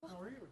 How are you?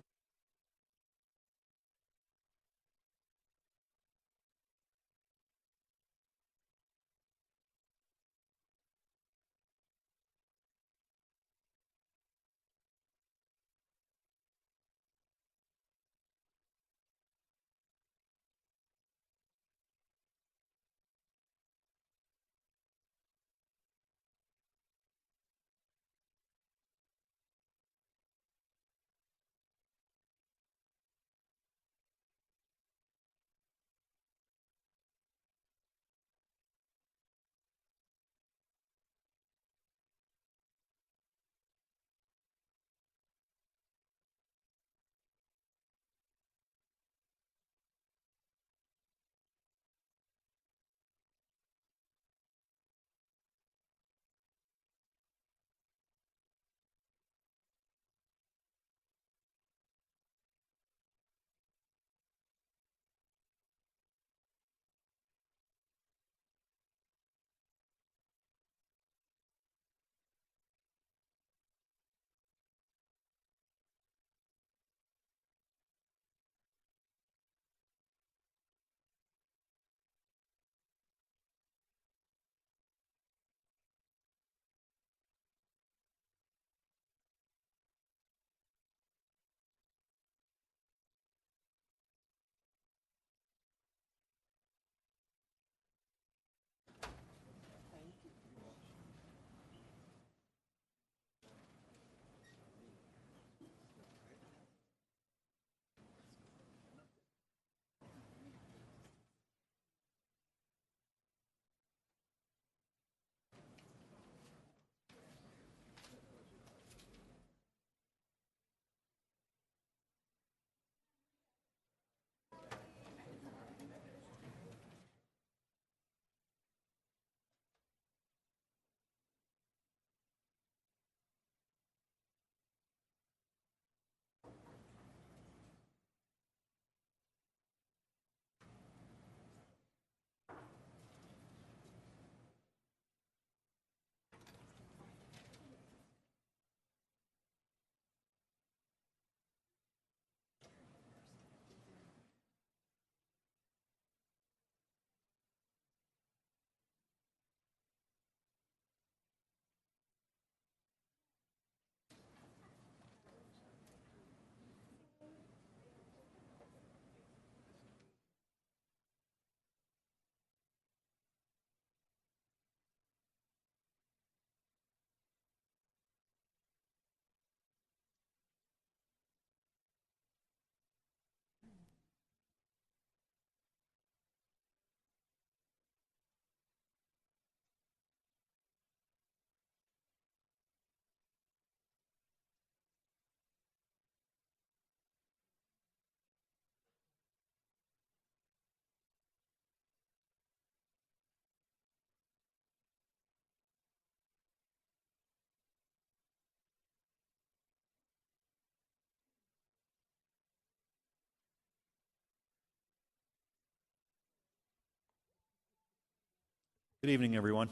Good evening, everyone.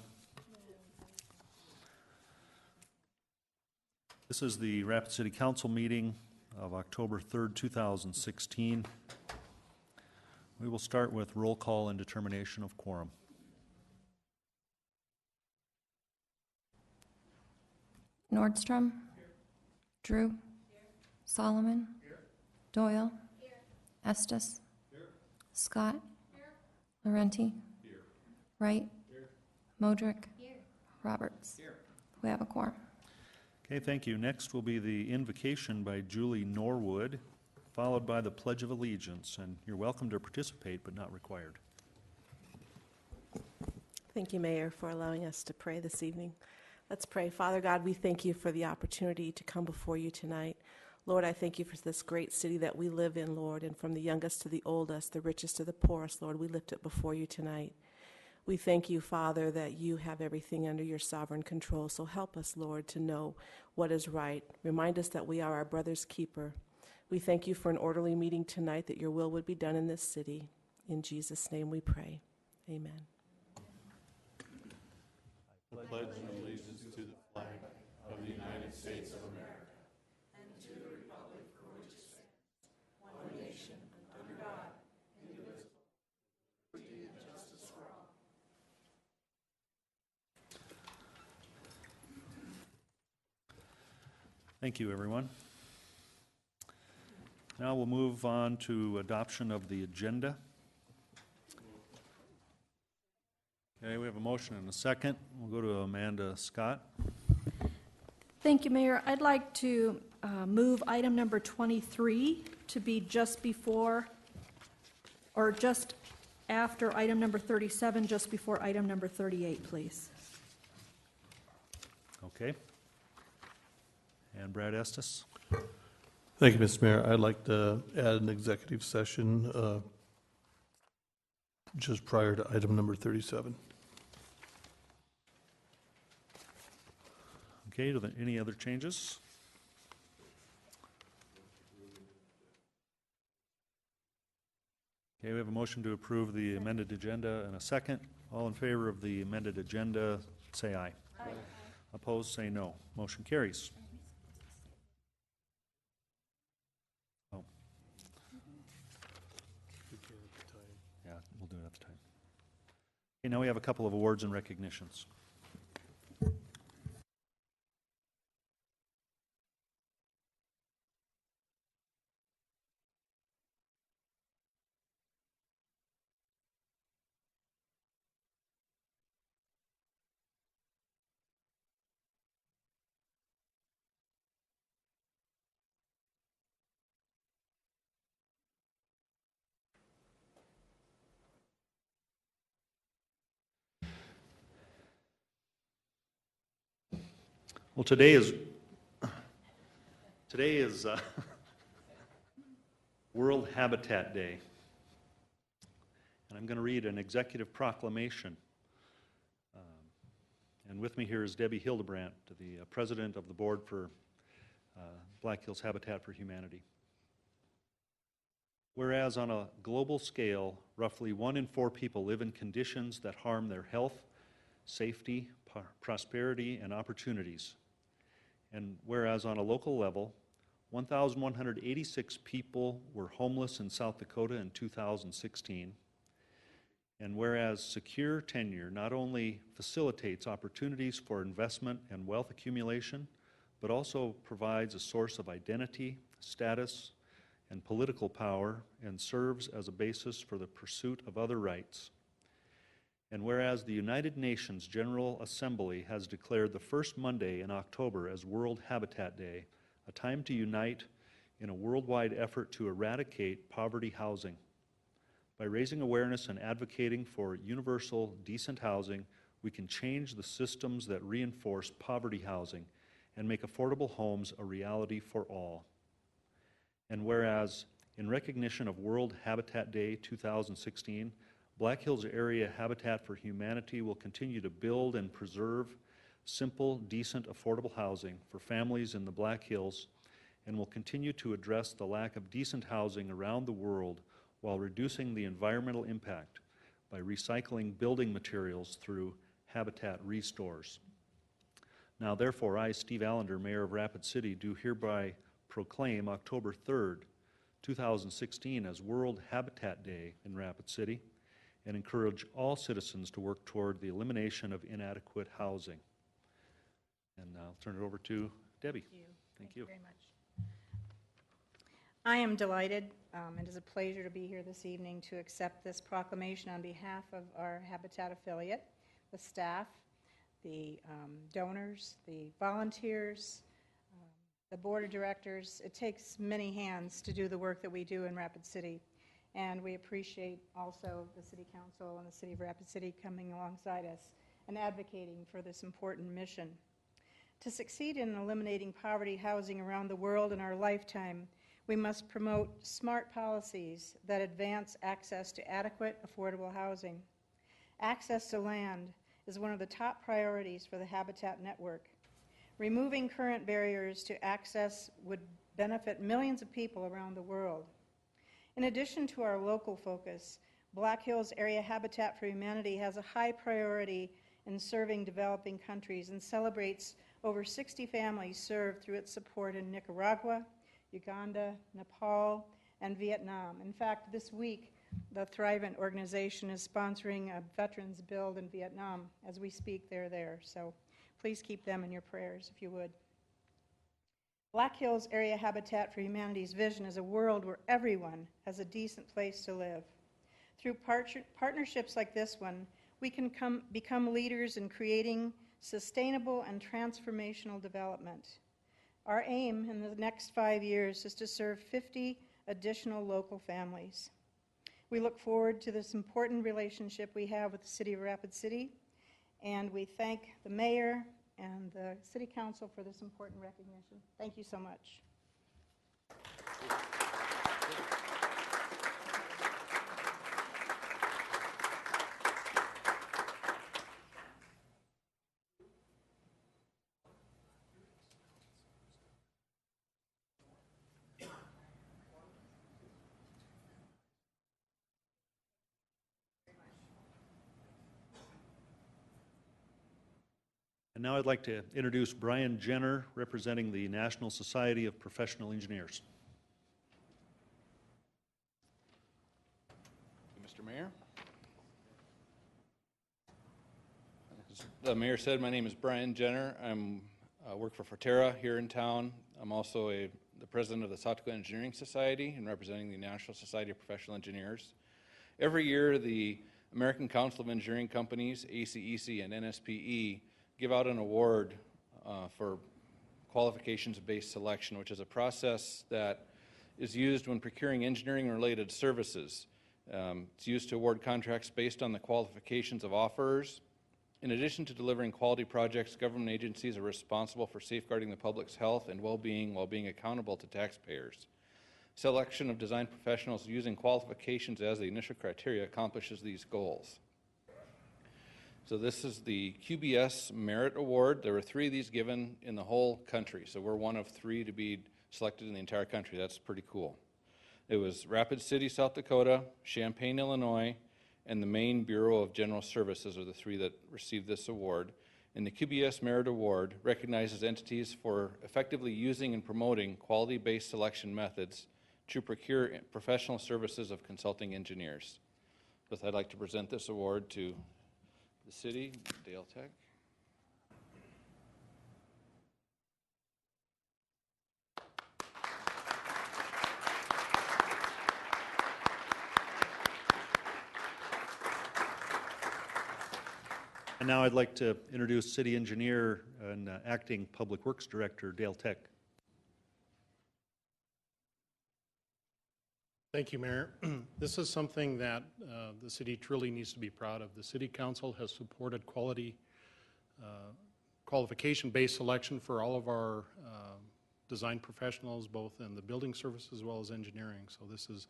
This is the Rapid City Council meeting of October 3rd, 2016. We will start with roll call and determination of quorum. Nordstrom. Here. Drew. Here. Solomon. Here. Doyle. Here. Estes. Here. Scott. Here. Laurenti. Here. Wright. Here. Modrick. Here. Roberts. Here. We have a quorum. Okay, thank you. Next will be the invocation by Julie Norwood, followed by the Pledge of Allegiance. And you're welcome to participate, but not required. Thank you, Mayor, for allowing us to pray this evening. Let's pray. Father God, we thank you for the opportunity to come before you tonight. Lord, I thank you for this great city that we live in, Lord, and from the youngest to the oldest, the richest to the poorest, Lord, we lift it before you tonight. We thank you, Father, that you have everything under your sovereign control. So help us, Lord, to know what is right. Remind us that we are our brother's keeper. We thank you for an orderly meeting tonight, that your will would be done in this city. In Jesus' name we pray. Amen. I pledge allegiance to the flag of the United States of America and to the republic for Thank you, everyone. Now we'll move on to adoption of the agenda. Okay, we have a motion and a second. We'll go to Amanda Scott. Thank you, Mayor. I'd like to move item number 23 to be just before, or just after item number 37, just before item number 38, please. Okay. And Brad Estes. Thank you, Mr. Mayor. I'd like to add an executive session just prior to item number 37. Okay, are there any other changes? Okay, we have a motion to approve the amended agenda and a second. All in favor of the amended agenda, say aye. Aye. Opposed, say no. Motion carries. Oh. Yeah, we'll do it at the time. Okay, now we have a couple of awards and recognitions. Well, today is World Habitat Day, and I'm going to read an executive proclamation. And with me here is Debbie Hildebrandt, the president of the board for Black Hills Habitat for Humanity. Whereas on a global scale, roughly 1 in 4 people live in conditions that harm their health, safety, prosperity, and opportunities. And whereas on a local level, 1,186 people were homeless in South Dakota in 2016. And whereas secure tenure not only facilitates opportunities for investment and wealth accumulation, but also provides a source of identity, status, and political power, and serves as a basis for the pursuit of other rights. And whereas the United Nations General Assembly has declared the first Monday in October as World Habitat Day, a time to unite in a worldwide effort to eradicate poverty housing. By raising awareness and advocating for universal, decent housing, we can change the systems that reinforce poverty housing and make affordable homes a reality for all. And whereas, in recognition of World Habitat Day 2016, Black Hills Area Habitat for Humanity will continue to build and preserve simple, decent, affordable housing for families in the Black Hills, and will continue to address the lack of decent housing around the world while reducing the environmental impact by recycling building materials through habitat restores. Now, therefore, I, Steve Allender, Mayor of Rapid City, do hereby proclaim October 3rd, 2016 as World Habitat Day in Rapid City, and encourage all citizens to work toward the elimination of inadequate housing. And I'll turn it over to Debbie. Thank you very much. I am delighted. It is a pleasure to be here this evening to accept this proclamation on behalf of our Habitat affiliate, the staff, the donors, the volunteers, the board of directors. It takes many hands to do the work that we do in Rapid City. And we appreciate also the City Council and the City of Rapid City coming alongside us and advocating for this important mission. To succeed in eliminating poverty housing around the world in our lifetime, we must promote smart policies that advance access to adequate, affordable housing. Access to land is one of the top priorities for the Habitat Network. Removing current barriers to access would benefit millions of people around the world. In addition to our local focus, Black Hills Area Habitat for Humanity has a high priority in serving developing countries and celebrates over 60 families served through its support in Nicaragua, Uganda, Nepal, and Vietnam. In fact, this week, the Thrivent organization is sponsoring a veterans build in Vietnam. As we speak, they're there. So please keep them in your prayers, if you would. Black Hills Area Habitat for Humanity's vision is a world where everyone has a decent place to live. Through partnerships like this one, we can become leaders in creating sustainable and transformational development. Our aim in the next 5 years is to serve 50 additional local families. We look forward to this important relationship we have with the City of Rapid City, and we thank the mayor and the City Council for this important recognition. Thank you so much. And now I'd like to introduce Brian Jenner, representing the National Society of Professional Engineers. Mr. Mayor. As the mayor said, my name is Brian Jenner. I work for Forterra here in town. I'm also the president of the South Dakota Engineering Society and representing the National Society of Professional Engineers. Every year, the American Council of Engineering Companies, ACEC, and NSPE give out an award for qualifications-based selection, which is a process that is used when procuring engineering-related services. It's used to award contracts based on the qualifications of offerers. In addition to delivering quality projects, government agencies are responsible for safeguarding the public's health and well-being while being accountable to taxpayers. Selection of design professionals using qualifications as the initial criteria accomplishes these goals. So this is the QBS Merit Award. There were 3 of these given in the whole country, so we're one of 3 to be selected in the entire country. That's pretty cool. It was Rapid City, South Dakota, Champaign, Illinois, and the Maine Bureau of General Services are the 3 that received this award. And the QBS Merit Award recognizes entities for effectively using and promoting quality-based selection methods to procure professional services of consulting engineers. With that, I'd like to present this award to the city, Dale Tech. And now I'd like to introduce City Engineer and Acting Public Works Director Dale Tech. Thank you, Mayor. This is something that the city truly needs to be proud of. The City Council has supported qualification-based selection for all of our design professionals, both in the building service as well as engineering. So this is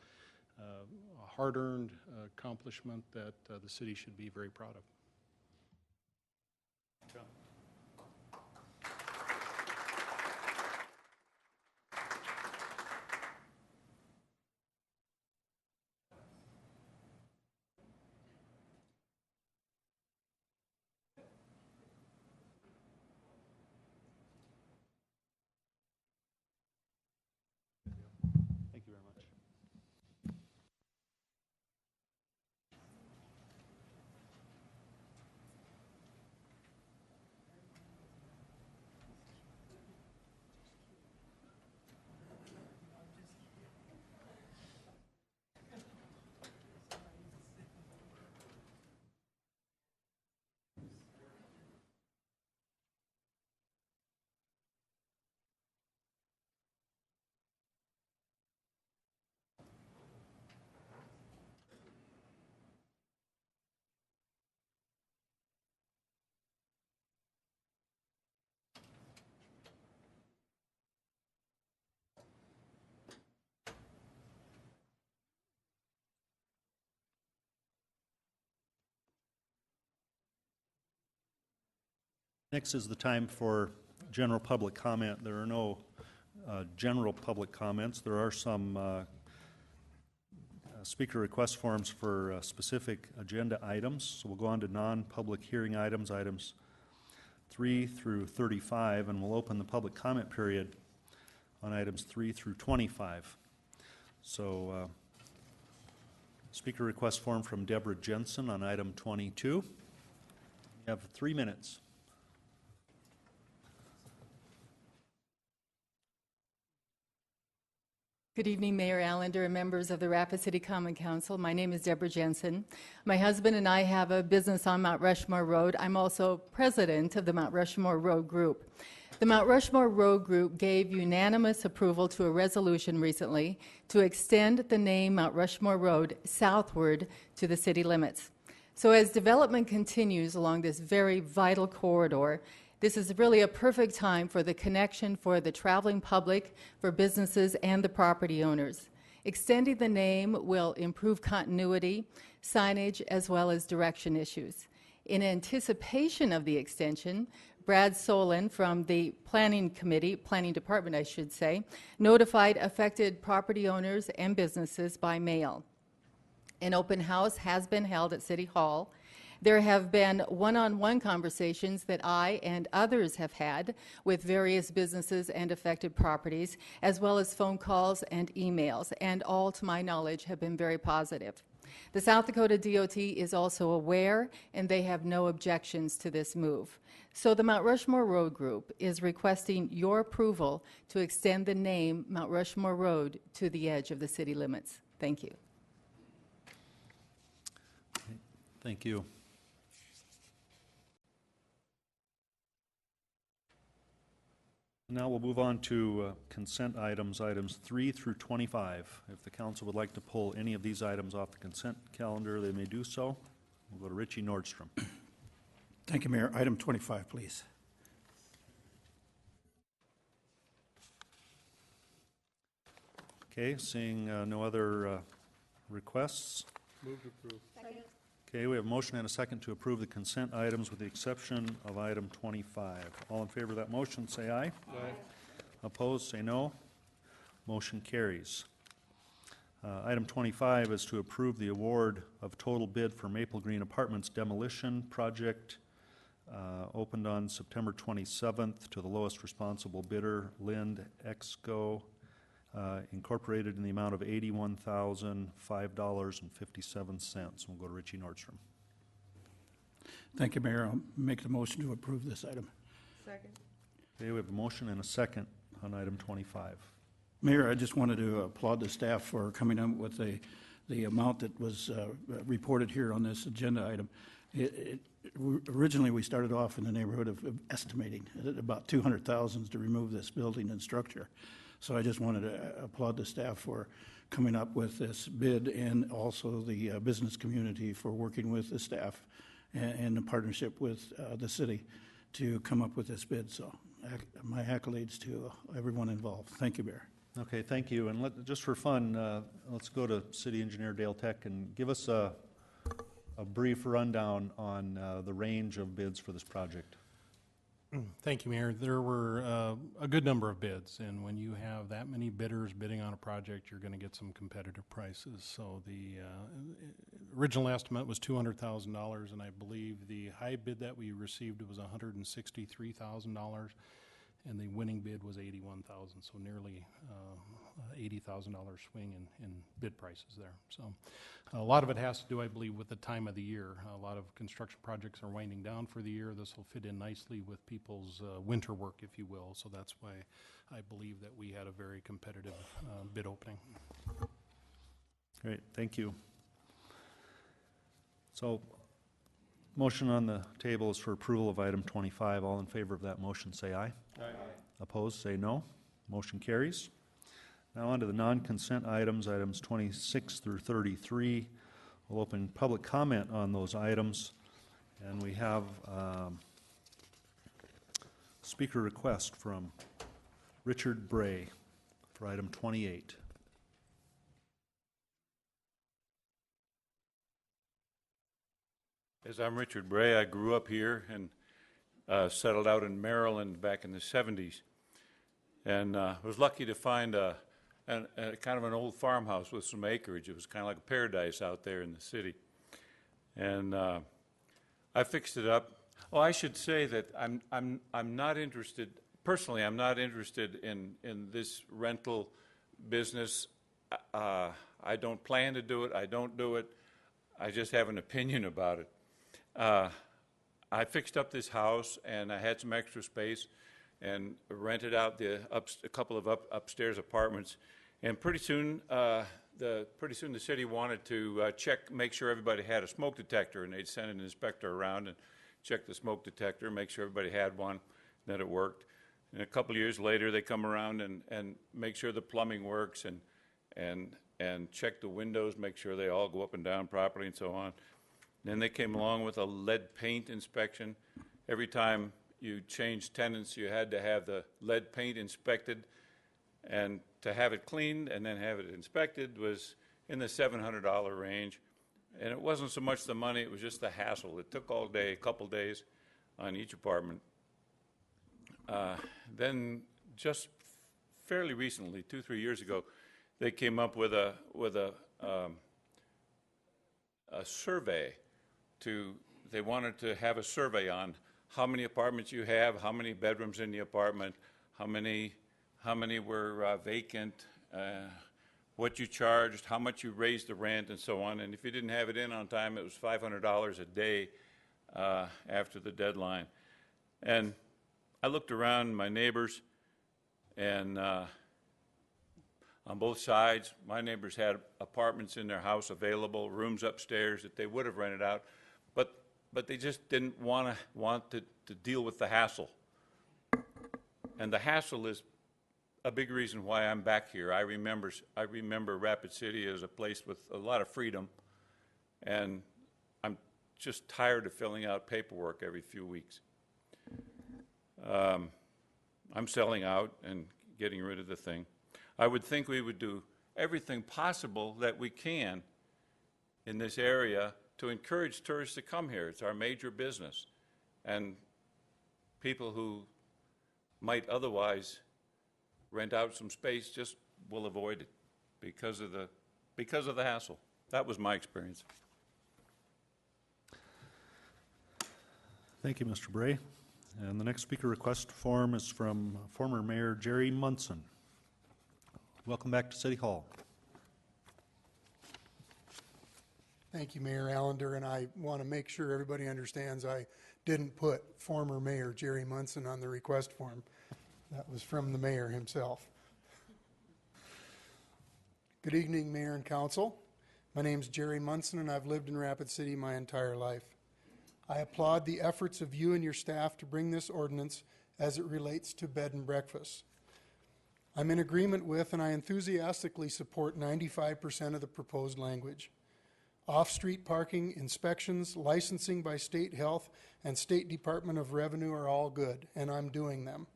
a hard-earned accomplishment that the city should be very proud of. Thank you very much. Next is the time for general public comment. There are no general public comments. There are some speaker request forms for specific agenda items. So we'll go on to non-public hearing items, items 3 through 35, and we'll open the public comment period on items 3 through 25. So speaker request form from Deborah Jensen on item 22. You have 3 minutes. Good evening, Mayor Allender and members of the Rapid City Common Council. My name is Deborah Jensen. My husband and I have a business on Mount Rushmore Road. I'm also president of the Mount Rushmore Road Group. The Mount Rushmore Road Group gave unanimous approval to a resolution recently to extend the name Mount Rushmore Road southward to the city limits. So as development continues along this very vital corridor, this is really a perfect time for the connection for the traveling public, for businesses, and the property owners. Extending the name will improve continuity, signage, as well as direction issues. In anticipation of the extension, Brad Solon from the Planning Department, I should say, notified affected property owners and businesses by mail. An open house has been held at City Hall. There have been one-on-one conversations that I and others have had with various businesses and affected properties, as well as phone calls and emails, and all, to my knowledge, have been very positive. The South Dakota DOT is also aware, and they have no objections to this move. So the Mount Rushmore Road Group is requesting your approval to extend the name Mount Rushmore Road to the edge of the city limits. Thank you. Thank you. Now we'll move on to consent items, items 3 through 25. If the council would like to pull any of these items off the consent calendar, they may do so. We'll go to Richie Nordstrom. Thank you, Mayor. Item 25, please. Okay, seeing no other requests. Move to approve. Okay, we have a motion and a second to approve the consent items with the exception of item 25. All in favor of that motion, say aye. Aye. Opposed, say no. Motion carries. Item 25 is to approve the award of total bid for Maple Green Apartments demolition project opened on September 27th to the lowest responsible bidder, Lind Exco, Incorporated, in the amount of $81,005.57. We'll go to Richie Nordstrom. Thank you, Mayor. I'll make the motion to approve this item. Second. Okay, we have a motion and a second on item 25. Mayor, I just wanted to applaud the staff for coming up with the amount that was reported here on this agenda item. Originally, we started off in the neighborhood of estimating at about $200,000 to remove this building and structure. So I just wanted to applaud the staff for coming up with this bid, and also the business community for working with the staff and in partnership with the city to come up with this bid. So my accolades to everyone involved. Thank you, Mayor. Okay, thank you. And just for fun, let's go to City Engineer Dale Tech and give us a brief rundown on the range of bids for this project. Thank you, Mayor. There were a good number of bids, and when you have that many bidders bidding on a project, you're going to get some competitive prices. So the original estimate was $200,000, and I believe the high bid that we received was $163,000, and the winning bid was $81,000, so nearly $80,000 swing in bid prices there. So a lot of it has to do, I believe, with the time of the year. A lot of construction projects are winding down for the year. This will fit in nicely with people's winter work, if you will. So that's why I believe that we had a very competitive bid opening. Great, thank you. So, motion on the table is for approval of item 25. All in favor of that motion, say aye. Aye. Opposed, say no. Motion carries. Now on to the non-consent items, items 26 through 33. We'll open public comment on those items, and we have speaker request from Richard Bray for item 28. As I'm Richard Bray, I grew up here and settled out in Maryland back in the 70s, and was lucky to find a kind of an old farmhouse with some acreage. It was kind of like a paradise out there in the city, and I fixed it up. Oh, I should say that I'm not interested personally. I'm not interested in this rental business. I don't plan to do it. I don't do it. I just have an opinion about it. I fixed up this house, and I had some extra space and rented out a couple of upstairs apartments, And pretty soon the city wanted to make sure everybody had a smoke detector, and they'd send an inspector around and check the smoke detector, make sure everybody had one, that it worked. And a couple of years later, they come around and make sure the plumbing works and check the windows, make sure they all go up and down properly and so on. Then they came along with a lead paint inspection. Every time you changed tenants, you had to have the lead paint inspected, and to have it cleaned and then have it inspected was in the $700 range. And it wasn't so much the money, it was just the hassle. It took all day, a couple days on each apartment. Then just fairly recently, 2-3 years ago, they came up with a survey. They wanted to have a survey on how many apartments you have, how many bedrooms in the apartment, how many were vacant, what you charged, how much you raised the rent, and so on. And if you didn't have it in on time, it was $500 a day after the deadline. And I looked around my neighbors, and on both sides, my neighbors had apartments in their house available, rooms upstairs that they would have rented out, but they just didn't want to deal with the hassle. And the hassle is a big reason why I'm back here. I remember Rapid City as a place with a lot of freedom, and I'm just tired of filling out paperwork every few weeks. I'm selling out and getting rid of the thing. I would think we would do everything possible that we can in this area to encourage tourists to come here. It's our major business. And people who might otherwise rent out some space just will avoid it because of the hassle. That was my experience. Thank you, Mr. Bray. And the next speaker request form is from former Mayor Jerry Munson. Welcome back to City Hall. Thank you, Mayor Allender, and I want to make sure everybody understands I didn't put former Mayor Jerry Munson on the request form. That was from the mayor himself. Good evening, Mayor and Council. My name is Jerry Munson, and I've lived in Rapid City my entire life. I applaud the efforts of you and your staff to bring this ordinance as it relates to bed and breakfast. I'm in agreement with and I enthusiastically support 95% of the proposed language. Off-street parking, inspections, licensing by State Health and State Department of Revenue are all good, and I'm doing them.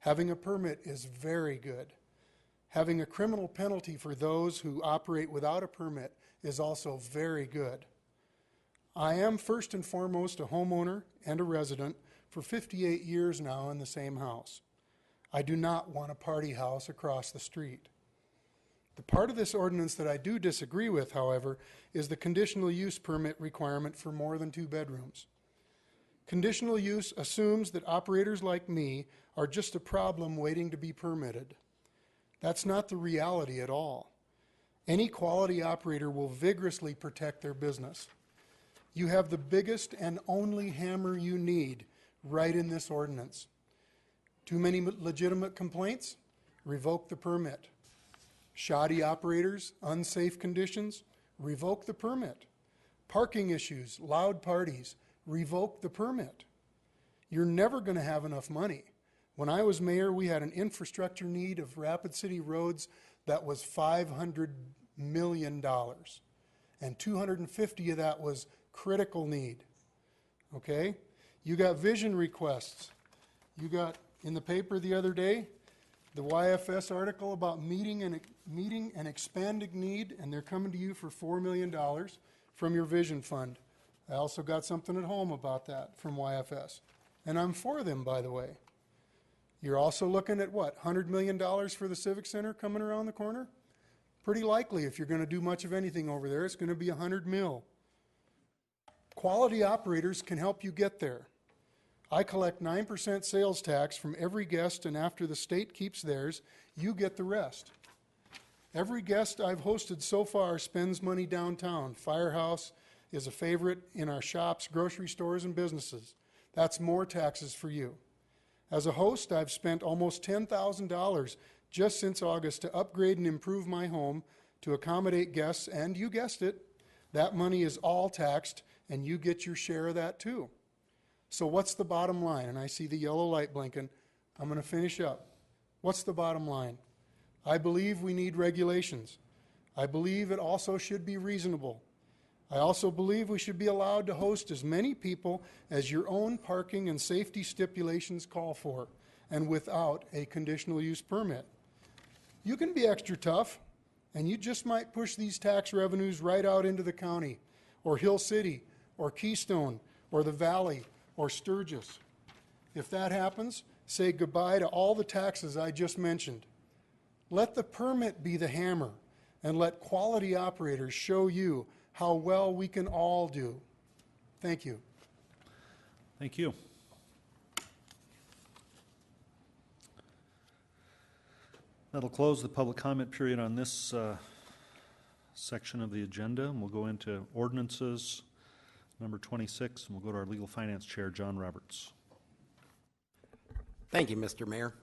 Having a permit is very good. Having a criminal penalty for those who operate without a permit is also very good. I am first and foremost a homeowner and a resident for 58 years now in the same house. I do not want a party house across the street. The part of this ordinance that I do disagree with, however, is the conditional use permit requirement for more than 2 bedrooms. Conditional use assumes that operators like me are just a problem waiting to be permitted. That's not the reality at all. Any quality operator will vigorously protect their business. You have the biggest and only hammer you need right in this ordinance. Too many legitimate complaints? Revoke the permit. Shoddy operators, unsafe conditions? Revoke the permit. Parking issues, loud parties? Revoke the permit. You're never going to have enough money. When I was mayor, we had an infrastructure need of Rapid City roads that was $500 million, and 250 of that was critical need. Okay? You got vision requests. You got in the paper the other day the YFS article about meeting and expanding need, and they're coming to you for $4 million from your vision fund. I also got something at home about that from YFS, and I'm for them, by the way. You're also looking at what, $100 million for the Civic Center coming around the corner? Pretty likely, if you're going to do much of anything over there, it's going to be $100 million. Quality operators can help you get there. I collect 9% sales tax from every guest, and after the state keeps theirs, you get the rest. Every guest I've hosted so far spends money downtown. Firehouse is a favorite in our shops, grocery stores, and businesses. That's more taxes for you. As a host, I've spent almost $10,000 just since August to upgrade and improve my home to accommodate guests, and you guessed it, that money is all taxed, and you get your share of that too. So what's the bottom line? And I see the yellow light blinking. I'm going to finish up. What's the bottom line? I believe we need regulations. I believe it also should be reasonable. I also believe we should be allowed to host as many people as your own parking and safety stipulations call for, and without a conditional use permit. You can be extra tough, and you just might push these tax revenues right out into the county, or Hill City, or Keystone, or the Valley, or Sturgis. If that happens, say goodbye to all the taxes I just mentioned. Let the permit be the hammer, and let quality operators show you how well we can all do. Thank you. Thank you. That'll close the public comment period on this section of the agenda, and we'll go into ordinances, number 26, and we'll go to our Legal Finance Chair, John Roberts. Thank you, Mr. Mayor.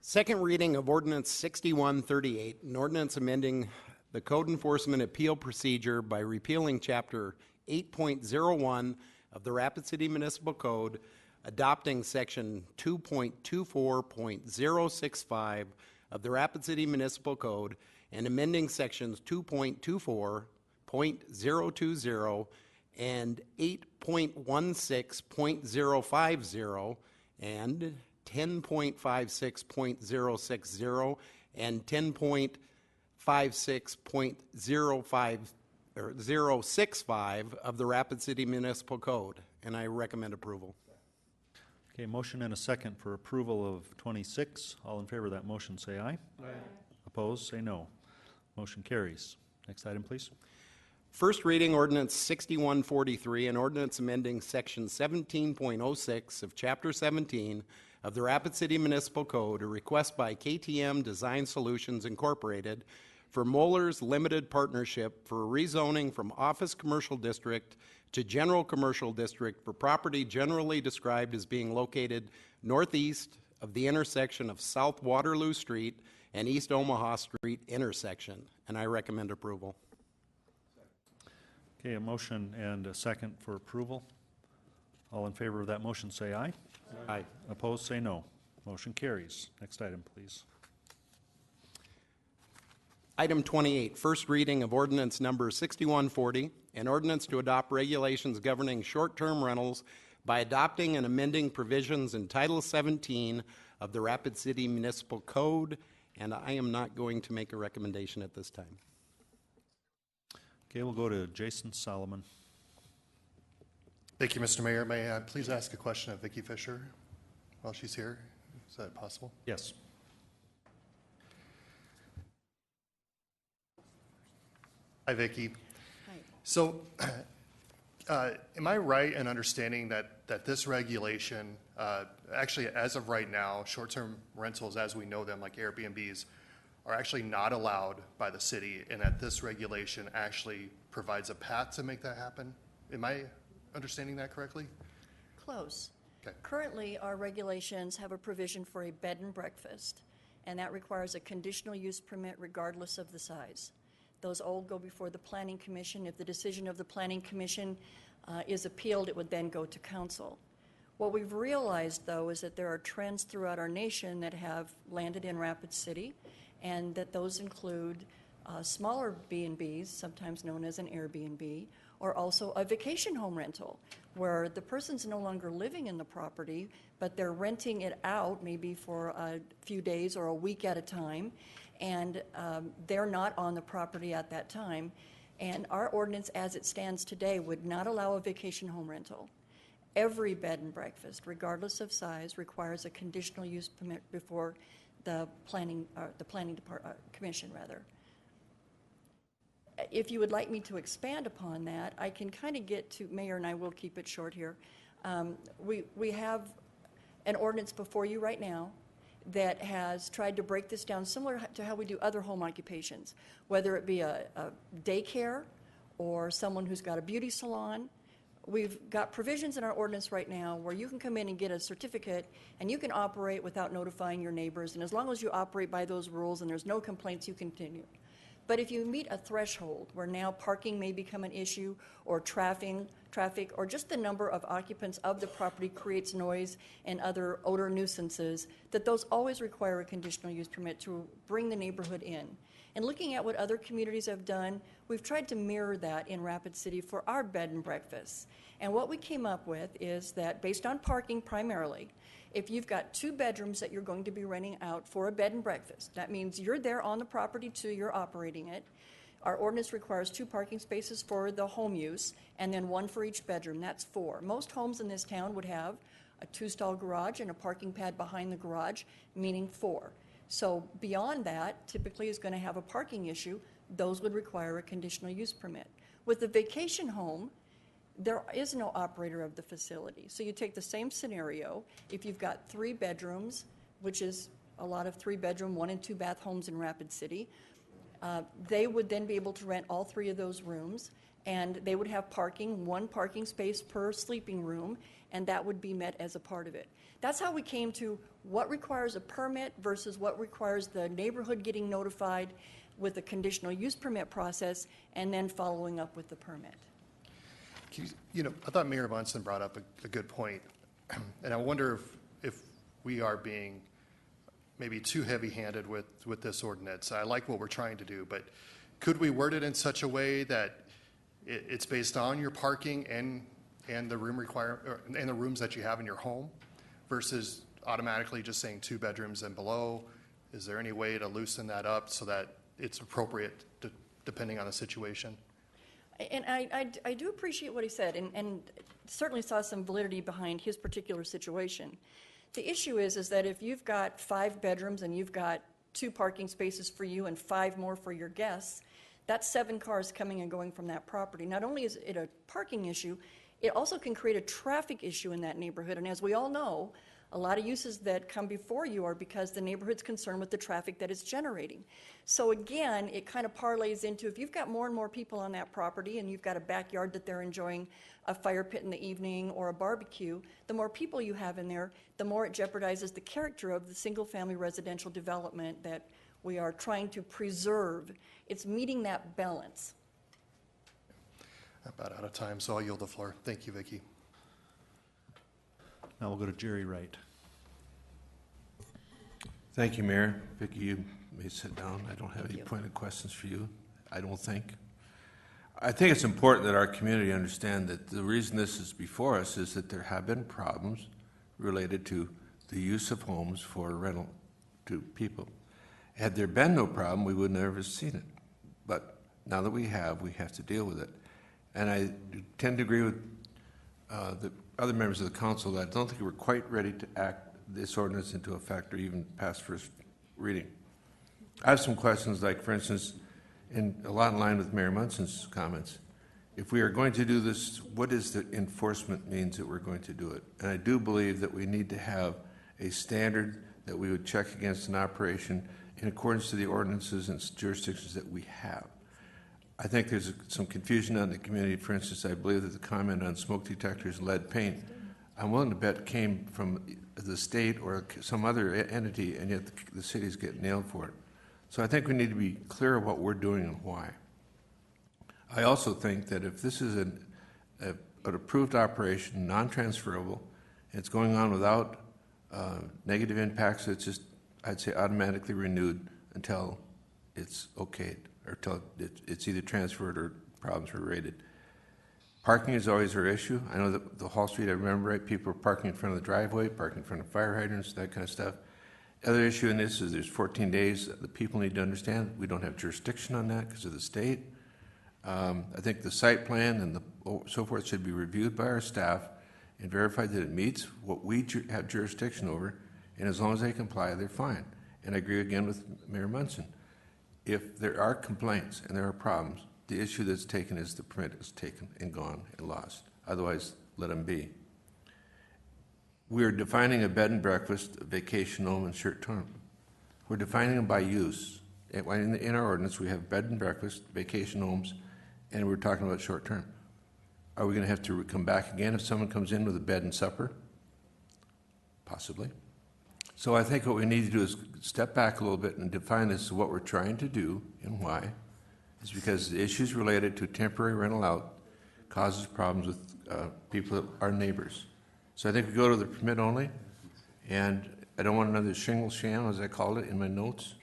Second reading of Ordinance 6138, an ordinance amending the Code Enforcement Appeal Procedure by repealing Chapter 8.01 of the Rapid City Municipal Code, adopting Section 2.24.065 of the Rapid City Municipal Code, and amending Sections 2.24.020 and 8.16.050 and 10.56.060 and 10.56.065 of the Rapid City Municipal Code, and I recommend approval. Okay, motion and a second for approval of 26. All in favor of that motion, say aye. Aye. Opposed, say no. Motion carries. Next item, please. First reading ordinance 6143, an ordinance amending section 17.06 of chapter 17 of the Rapid City Municipal Code, a request by KTM Design Solutions Incorporated for Moeller's Limited Partnership for rezoning from Office Commercial District to General Commercial District for property generally described as being located northeast of the intersection of South Waterloo Street and East Omaha Street intersection, and I recommend approval. Okay, a motion and a second for approval. All in favor of that motion, say aye. Aye. Opposed, say no. Motion carries. Next item, please. Item 28, first reading of ordinance number 6140, an ordinance to adopt regulations governing short-term rentals by adopting and amending provisions in Title 17 of the Rapid City Municipal Code, and I am not going to make a recommendation at this time. Okay, we'll go to Jason Solomon. Thank you, Mr. Mayor. May I please ask a question of Vicki Fisher while she's here? Is that possible? Yes. Hi, Vicki. Hi. So, am I right in understanding that this regulation, actually as of right now, short-term rentals as we know them, like Airbnbs, are actually not allowed by the city, and that this regulation actually provides a path to make that happen? Am I understanding that correctly? Close. Okay. Currently, our regulations have a provision for a bed and breakfast, and that requires a conditional use permit regardless of the size. Those all go before the Planning Commission. If the decision of the Planning Commission is appealed, it would then go to council. What we've realized, though, is that there are trends throughout our nation that have landed in Rapid City, and that those include smaller B&Bs, sometimes known as an Airbnb, or also a vacation home rental, where the person's no longer living in the property, but they're renting it out maybe for a few days or a week at a time, and they're not on the property at that time. And our ordinance, as it stands today, would not allow a vacation home rental. Every bed and breakfast, regardless of size, requires a conditional use permit before the planning commission, rather. If you would like me to expand upon that, I can kind of get to, Mayor, and I will keep it short here. We have an ordinance before you right now that has tried to break this down similar to how we do other home occupations, whether it be a daycare or someone who's got a beauty salon we've got provisions in our ordinance right now where you can come in and get a certificate and you can operate without notifying your neighbors, and as long as you operate by those rules and there's no complaints, you continue. But if you meet a threshold where now parking may become an issue, or traffic, or just the number of occupants of the property creates noise and other odor nuisances, that those always require a conditional use permit to bring the neighborhood in. And looking at what other communities have done, we've tried to mirror that in Rapid City for our bed and breakfasts. And what we came up with is that based on parking primarily, if you've got 2 bedrooms that you're going to be renting out for a bed and breakfast, that means you're there on the property too, you're operating it. Our ordinance requires 2 parking spaces for the home use and then 1 for each bedroom. That's 4. Most homes in this town would have a 2-stall garage and a parking pad behind the garage, meaning 4. So beyond that, typically is going to have a parking issue. Those would require a conditional use permit. With the vacation home, there is no operator of the facility. So you take the same scenario. If you've got 3 bedrooms, which is a lot of 3-bedroom, 1- and 2-bath homes in Rapid City, they would then be able to rent all 3 of those rooms, and they would have parking, 1 parking space per sleeping room, and that would be met as a part of it. That's how we came to what requires a permit versus what requires the neighborhood getting notified with a conditional use permit process, and then following up with the permit. You know, I thought Mayor Munson brought up a good point, and I wonder if we are being maybe too heavy-handed with this ordinance. I like what we're trying to do, but could we word it in such a way that it's based on your parking and the room and the rooms that you have in your home, versus automatically just saying 2 bedrooms and below? Is there any way to loosen that up so that it's appropriate depending on the situation? And I do appreciate what he said, and certainly saw some validity behind his particular situation. The issue is that if you've got 5 bedrooms and you've got 2 parking spaces for you and 5 more for your guests, that's 7 cars coming and going from that property. Not only is it a parking issue, it also can create a traffic issue in that neighborhood. And as we all know, a lot of uses that come before you are because the neighborhood's concerned with the traffic that it's generating. So again, it kind of parlays into, if you've got more and more people on that property and you've got a backyard that they're enjoying a fire pit in the evening or a barbecue, the more people you have in there, the more it jeopardizes the character of the single-family residential development that we are trying to preserve. It's meeting that balance. I'm about out of time, so I'll yield the floor. Thank you, Vicki. Now we'll go to Jerry Wright. Thank you, Mayor. Vicki, you may sit down. I don't have any pointed questions for you, I don't think. I think it's important that our community understand that the reason this is before us is that there have been problems related to the use of homes for rental to people. Had there been no problem, we would never have seen it. But now that we have to deal with it. And I tend to agree with the other members of the council that I don't think we're quite ready to act this ordinance into effect or even pass first reading. I have some questions, like, for instance, a lot in line with Mayor Munson's comments. If we are going to do this, what is the enforcement means that we're going to do it? And I do believe that we need to have a standard that we would check against an operation in accordance to the ordinances and jurisdictions that we have. I think there's some confusion on the community. For instance, I believe that the comment on smoke detectors and lead paint, I'm willing to bet came from the state or some other entity, and yet the cities get nailed for it. So I think we need to be clear of what we're doing and why. I also think that if this is an approved operation, non-transferable, it's going on without negative impacts, it's just, I'd say, automatically renewed until it's okayed, or until it's either transferred or problems are rated. Parking is always our issue. I know that the Hall Street, I remember right, people are parking in front of the driveway, parking in front of fire hydrants, that kind of stuff. The other issue in this is there's 14 days. The people need to understand we don't have jurisdiction on that because of the state. I think the site plan and so forth should be reviewed by our staff and verified that it meets what we have jurisdiction over, and as long as they comply, they're fine. And I agree again with Mayor Munson. If there are complaints and there are problems, the issue that's taken is the permit is taken and gone and lost. Otherwise, let them be. We are defining a bed and breakfast, a vacation home, and short-term. We're defining them by use. In our ordinance, we have bed and breakfast, vacation homes, and we're talking about short-term. Are we going to have to come back again if someone comes in with a bed and supper? Possibly. So I think what we need to do is step back a little bit and define this as what we're trying to do and why. It's because the issues related to temporary rental out causes problems with people that are neighbors. So I think we go to the permit only, and I don't want another shingle sham, as I called it in my notes,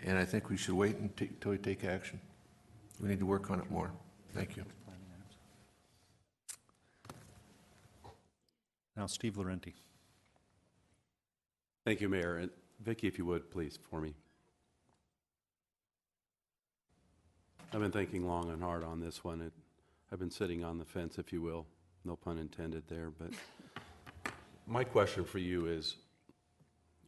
and I think we should wait until we take action. We need to work on it more. Thank you. Now, Steve Laurenti. Thank you, Mayor. And Vicki, if you would, please, for me. I've been thinking long and hard on this one. I've been sitting on the fence, if you will. No pun intended there. But my question for you is,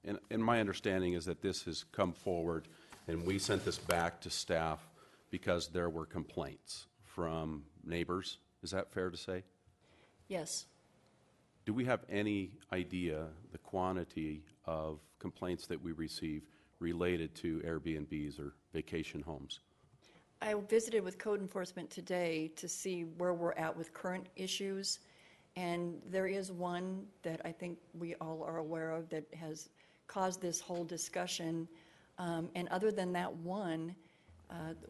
and my understanding is that this has come forward, and we sent this back to staff because there were complaints from neighbors. Is that fair to say? Yes. Do we have any idea the quantity of complaints that we receive related to Airbnbs or vacation homes? I visited with code enforcement today to see where we're at with current issues, and there is one that I think we all are aware of that has caused this whole discussion. And other than that one,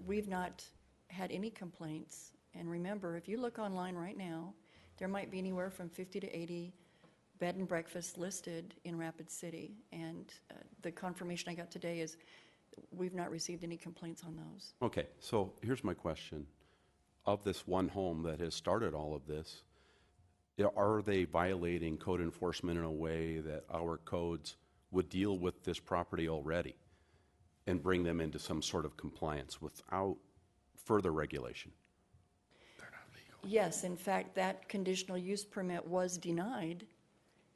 we've not had any complaints. And remember, if you look online right now, there might be anywhere from 50 to 80 bed and breakfasts listed in Rapid City. And the confirmation I got today is we've not received any complaints on those. Okay, so here's my question. Of this one home that has started all of this, are they violating code enforcement in a way that our codes would deal with this property already and bring them into some sort of compliance without further regulation? Yes, in fact, that conditional use permit was denied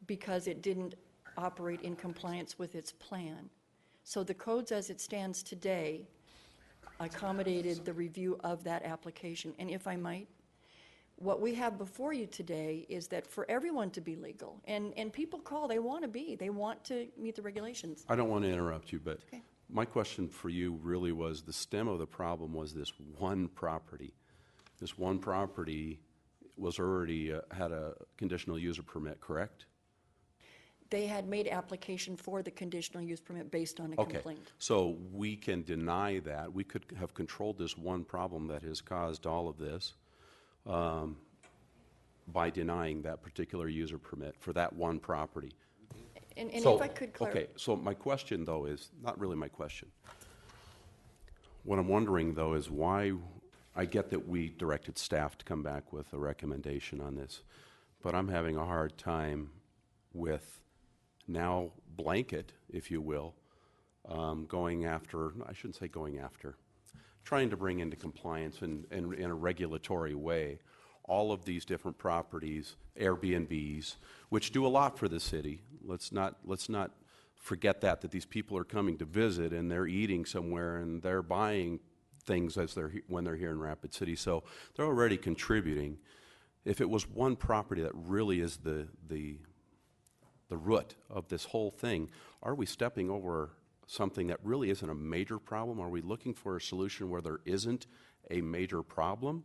because it didn't operate in compliance with its plan. So the codes as it stands today accommodated the review of that application. And if I might, what we have before you today is that for everyone to be legal, and people call, they want to meet the regulations. I don't want to interrupt you, but Okay. my question for you really was the stem of the problem was this one property. This one property was already had a conditional user permit, correct? They had made application for the conditional use permit based on a Okay, complaint. so we can deny that. We could have controlled this one problem that has caused all of this by denying that particular user permit for that one property. And So, if I could clarify. okay, so my question, though, is not really my question. What I'm wondering, though, is why I get that we directed staff to come back with a recommendation on this, but I'm having a hard time with now blanket, if you will, going after, I shouldn't say going after, trying to bring into compliance in a regulatory way all of these different properties, Airbnbs, which do a lot for the city. Let's not forget that these people are coming to visit and they're eating somewhere and they're buying things when they're here in Rapid City. So they're already contributing. If it was one property that really is the root of this whole thing, are we stepping over something that really isn't a major problem? Are we looking for a solution where there isn't a major problem?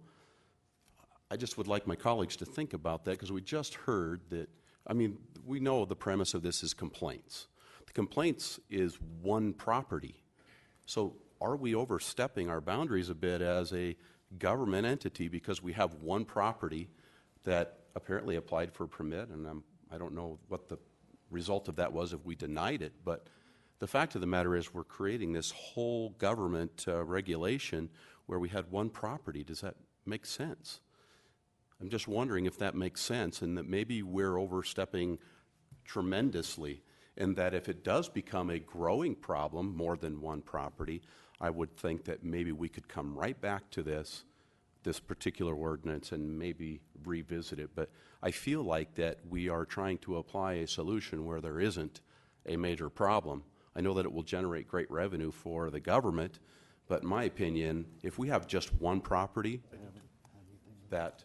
I just would like my colleagues to think about that, because we just heard that, I mean, we know the premise of this is complaints. The complaints is one property. So are we overstepping our boundaries a bit as a government entity because we have one property that apparently applied for a permit, and I don't know what the result of that was if we denied it, but the fact of the matter is we're creating this whole government regulation where we had one property. Does that make sense? I'm just wondering if that makes sense, and that maybe we're overstepping tremendously, and that if it does become a growing problem, more than one property, I would think that maybe we could come right back to this particular ordinance and maybe revisit it. But I feel like that we are trying to apply a solution where there isn't a major problem. I know that it will generate great revenue for the government, but in my opinion, if we have just one property, that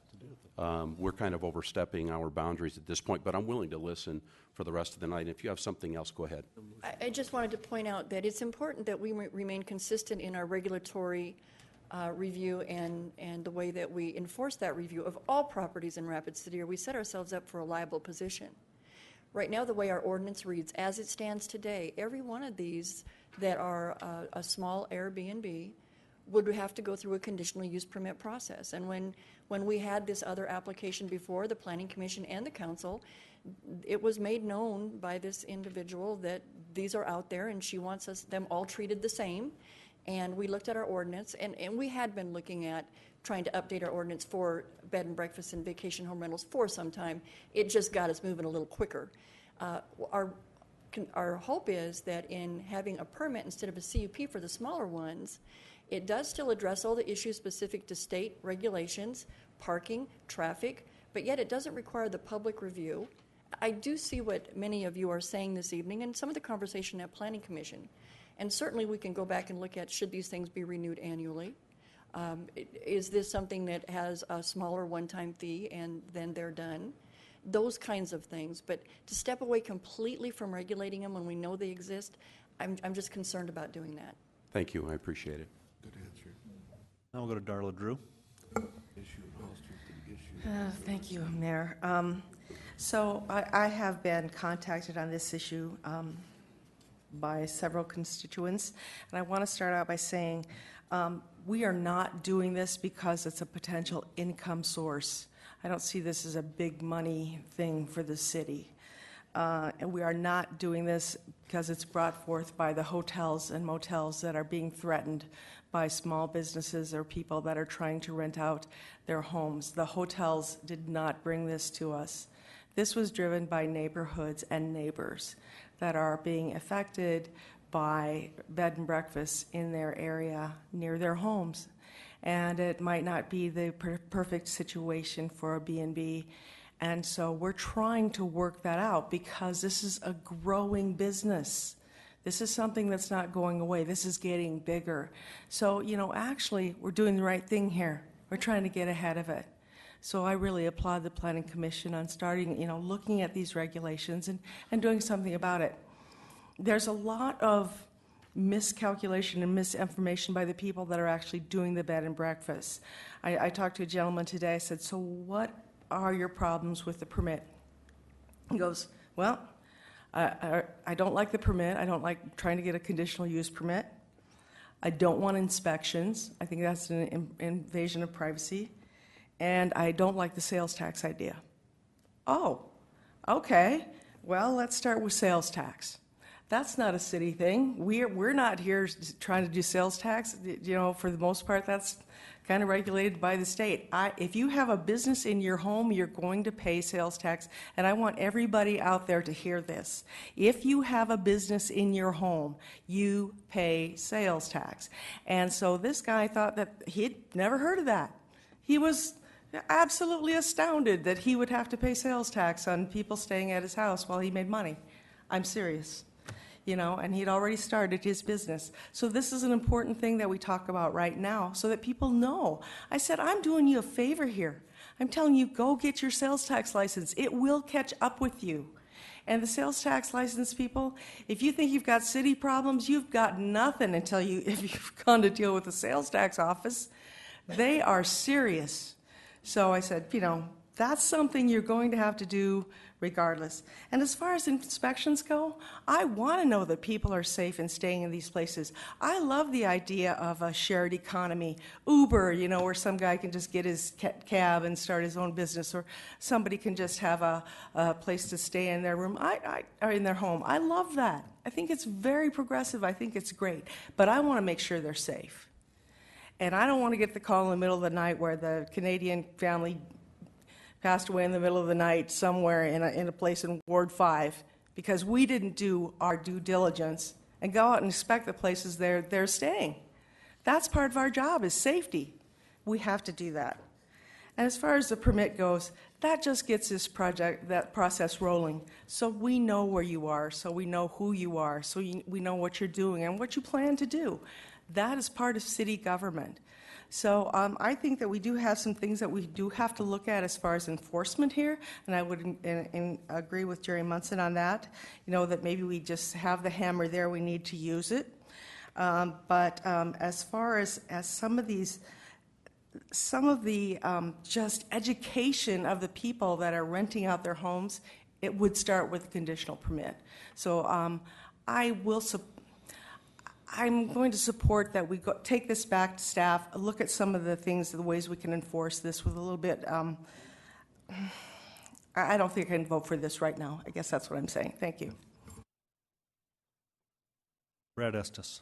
we're kind of overstepping our boundaries at this point. But I'm willing to listen for the rest of the night. And if you have something else, go ahead. I just wanted to point out that it's important that we remain consistent in our regulatory review and the way that we enforce that review of all properties in Rapid City, or we set ourselves up for a liable position. Right now, the way our ordinance reads, as it stands today, every one of these that are a small Airbnb would have to go through a conditional use permit process. And when we had this other application before the Planning Commission and the Council, it was made known by this individual that these are out there and she wants them all treated the same. And we looked at our ordinance, and we had been looking at trying to update our ordinance for bed and breakfast and vacation home rentals for some time. It just got us moving a little quicker. Our hope is that in having a permit instead of a CUP for the smaller ones, it does still address all the issues specific to state regulations, parking, traffic, but yet it doesn't require the public review. I do see what many of you are saying this evening and some of the conversation at Planning Commission. And certainly we can go back and look at, should these things be renewed annually? Is this something that has a smaller one-time fee and then they're done? Those kinds of things. But to step away completely from regulating them when we know they exist, I'm just concerned about doing that. Thank you, I appreciate it. Good answer. Now we'll go to Darla Drew. Thank you, Mayor. So I have been contacted on this issue by several constituents, and I want to start out by saying we are not doing this because it's a potential income source. I don't see this as a big money thing for the city. And we are not doing this because it's brought forth by the hotels and motels that are being threatened by small businesses or people that are trying to rent out their homes. The hotels did not bring this to us. This was driven by neighborhoods and neighbors that are being affected by bed and breakfasts in their area near their homes. And it might not be the perfect situation for a B&B. And so we're trying to work that out because this is a growing business. This is something that's not going away. This is getting bigger. So, actually, we're doing the right thing here. We're trying to get ahead of it. So I really applaud the Planning Commission on starting, looking at these regulations and doing something about it. There's a lot of miscalculation and misinformation by the people that are actually doing the bed and breakfast. I talked to a gentleman today. I said, so what are your problems with the permit? He goes, well, I don't like the permit. I don't like trying to get a conditional use permit. I don't want inspections. I think that's an invasion of privacy. And I don't like the sales tax idea. Oh, okay. Well, let's start with sales tax. That's not a city thing. We're not here trying to do sales tax. For the most part, that's kind of regulated by the state. If you have a business in your home, you're going to pay sales tax, and I want everybody out there to hear this. If you have a business in your home, you pay sales tax. And so this guy thought that he'd never heard of that. He was absolutely astounded that he would have to pay sales tax on people staying at his house while he made money. I'm serious. And he'd already started his business. So this is an important thing that we talk about right now so that people know. I said, I'm doing you a favor here. I'm telling you, go get your sales tax license. It will catch up with you. And the sales tax license people, if you think you've got city problems, you've got nothing until if you've gone to deal with the sales tax office. They are serious. So I said, that's something you're going to have to do regardless. And as far as inspections go, I want to know that people are safe and staying in these places. I love the idea of a shared economy. Uber, where some guy can just get his cab and start his own business, or somebody can just have a place to stay in their room, or in their home. I love that. I think it's very progressive. I think it's great. But I want to make sure they're safe. And I don't want to get the call in the middle of the night where the Canadian family passed away in the middle of the night somewhere in a place in Ward 5 because we didn't do our due diligence and go out and inspect the places they're staying. That's part of our job, is safety. We have to do that. And as far as the permit goes, that just gets that process rolling. So we know where you are, so we know who you are, so we know what you're doing and what you plan to do. That is part of city government. So I think that we do have some things that we do have to look at as far as enforcement here, and I would agree with Jerry Munson on that, that maybe we just have the hammer there, we need to use it. But as far as some of the just education of the people that are renting out their homes, it would start with a conditional permit. So I'm going to support that we take this back to staff, look at some of the things, the ways we can enforce this with a little bit. I don't think I can vote for this right now. I guess that's what I'm saying. Thank you. Brad Estes.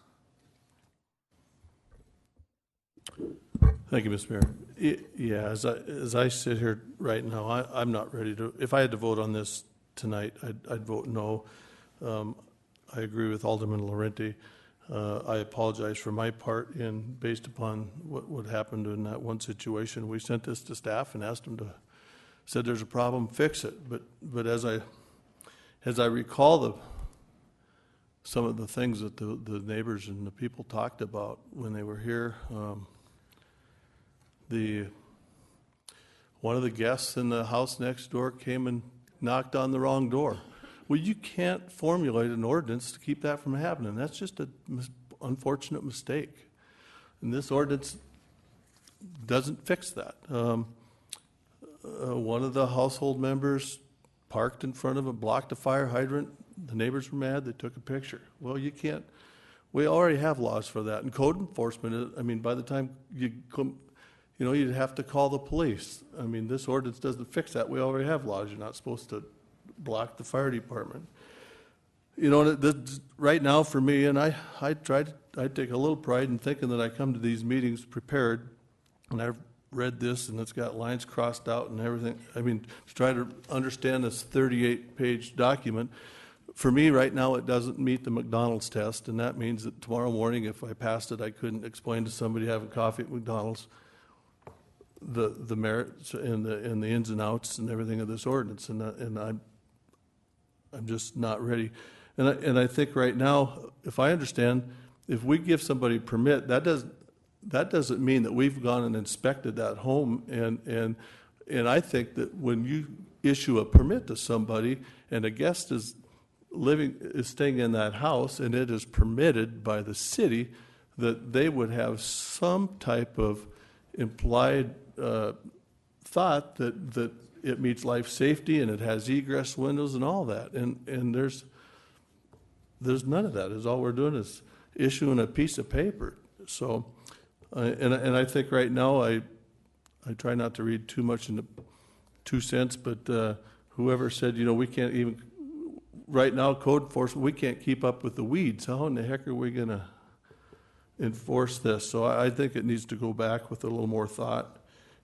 Thank you, Mr. Mayor. Yeah, as I sit here right now, I'm not ready to, if I had to vote on this tonight, I'd vote no. I agree with Alderman Laurenti. I apologize for my part based upon what happened in that one situation. We sent this to staff and asked them said there's a problem, fix it. But as I recall some of the things that the neighbors and the people talked about when they were here, one of the guests in the house next door came and knocked on the wrong door. Well, you can't formulate an ordinance to keep that from happening. That's just an unfortunate mistake. And this ordinance doesn't fix that. One of the household members parked in front of blocked a fire hydrant. The neighbors were mad. They took a picture. Well, you can't. We already have laws for that. And code enforcement, by the time you come, you'd have to call the police. This ordinance doesn't fix that. We already have laws. You're not supposed to block the fire department. Right now for me, and I take a little pride in thinking that I come to these meetings prepared, and I've read this and it's got lines crossed out and everything. To try to understand this 38-page document, for me right now it doesn't meet the McDonald's test, and that means that tomorrow morning if I passed it, I couldn't explain to somebody having coffee at McDonald's the merits and the ins and outs and everything of this ordinance, and I'm just not ready. And I think right now, if I understand, if we give somebody a permit, that doesn't mean that we've gone and inspected that home. And I think that when you issue a permit to somebody and a guest is staying in that house and it is permitted by the city, that they would have some type of implied thought that it meets life safety and it has egress windows and all that. And there's none of that. All we're doing is issuing a piece of paper. So, and I think right now I try not to read too much into 2 cents, but whoever said, we can't even, right now code enforcement, we can't keep up with the weeds. How in the heck are we going to enforce this? So I think it needs to go back with a little more thought.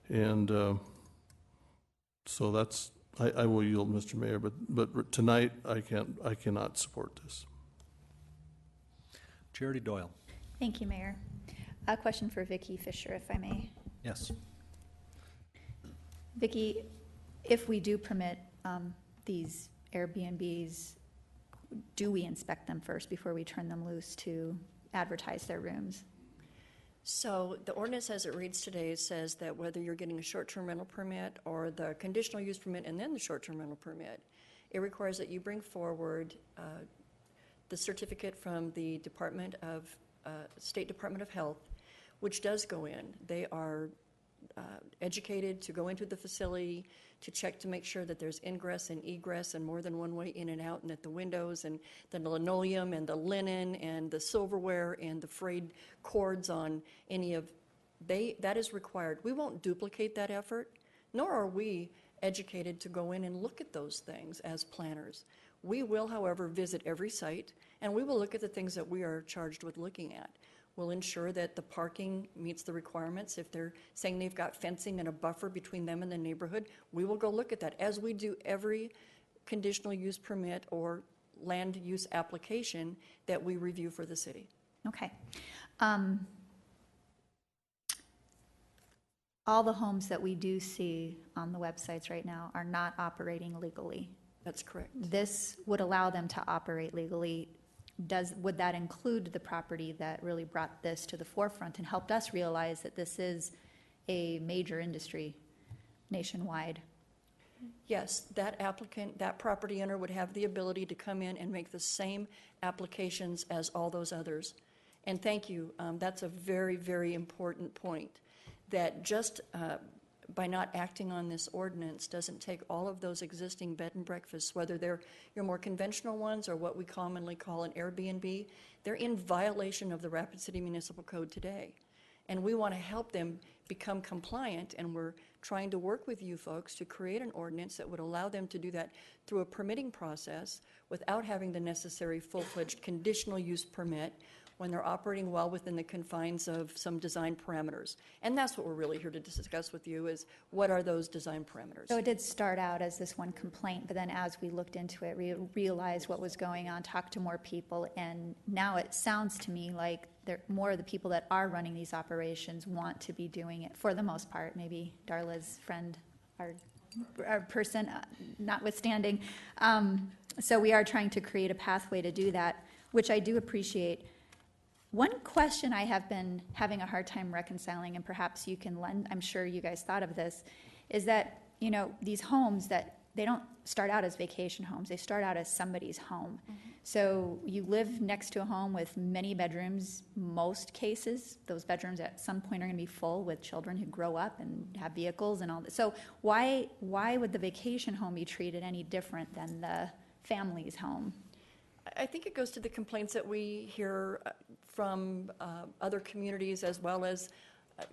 And so that's, I will yield, Mr. Mayor, but tonight I cannot support this. Charity Doyle. Thank you, Mayor. A question for Vicki Fisher, if I may. Yes. Vicki, if we do permit these Airbnbs, do we inspect them first before we turn them loose to advertise their rooms? So the ordinance as it reads today says that whether you're getting a short-term rental permit or the conditional use permit and then the short-term rental permit, it requires that you bring forward the certificate from the State Department of Health, which does go in. They are educated to go into the facility to check to make sure that there's ingress and egress and more than one way in and out, and at the windows and the linoleum and the linen and the silverware and the frayed cords on any of that is required. We won't duplicate that effort, nor are we educated to go in and look at those things as planners. We will, however, visit every site, and we will look at the things that we are charged with looking at. We'll ensure that the parking meets the requirements. If they're saying they've got fencing and a buffer between them and the neighborhood, we will go look at that, as we do every conditional use permit or land use application that we review for the city. Okay. All the homes that we do see on the websites right now are not operating legally. That's correct. This would allow them to operate legally. Would that include the property that really brought this to the forefront and helped us realize that this is a major industry nationwide? Yes, that applicant, that property owner would have the ability to come in and make the same applications as all those others. And thank you. That's a very, very important point, that just by not acting on this ordinance doesn't take all of those existing bed and breakfasts, whether they're your more conventional ones or what we commonly call an Airbnb, they're in violation of the Rapid City Municipal Code today. And we want to help them become compliant, and we're trying to work with you folks to create an ordinance that would allow them to do that through a permitting process without having the necessary full-fledged conditional use permit when they're operating well within the confines of some design parameters. And that's what we're really here to discuss with you, is what are those design parameters? So it did start out as this one complaint, but then as we looked into it, we realized what was going on, talked to more people, and now it sounds to me like more of the people that are running these operations want to be doing it for the most part. Maybe Darla's friend, our person notwithstanding. So we are trying to create a pathway to do that, which I do appreciate. One question I have been having a hard time reconciling, and perhaps you can lend, I'm sure you guys thought of this, is that, you know, these homes that they don't start out as vacation homes, they start out as somebody's home. So you live next to a home with many bedrooms, most cases. Those bedrooms at some point are going to be full with children who grow up and have vehicles and all that. So why would the vacation home be treated any different than the family's home? I think it goes to the complaints that we hear from other communities, as well as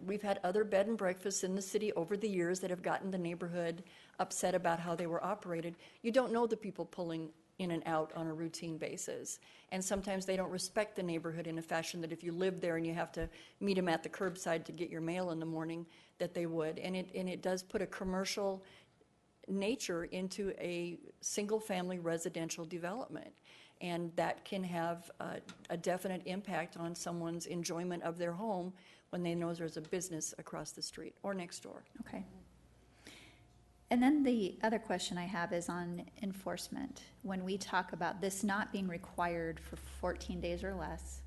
we've had other bed and breakfasts in the city over the years that have gotten the neighborhood upset about how they were operated. You don't know the people pulling in and out on a routine basis, and sometimes they don't respect the neighborhood in a fashion that if you live there and you have to meet them at the curbside to get your mail in the morning, that they would. And it does put a commercial nature into a single-family residential development. And that can have a definite impact on someone's enjoyment of their home when they know there's a business across the street or next door. Okay. And then the other question I have is on enforcement. When we talk about this not being required for 14 days or less,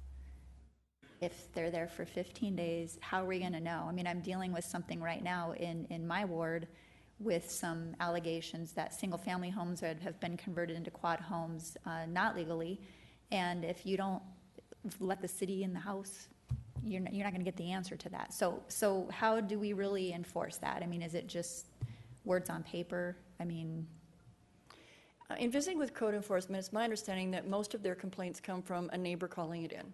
if they're there for 15 days, how are we going to know? I mean, I'm dealing with something right now in my ward with some allegations that single-family homes have been converted into quad homes, not legally, and if you don't let the city in the house, you're not going to get the answer to that. So how do we really enforce that? I mean, is it just words on paper? I mean... In visiting with code enforcement, it's my understanding that most of their complaints come from a neighbor calling it in.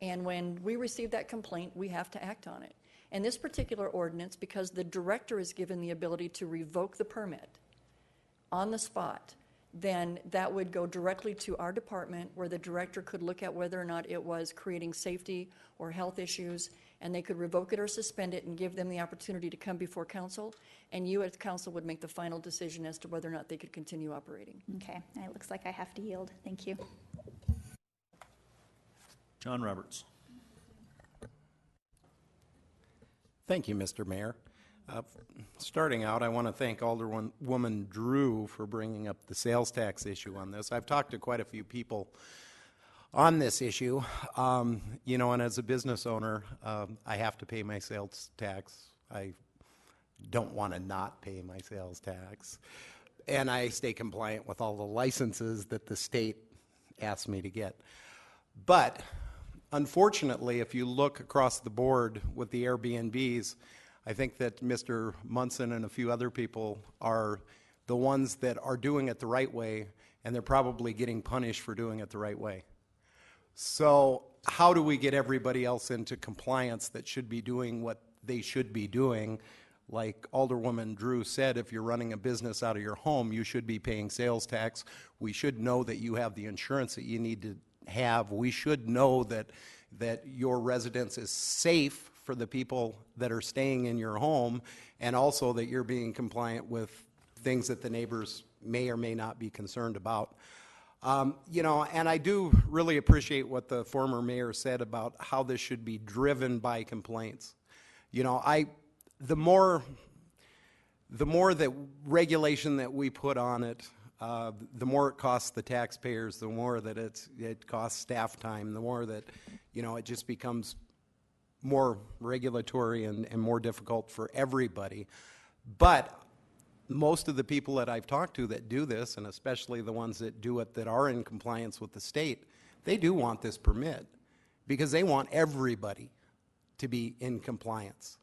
And when we receive that complaint, we have to act on it. And this particular ordinance, because the director is given the ability to revoke the permit on the spot, then that would go directly to our department, where the director could look at whether or not it was creating safety or health issues, and they could revoke it or suspend it and give them the opportunity to come before council, and you as council would make the final decision as to whether or not they could continue operating. Okay, it looks like I have to yield. Thank you. John Roberts. Thank you, Mr. Mayor. Starting out, I want to thank Alderwoman Drew for bringing up the sales tax issue on this. I've talked to quite a few people on this issue, you know, and as a business owner, I have to pay my sales tax. I don't want to not pay my sales tax, and I stay compliant with all the licenses that the state asks me to get. But unfortunately, if you look across the board with the Airbnbs, I think that Mr. Munson and a few other people are the ones that are doing it the right way, and they're probably getting punished for doing it the right way. So how do we get everybody else into compliance that should be doing what they should be doing? Like Alderwoman Drew said, if you're running a business out of your home, you should be paying sales tax. We should know that you have the insurance that you need to have. We should know that your residence is safe for the people that are staying in your home, and also that you're being compliant with things that the neighbors may or may not be concerned about. You know, and I do really appreciate what the former mayor said about how this should be driven by complaints. You know, the more that regulation that we put on it, the more it costs the taxpayers, the more that it costs staff time, the more that, you know, it just becomes more regulatory and more difficult for everybody. But most of the people that I've talked to that do this, and especially the ones that do it that are in compliance with the state, they do want this permit. because they want everybody to be in compliance.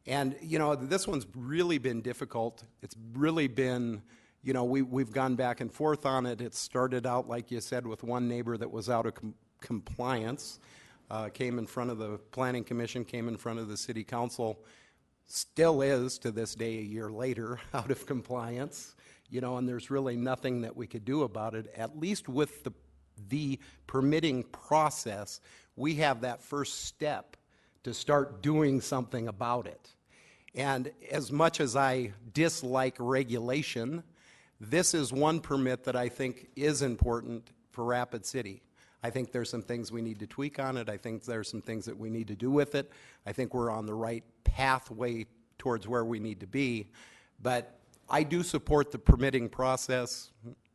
And, you know, this one's really been difficult. It's really been, you know, we've gone back and forth on it. It started out, like you said, with one neighbor that was out of compliance, came in front of the Planning Commission, came in front of the City Council, still is to this day, a year later, out of compliance, you know, and there's really nothing that we could do about it. At least with the permitting process, we have that first step to start doing something about it. And as much as I dislike regulation, this is one permit that I think is important for Rapid City. I think there's some things we need to tweak on it. I think there's some things that we need to do with it. I think we're on the right pathway towards where we need to be. But I do support the permitting process.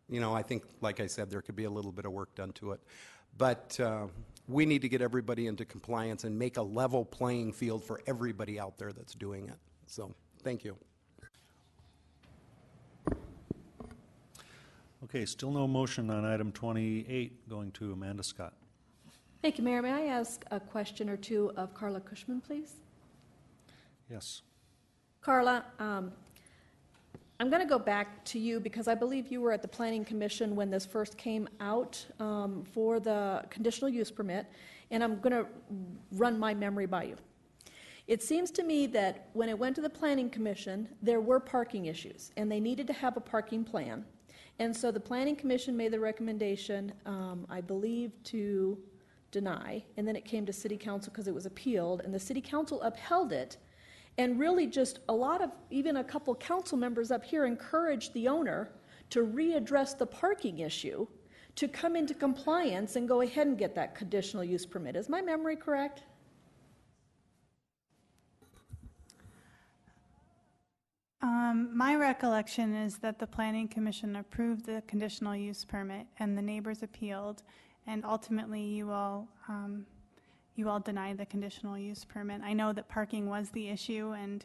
You know, I think, like I said, there could be a little bit of work done to it. But we need to get everybody into compliance and make a level playing field for everybody out there that's doing it. So, thank you. Okay, still no motion on item 28, going to Amanda Scott. Thank you, Mayor. May I ask a question or two of Carla Cushman, please? Yes. Carla, I'm going to go back to you because I believe you were at the Planning Commission when this first came out for the conditional use permit, and I'm going to run my memory by you. It seems to me that when it went to the Planning Commission, there were parking issues, and they needed to have a parking plan. And so the Planning Commission made the recommendation, I believe, to deny, and then it came to City Council because it was appealed, and the City Council upheld it. And really just a lot of, even a couple council members up here encouraged the owner to readdress the parking issue, to come into compliance and go ahead and get that conditional use permit. Is my memory correct? My recollection is that the Planning Commission approved the conditional use permit and the neighbors appealed, and ultimately you all denied the conditional use permit. I know that parking was the issue, and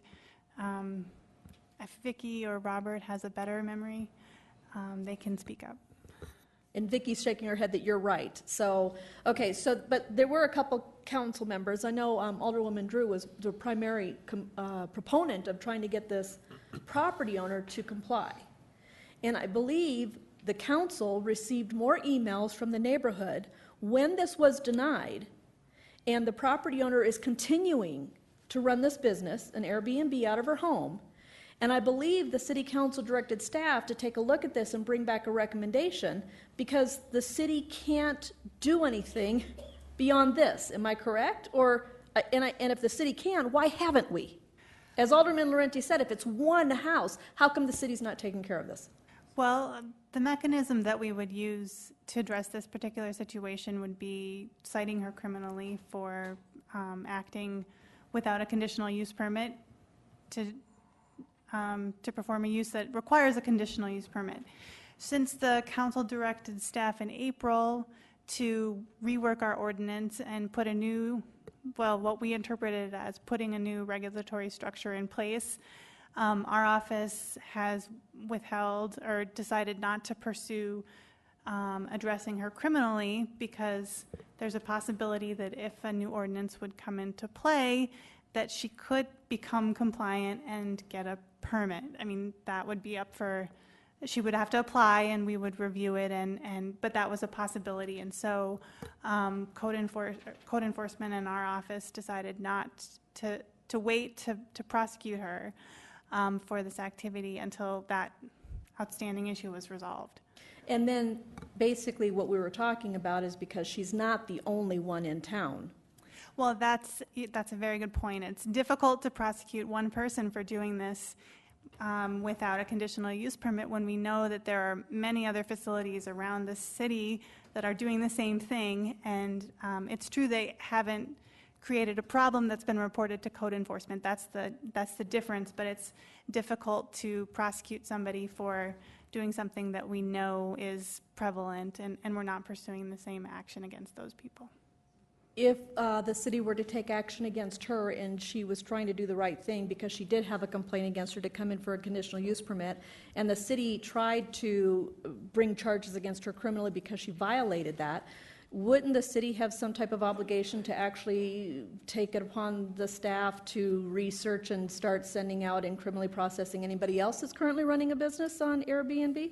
if Vicki or Robert has a better memory, they can speak up. And Vicki's shaking her head that you're right. So, okay, so, but there were a couple council members. I know Alderwoman Drew was the primary proponent of trying to get this property owner to comply. And I believe the council received more emails from the neighborhood when this was denied, and the property owner is continuing to run this business, an Airbnb out of her home. And I believe the City Council directed staff to take a look at this and bring back a recommendation because the city can't do anything beyond this. Am I correct? Or, and if the city can, why haven't we? As Alderman Laurenti said, if it's one house, how come the city's not taking care of this? Well, the mechanism that we would use to address this particular situation would be citing her criminally for acting without a conditional use permit to perform a use that requires a conditional use permit. Since the council directed staff in April to rework our ordinance and put a new, well, what we interpreted as putting a new regulatory structure in place, our office has withheld or decided not to pursue addressing her criminally because there's a possibility that if a new ordinance would come into play, that she could become compliant and get a permit. I mean, that would be up for, she would have to apply and we would review it, but that was a possibility. And so code enforcement in our office decided not to wait to prosecute her for this activity until that outstanding issue was resolved. And then basically what we were talking about is because she's not the only one in town. Well, that's a very good point. It's difficult to prosecute one person for doing this without a conditional use permit when we know that there are many other facilities around the city that are doing the same thing. And it's true they haven't created a problem that's been reported to code enforcement. That's the difference, but it's difficult to prosecute somebody for doing something that we know is prevalent, and we're not pursuing the same action against those people. If the city were to take action against her and she was trying to do the right thing because she did have a complaint against her to come in for a conditional use permit, and the city tried to bring charges against her criminally because she violated that, wouldn't the city have some type of obligation to actually take it upon the staff to research and start sending out and criminally processing anybody else that's currently running a business on Airbnb?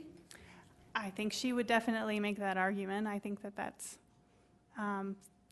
I think she would definitely make that argument. I think that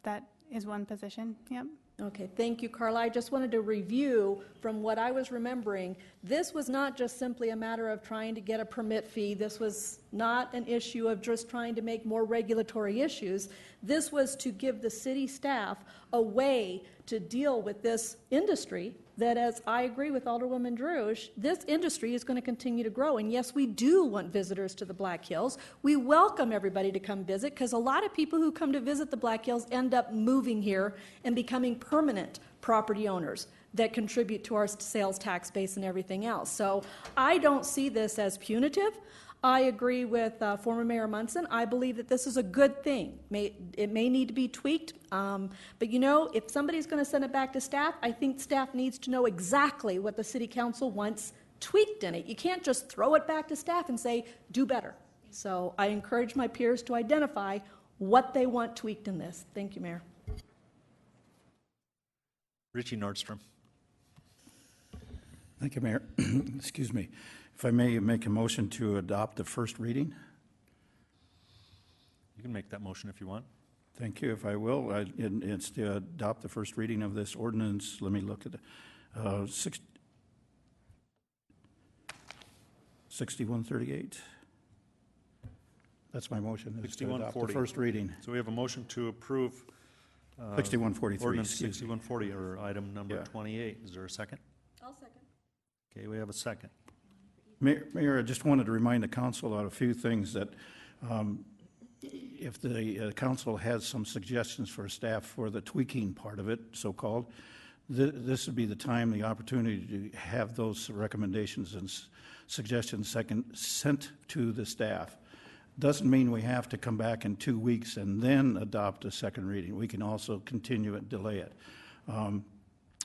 that is one position, yep. Okay, thank you, Carla. I just wanted to review from what I was remembering. This was not just simply a matter of trying to get a permit fee. This was not an issue of just trying to make more regulatory issues. This was to give the city staff a way to deal with this industry that, as I agree with Alderwoman Drew, this industry is going to continue to grow. And yes, we do want visitors to the Black Hills. We welcome everybody to come visit, because a lot of people who come to visit the Black Hills end up moving here and becoming permanent property owners that contribute to our sales tax base and everything else. So I don't see this as punitive. I agree with former Mayor Munson. I believe that this is a good thing. It may need to be tweaked, but you know, if somebody's going to send it back to staff, I think staff needs to know exactly what the city council wants tweaked in it. You can't just throw it back to staff and say, do better. So I encourage my peers to identify what they want tweaked in this. Thank you, Mayor. Richie Nordstrom. Thank you, Mayor. Excuse me. If I may make a motion to adopt the first reading? You can make that motion if you want. Thank you. If I will, it's to adopt the first reading of this ordinance. Let me look at it. 6138. That's my motion, is to adopt the first reading. So we have a motion to approve 6143. Ordinance 6140, or item number 28. Is there a second? I'll second. Okay, we have a second. Mayor, I just wanted to remind the council on a few things that if the council has some suggestions for staff for the tweaking part of it, so-called, this would be the time, the opportunity to have those recommendations and suggestions sent to the staff. Doesn't mean we have to come back in 2 weeks and then adopt a second reading. We can also continue and delay it.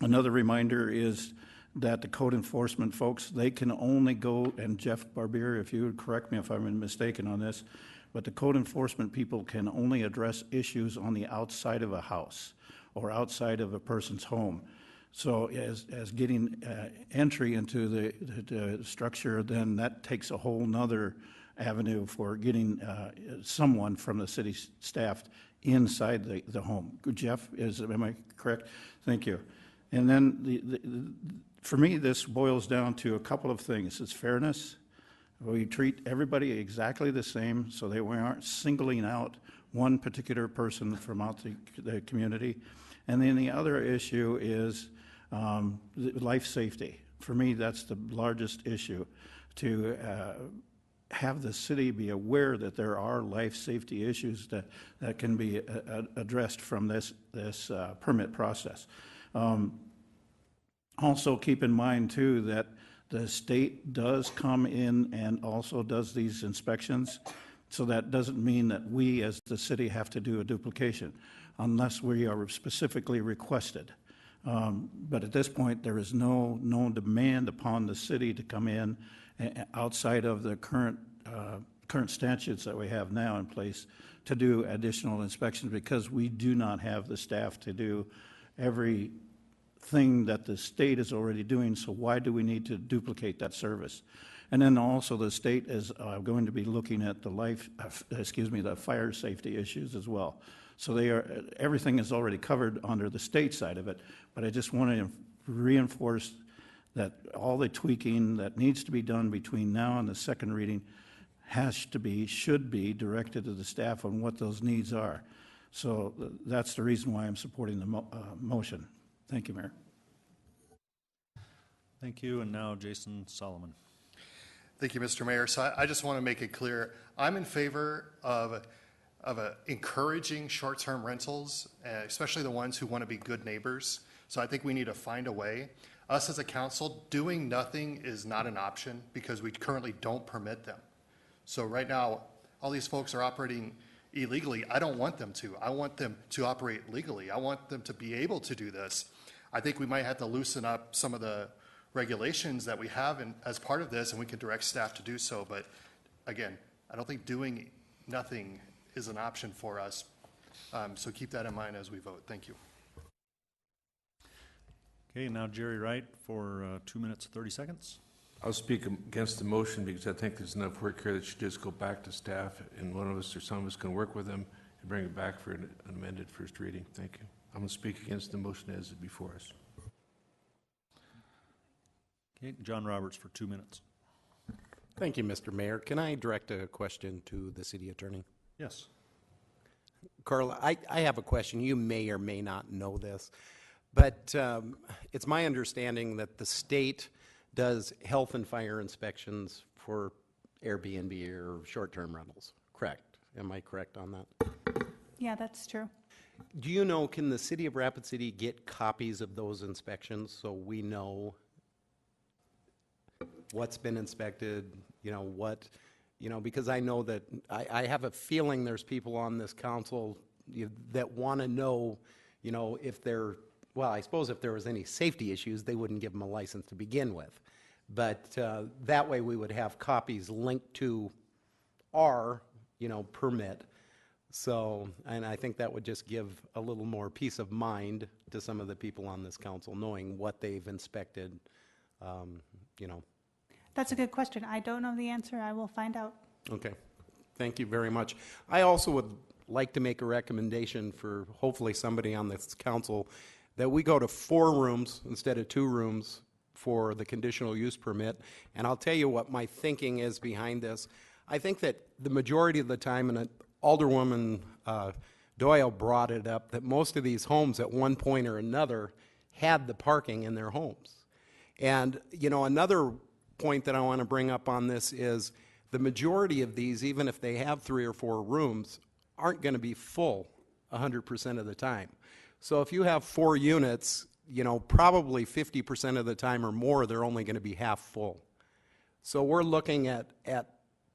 Another reminder is that the code enforcement folks, they can only go, and Jeff Barbier, if you would correct me if I'm mistaken on this, but the code enforcement people can only address issues on the outside of a house or outside of a person's home. So as getting entry into the structure, then that takes a whole nother avenue for getting someone from the city staff inside the home. Jeff, am I correct? Thank you. And then for me, this boils down to a couple of things. It's fairness. We treat everybody exactly the same, so that we aren't singling out one particular person from out the community. And then the other issue is life safety. For me, that's the largest issue, to have the city be aware that there are life safety issues that can be addressed from this permit process. Also keep in mind too that the state does come in and also does these inspections, so that doesn't mean that we as the city have to do a duplication unless we are specifically requested. But at this point, there is no demand upon the city to come in outside of the current statutes that we have now in place to do additional inspections, because we do not have the staff to do every thing that the state is already doing, so why do we need to duplicate that service? And then also the state is going to be looking at the fire safety issues as well. So everything is already covered under the state side of it, but I just want to reinforce that all the tweaking that needs to be done between now and the second reading should be directed to the staff on what those needs are. So that's the reason why I'm supporting the motion. Thank you, Mayor. Thank you. And now Jason Solomon. Thank you, Mr. Mayor. So I just want to make it clear, I'm in favor of encouraging short-term rentals, especially the ones who want to be good neighbors. So I think we need to find a way. Us as a council, doing nothing is not an option because we currently don't permit them. So right now, all these folks are operating illegally. I don't want them to. I want them to operate legally. I want them to be able to do this. I think we might have to loosen up some of the regulations that we have as part of this, and we can direct staff to do so. But again, I don't think doing nothing is an option for us. So keep that in mind as we vote. Thank you. Okay, now Jerry Wright for 2 minutes, 30 seconds. I'll speak against the motion because I think there's enough work here that should just go back to staff, and one of us or some of us can work with them and bring it back for an amended first reading. Thank you. I'm going to speak against the motion as is before us. Okay, John Roberts for 2 minutes. Thank you, Mr. Mayor. Can I direct a question to the city attorney? Yes. Carl, I have a question. You may or may not know this, but it's my understanding that the state does health and fire inspections for Airbnb or short-term rentals, correct? Am I correct on that? Yeah, that's true. Do you know, can the city of Rapid City get copies of those inspections so we know what's been inspected, because I know that, I have a feeling there's people on this council that want to know, if I suppose if there was any safety issues, they wouldn't give them a license to begin with. But that way we would have copies linked to our, permit. So, and I think that would just give a little more peace of mind to some of the people on this council, knowing what they've inspected, That's a good question. I don't know the answer. I will find out. Okay, thank you very much. I also would like to make a recommendation for hopefully somebody on this council that we go to 4 rooms instead of 2 rooms for the conditional use permit. And I'll tell you what my thinking is behind this. I think that the majority of the time, and Alderwoman Doyle brought it up, that most of these homes at one point or another had the parking in their homes. And, another point that I want to bring up on this is the majority of these, even if they have 3 or 4 rooms, aren't going to be full 100% of the time. So if you have 4 units, probably 50% of the time or more, they're only going to be half full. So we're looking at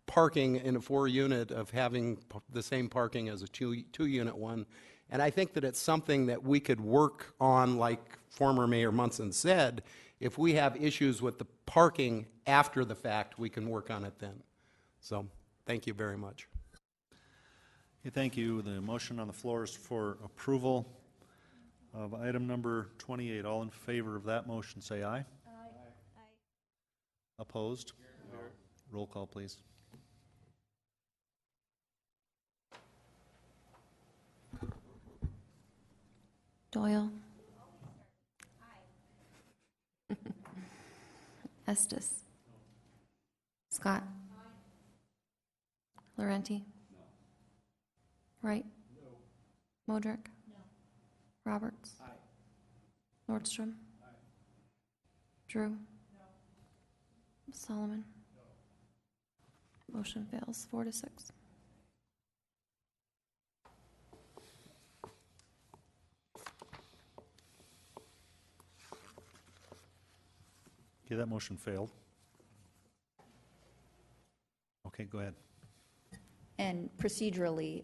parking in a 4-unit of having the same parking as a 2-unit one. And I think that it's something that we could work on, like former Mayor Munson said. If we have issues with the parking after the fact, we can work on it then. So, thank you very much. Okay, thank you. The motion on the floor is for approval of item number 28. All in favor of that motion, say aye. Aye. Opposed? No. Roll call, please. Doyle. Estes. Scott. Laurenti. Wright. Modrick. Roberts. Nordstrom. Drew. Solomon. Motion fails 4-6. Okay, that motion failed. Okay, go ahead. And procedurally,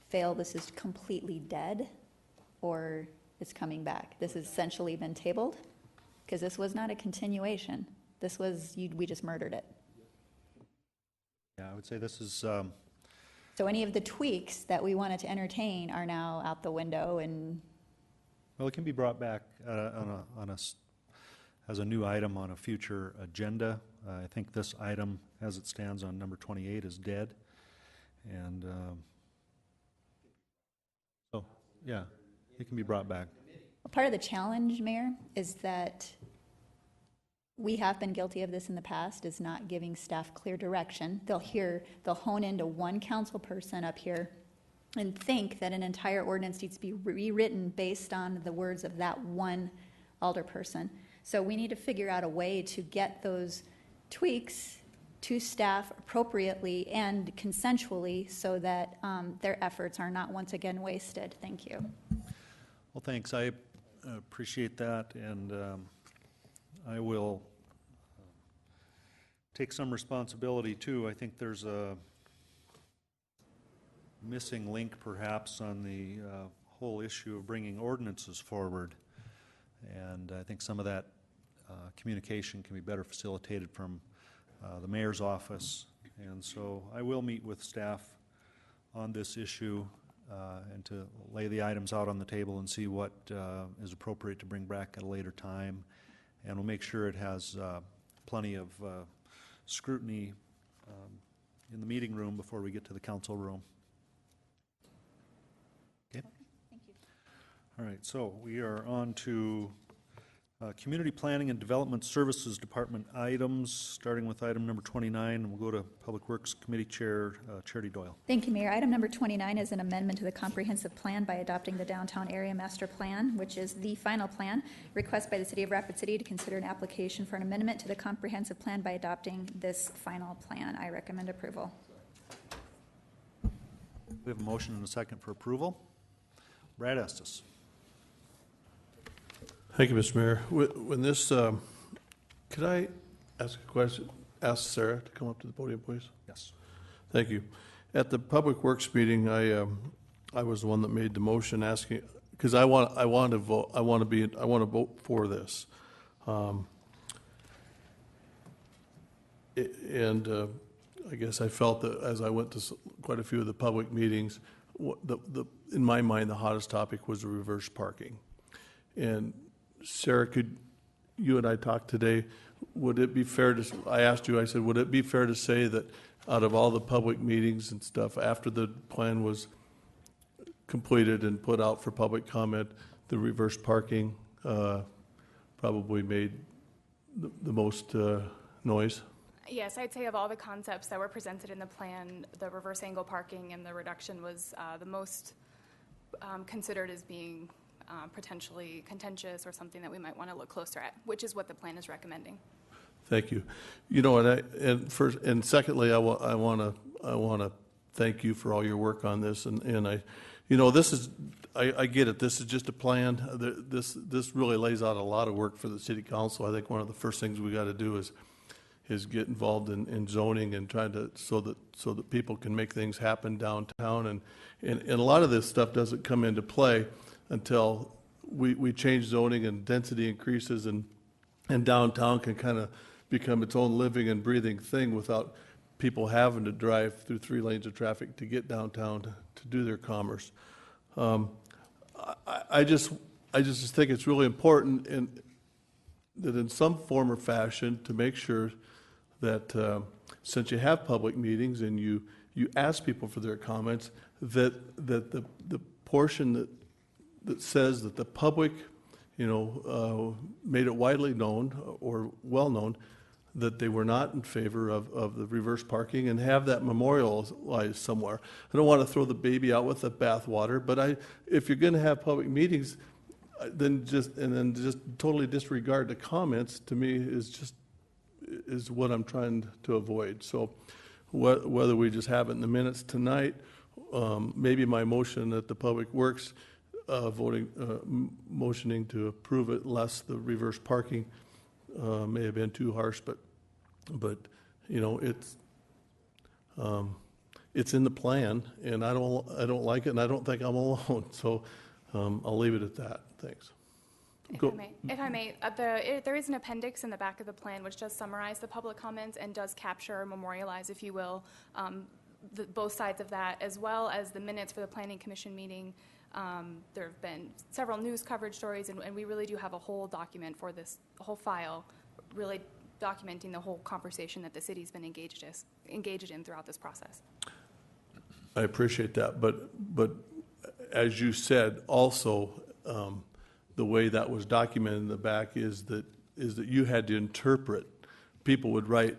fail, this is completely dead, or it's coming back? This has essentially been tabled? Because this was not a continuation. This was, we just murdered it. Yeah, I would say this is, So any of the tweaks that we wanted to entertain are now out the window, and well, it can be brought back as a new item on a future agenda. I think this item, as it stands on number 28, is dead. And so, yeah, it can be brought back. part of the challenge, Mayor, is that we have been guilty of this in the past, is not giving staff clear direction. They'll hone into one council person up here and think that an entire ordinance needs to be rewritten based on the words of that one alderperson. So we need to figure out a way to get those tweaks to staff appropriately and consensually so that their efforts are not once again wasted. Thank you. Well, thanks. I appreciate that, and I will take some responsibility too. I think there's a missing link perhaps on the whole issue of bringing ordinances forward, and I think some of that communication can be better facilitated from the mayor's office, and so I will meet with staff on this issue and to lay the items out on the table and see what is appropriate to bring back at a later time. And we'll make sure it has plenty of scrutiny in the meeting room before we get to the council room. Okay? Thank you. All right, so we are on to Community Planning and Development Services Department items, starting with item number 29, and we'll go to Public Works Committee Chair Charity Doyle. Thank you, Mayor. Item number 29 is an amendment to the comprehensive plan by adopting the Downtown Area Master Plan, which is the final plan. Request by the City of Rapid City to consider an application for an amendment to the comprehensive plan by adopting this final plan. I recommend approval. We have a motion and a second for approval. Brad Estes. Thank you, Mr. Mayor. When this, could I ask a question? Ask Sarah to come up to the podium, please? Yes. Thank you. At the Public Works meeting, I was the one that made the motion asking, because I want to vote, I want to vote for this. I guess I felt that as I went to quite a few of the public meetings, in my mind, the hottest topic was the reverse parking. And Sarah, could you and I talk today? Would it be fair to, I asked you, I said, would it be fair to say that out of all the public meetings and stuff, after the plan was completed and put out for public comment, the reverse parking probably made the most noise? Yes, I'd say of all the concepts that were presented in the plan, the reverse angle parking and the reduction was the most considered as being potentially contentious or something that we might want to look closer at, which is what the plan is recommending. Thank you. You know, and secondly, I want to thank you for all your work on this. And I, you know, this is, I get it. This is just a plan. This really lays out a lot of work for the city council. I think one of the first things we got to do is get involved in zoning and trying to so that people can make things happen downtown. And a lot of this stuff doesn't come into play until we change zoning and density increases and downtown can kind of become its own living and breathing thing without people having to drive through 3 lanes of traffic to get downtown to do their commerce. I just think it's really important that in some form or fashion to make sure that since you have public meetings and you ask people for their comments, that the portion that says that the public, you know, made it widely known or well known that they were not in favor of the reverse parking and have that memorialized somewhere. I don't want to throw the baby out with the bathwater, but if you're going to have public meetings, then just totally disregard the comments, to me is what I'm trying to avoid. So whether we just have it in the minutes tonight, maybe my motion at the Public Works motioning to approve it, less the reverse parking may have been too harsh, but you know, it's in the plan, and I don't like it, and I don't think I'm alone. So I'll leave it at that. Thanks. If I may, there is an appendix in the back of the plan which does summarize the public comments and does capture or memorialize, if you will, both sides of that, as well as the minutes for the Planning Commission meeting. There have been several news coverage stories, and we really do have a whole document for this, a whole file, really documenting the whole conversation that the city's been engaged in throughout this process. I appreciate that, but as you said, also the way that was documented in the back is that you had to interpret. People would write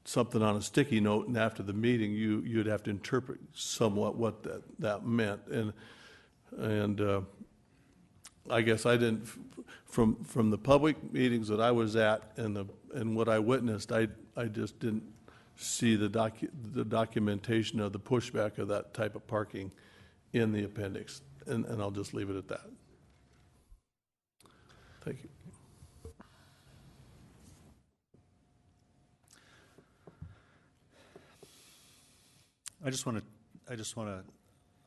something on a sticky note, and after the meeting, you'd have to interpret somewhat what that meant. And I guess I didn't, from the public meetings that I was at and what I witnessed, I just didn't see the documentation of the pushback of that type of parking in the appendix, and I'll just leave it at that. Thank you. I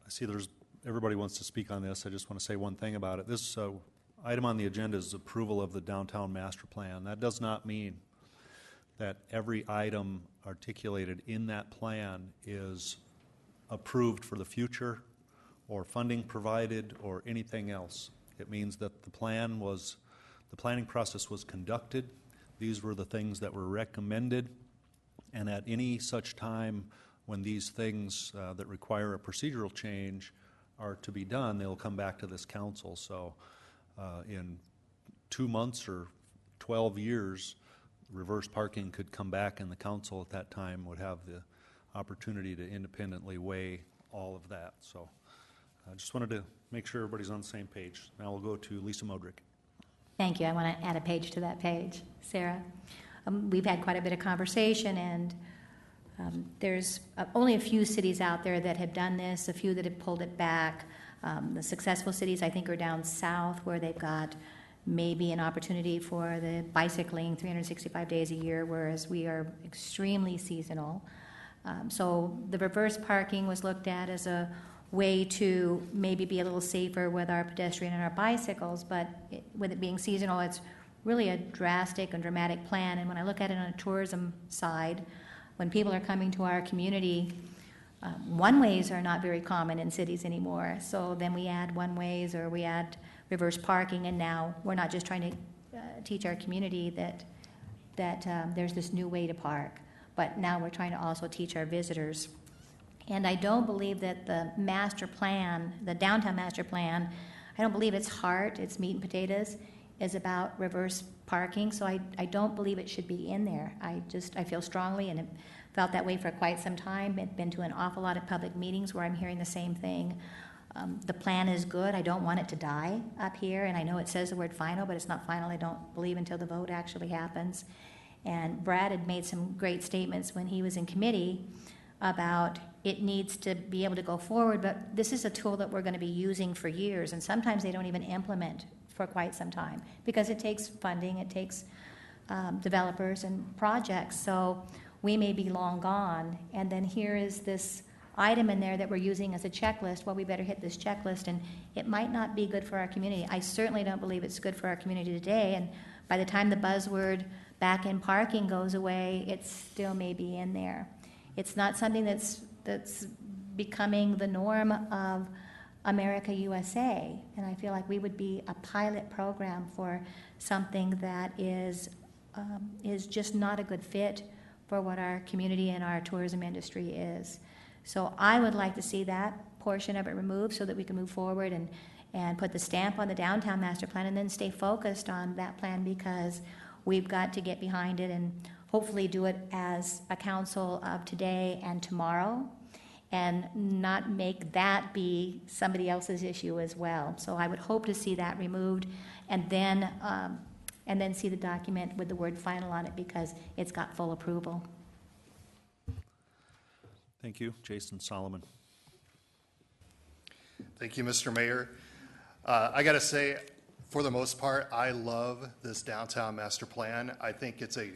see everybody wants to speak on this. I just want to say one thing about it. This item on the agenda is approval of the downtown master plan. That does not mean that every item articulated in that plan is approved for the future or funding provided or anything else. It means that the planning process was conducted. These were the things that were recommended, and at any such time when these things that require a procedural change are to be done, they'll come back to this council. So in 2 months or 12 years, reverse parking could come back, and the council at that time would have the opportunity to independently weigh all of that. So I just wanted to make sure everybody's on the same page. Now we'll go to Lisa Modrick. Thank you. I want to add a page to that page. Sarah, we've had quite a bit of conversation, and there's only a few cities out there that have done this, a few that have pulled it back. The successful cities, I think, are down south, where they've got maybe an opportunity for the bicycling 365 days a year, whereas we are extremely seasonal. So the reverse parking was looked at as a way to maybe be a little safer with our pedestrian and our bicycles, but with it being seasonal, it's really a drastic and dramatic plan. And when I look at it on a tourism side, when people are coming to our community, one-ways are not very common in cities anymore. So then we add one-ways, or we add reverse parking, and now we're not just trying to teach our community that there's this new way to park, but now we're trying to also teach our visitors. And I don't believe that the master plan, the downtown master plan, I don't believe its heart, its meat and potatoes, is about reverse parking. So I don't believe it should be in there. I feel strongly, and it felt that way for quite some time. I've been to an awful lot of public meetings where I'm hearing the same thing. The plan is good. I don't want it to die up here, and I know it says the word final, but it's not final, I don't believe, until the vote actually happens. And Brad had made some great statements when he was in committee about it needs to be able to go forward, but this is a tool that we're going to be using for years, and sometimes they don't even implement for quite some time because it takes funding, it takes developers and projects. So we may be long gone, and then here is this item in there that we're using as a checklist. Well, we better hit this checklist, and it might not be good for our community. I certainly don't believe it's good for our community today, and by the time the buzzword back in parking goes away, it still may be in there. It's not something that's becoming the norm of America USA, and I feel like we would be a pilot program for something that is just not a good fit for what our community and our tourism industry is. So I would like to see that portion of it removed so that we can move forward and put the stamp on the downtown master plan, and then stay focused on that plan, because we've got to get behind it and hopefully do it as a council of today and tomorrow, and not make that be somebody else's issue as well. So I would hope to see that removed, and then see the document with the word final on it, because it's got full approval. Thank you. Jason Solomon. Thank you, Mr. Mayor. I got to say, for the most part, I love this downtown master plan. I think it's a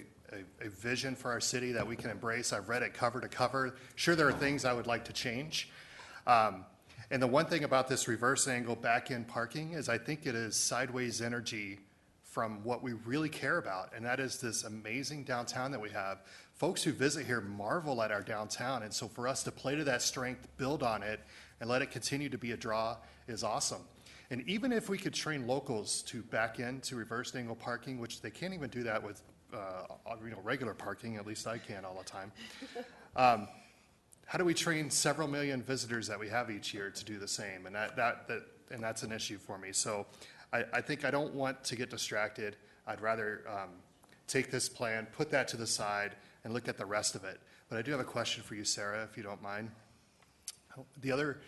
vision for our city that we can embrace. I've read it cover to cover. Sure, there are things I would like to change. And the one thing about this reverse angle back-end parking is I think it is sideways energy from what we really care about, and that is this amazing downtown that we have. Folks who visit here marvel at our downtown, and so for us to play to that strength, build on it, and let it continue to be a draw is awesome. And even if we could train locals to back into reverse angle parking, which they can't even do that with regular parking, at least I can all the time. How do we train several million visitors that we have each year to do the same? And that's an issue for me. So I think I don't want to get distracted. I'd rather take this plan, put that to the side, and look at the rest of it. But I do have a question for you, Sarah, if you don't mind. The other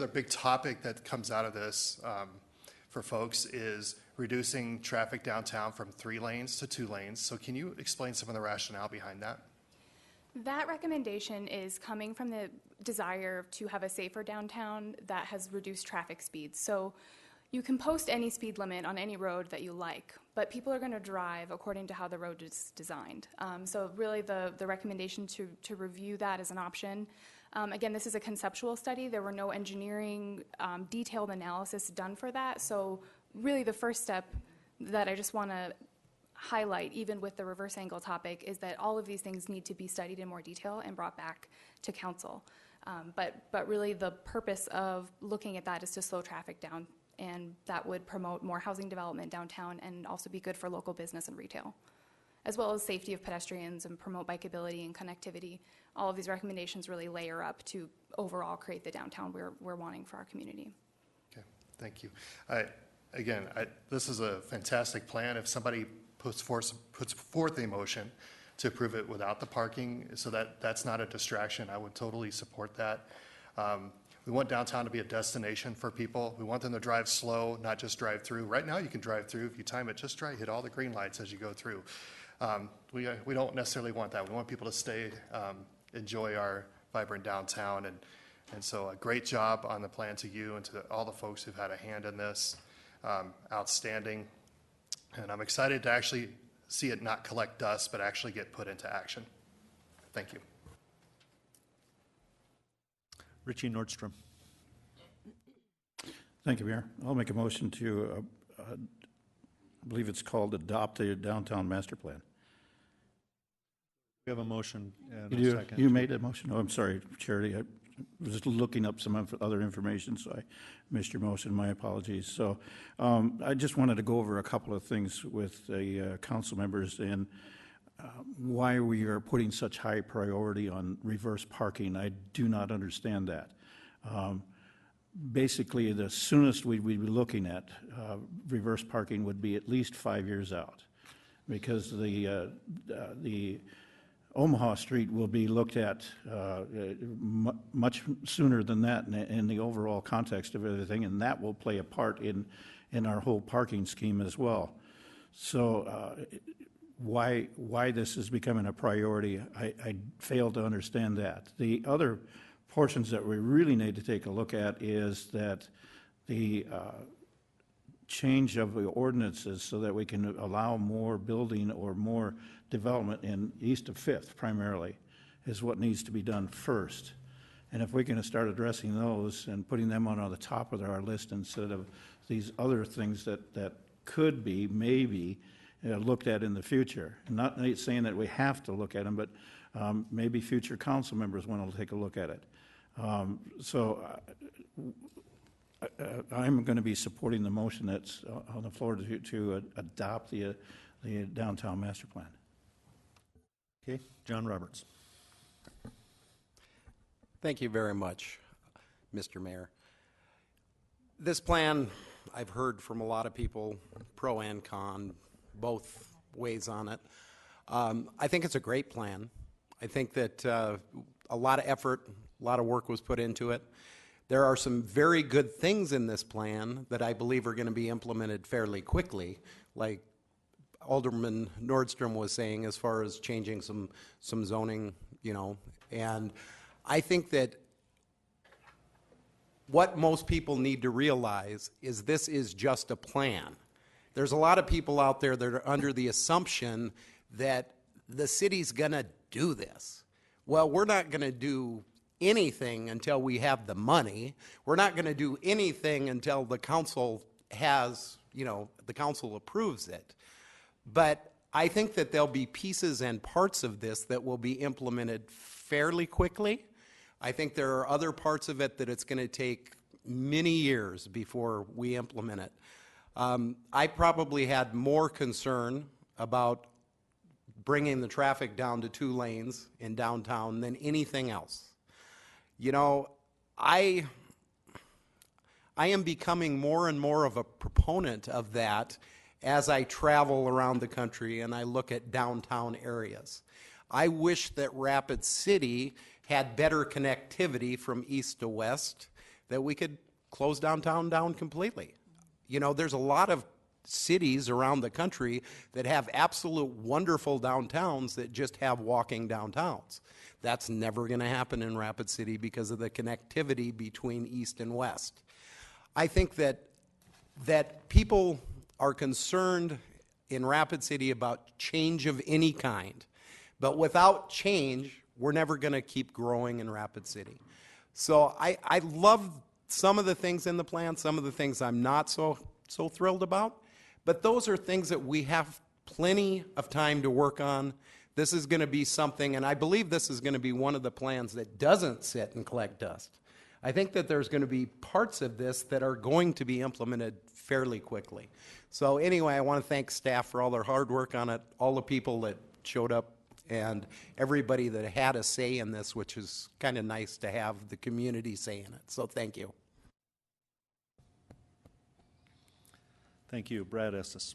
big topic that comes out of this for folks is reducing traffic downtown from 3 lanes to 2 lanes. So can you explain some of the rationale behind that? That recommendation is coming from the desire to have a safer downtown that has reduced traffic speeds. So you can post any speed limit on any road that you like, but people are going to drive according to how the road is designed. So really the recommendation to review that as an option. Again, this is a conceptual study. There were no engineering detailed analysis done for that. So really the first step that I just want to highlight, even with the reverse angle topic, is that all of these things need to be studied in more detail and brought back to council. But really the purpose of looking at that is to slow traffic down, and that would promote more housing development downtown and also be good for local business and retail, as well as safety of pedestrians and promote bikeability and connectivity. All of these recommendations really layer up to overall create the downtown we're wanting for our community. Okay, thank you. This is a fantastic plan. If somebody puts forth a motion to approve it without the parking, so that's not a distraction, I would totally support that. We want downtown to be a destination for people. We want them to drive slow, not just drive through. Right now, you can drive through. If you time it just right, hit all the green lights as you go through. We don't necessarily want that. We want people to stay, enjoy our vibrant downtown. And so a great job on the plan to you and to all the folks who've had a hand in this. Outstanding. And I'm excited to actually see it not collect dust, but actually get put into action. Thank you. Richie Nordstrom. Thank you, Mayor. I'll make a motion to, I believe it's called Adopt the Downtown Master Plan. We have a motion and a second. You made a motion? Oh, I'm sorry, Charity. I was just looking up some other information, so I missed your motion. My apologies. So I just wanted to go over a couple of things with the council members and why we are putting such high priority on reverse parking. I do not understand that. Basically, the soonest we'd be looking at reverse parking would be at least 5 years out, because the Omaha Street will be looked at much sooner than that in the overall context of everything, and that will play a part in our whole parking scheme as well. So why this is becoming a priority, I fail to understand that. The other portions that we really need to take a look at is that the change of the ordinances so that we can allow more building or more development in east of 5th primarily is what needs to be done first. And if we can start addressing those and putting them on the top of our list instead of these other things that could be maybe looked at in the future. Not saying that we have to look at them, but maybe future council members want to take a look at it. I'm going to be supporting the motion that's on the floor to adopt the downtown master plan. Okay, John Roberts. Thank you very much, Mr. Mayor. This plan, I've heard from a lot of people, pro and con, both ways on it. I think it's a great plan. I think that a lot of effort, a lot of work was put into it. There are some very good things in this plan that I believe are going to be implemented fairly quickly, like Alderman Nordstrom was saying, as far as changing some zoning, and I think that what most people need to realize is this is just a plan. There's a lot of people out there that are under the assumption that the city's going to do this. Well, we're not going to do anything until we have the money. We're not going to do anything until the council has, the council approves it. But I think that there'll be pieces and parts of this that will be implemented fairly quickly. I think there are other parts of it that it's going to take many years before we implement it. I probably had more concern about bringing the traffic down to 2 lanes in downtown than anything else. I am becoming more and more of a proponent of that as I travel around the country and I look at downtown areas. I wish that Rapid City had better connectivity from east to west, that we could close downtown down completely. There's a lot of cities around the country that have absolute wonderful downtowns that just have walking downtowns. That's never going to happen in Rapid City because of the connectivity between east and west. I think that people are concerned in Rapid City about change of any kind, but without change, we're never going to keep growing in Rapid City. So I love some of the things in the plan, some of the things I'm not so thrilled about, but those are things that we have plenty of time to work on. This is going to be something, and I believe this is going to be one of the plans that doesn't sit and collect dust. I think that there's going to be parts of this that are going to be implemented fairly quickly. So anyway, I want to thank staff for all their hard work on it, all the people that showed up, and everybody that had a say in this, which is kind of nice to have the community say in it. So thank you. Thank you. Brad Estes.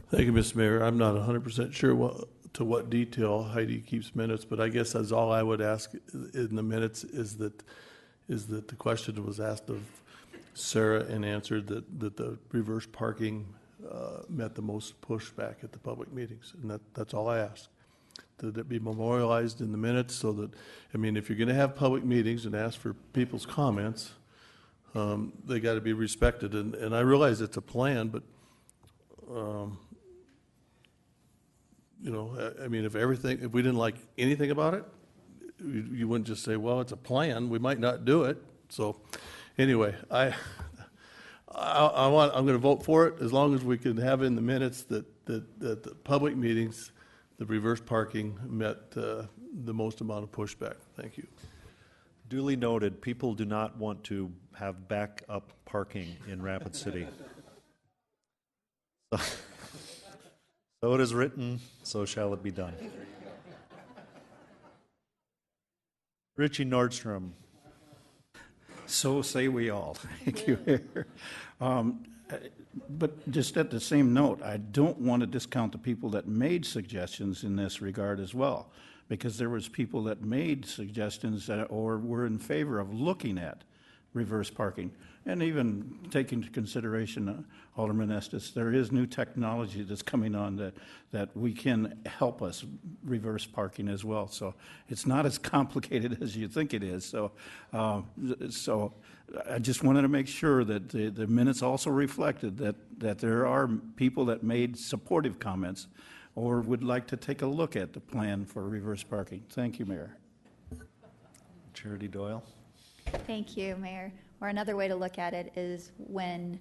Thank you, Mr. Mayor. I'm not 100% sure to what detail Heidi keeps minutes, but I guess that's all I would ask in the minutes is that the question was asked of Sarah and answered that the reverse parking met the most pushback at the public meetings, and that's all I ask. That it be memorialized in the minutes so that, I mean, if you're going to have public meetings and ask for people's comments, they got to be respected. And I realize it's a plan, but you know, I mean, if we didn't like anything about it, you wouldn't just say, well, it's a plan, we might not do it. So anyway, I'm going to vote for it as long as we can have in the minutes that the public meetings, the reverse parking met the most amount of pushback. Thank you. Duly noted, people do not want to have backup parking in Rapid City. So it is written, so shall it be done. Richie Nordstrom. So say we all. Thank you, Mayor. But just at the same note, I don't want to discount the people that made suggestions in this regard as well, because there was people that made suggestions or were in favor of looking at reverse parking, and even taking into consideration, Alderman Estes, there is new technology that's coming on that we can help us reverse parking as well. So it's not as complicated as you think it is. So I just wanted to make sure that the minutes also reflected that there are people that made supportive comments or would like to take a look at the plan for reverse parking. Thank you, Mayor. Charity Doyle. Thank you, Mayor. Or another way to look at it is when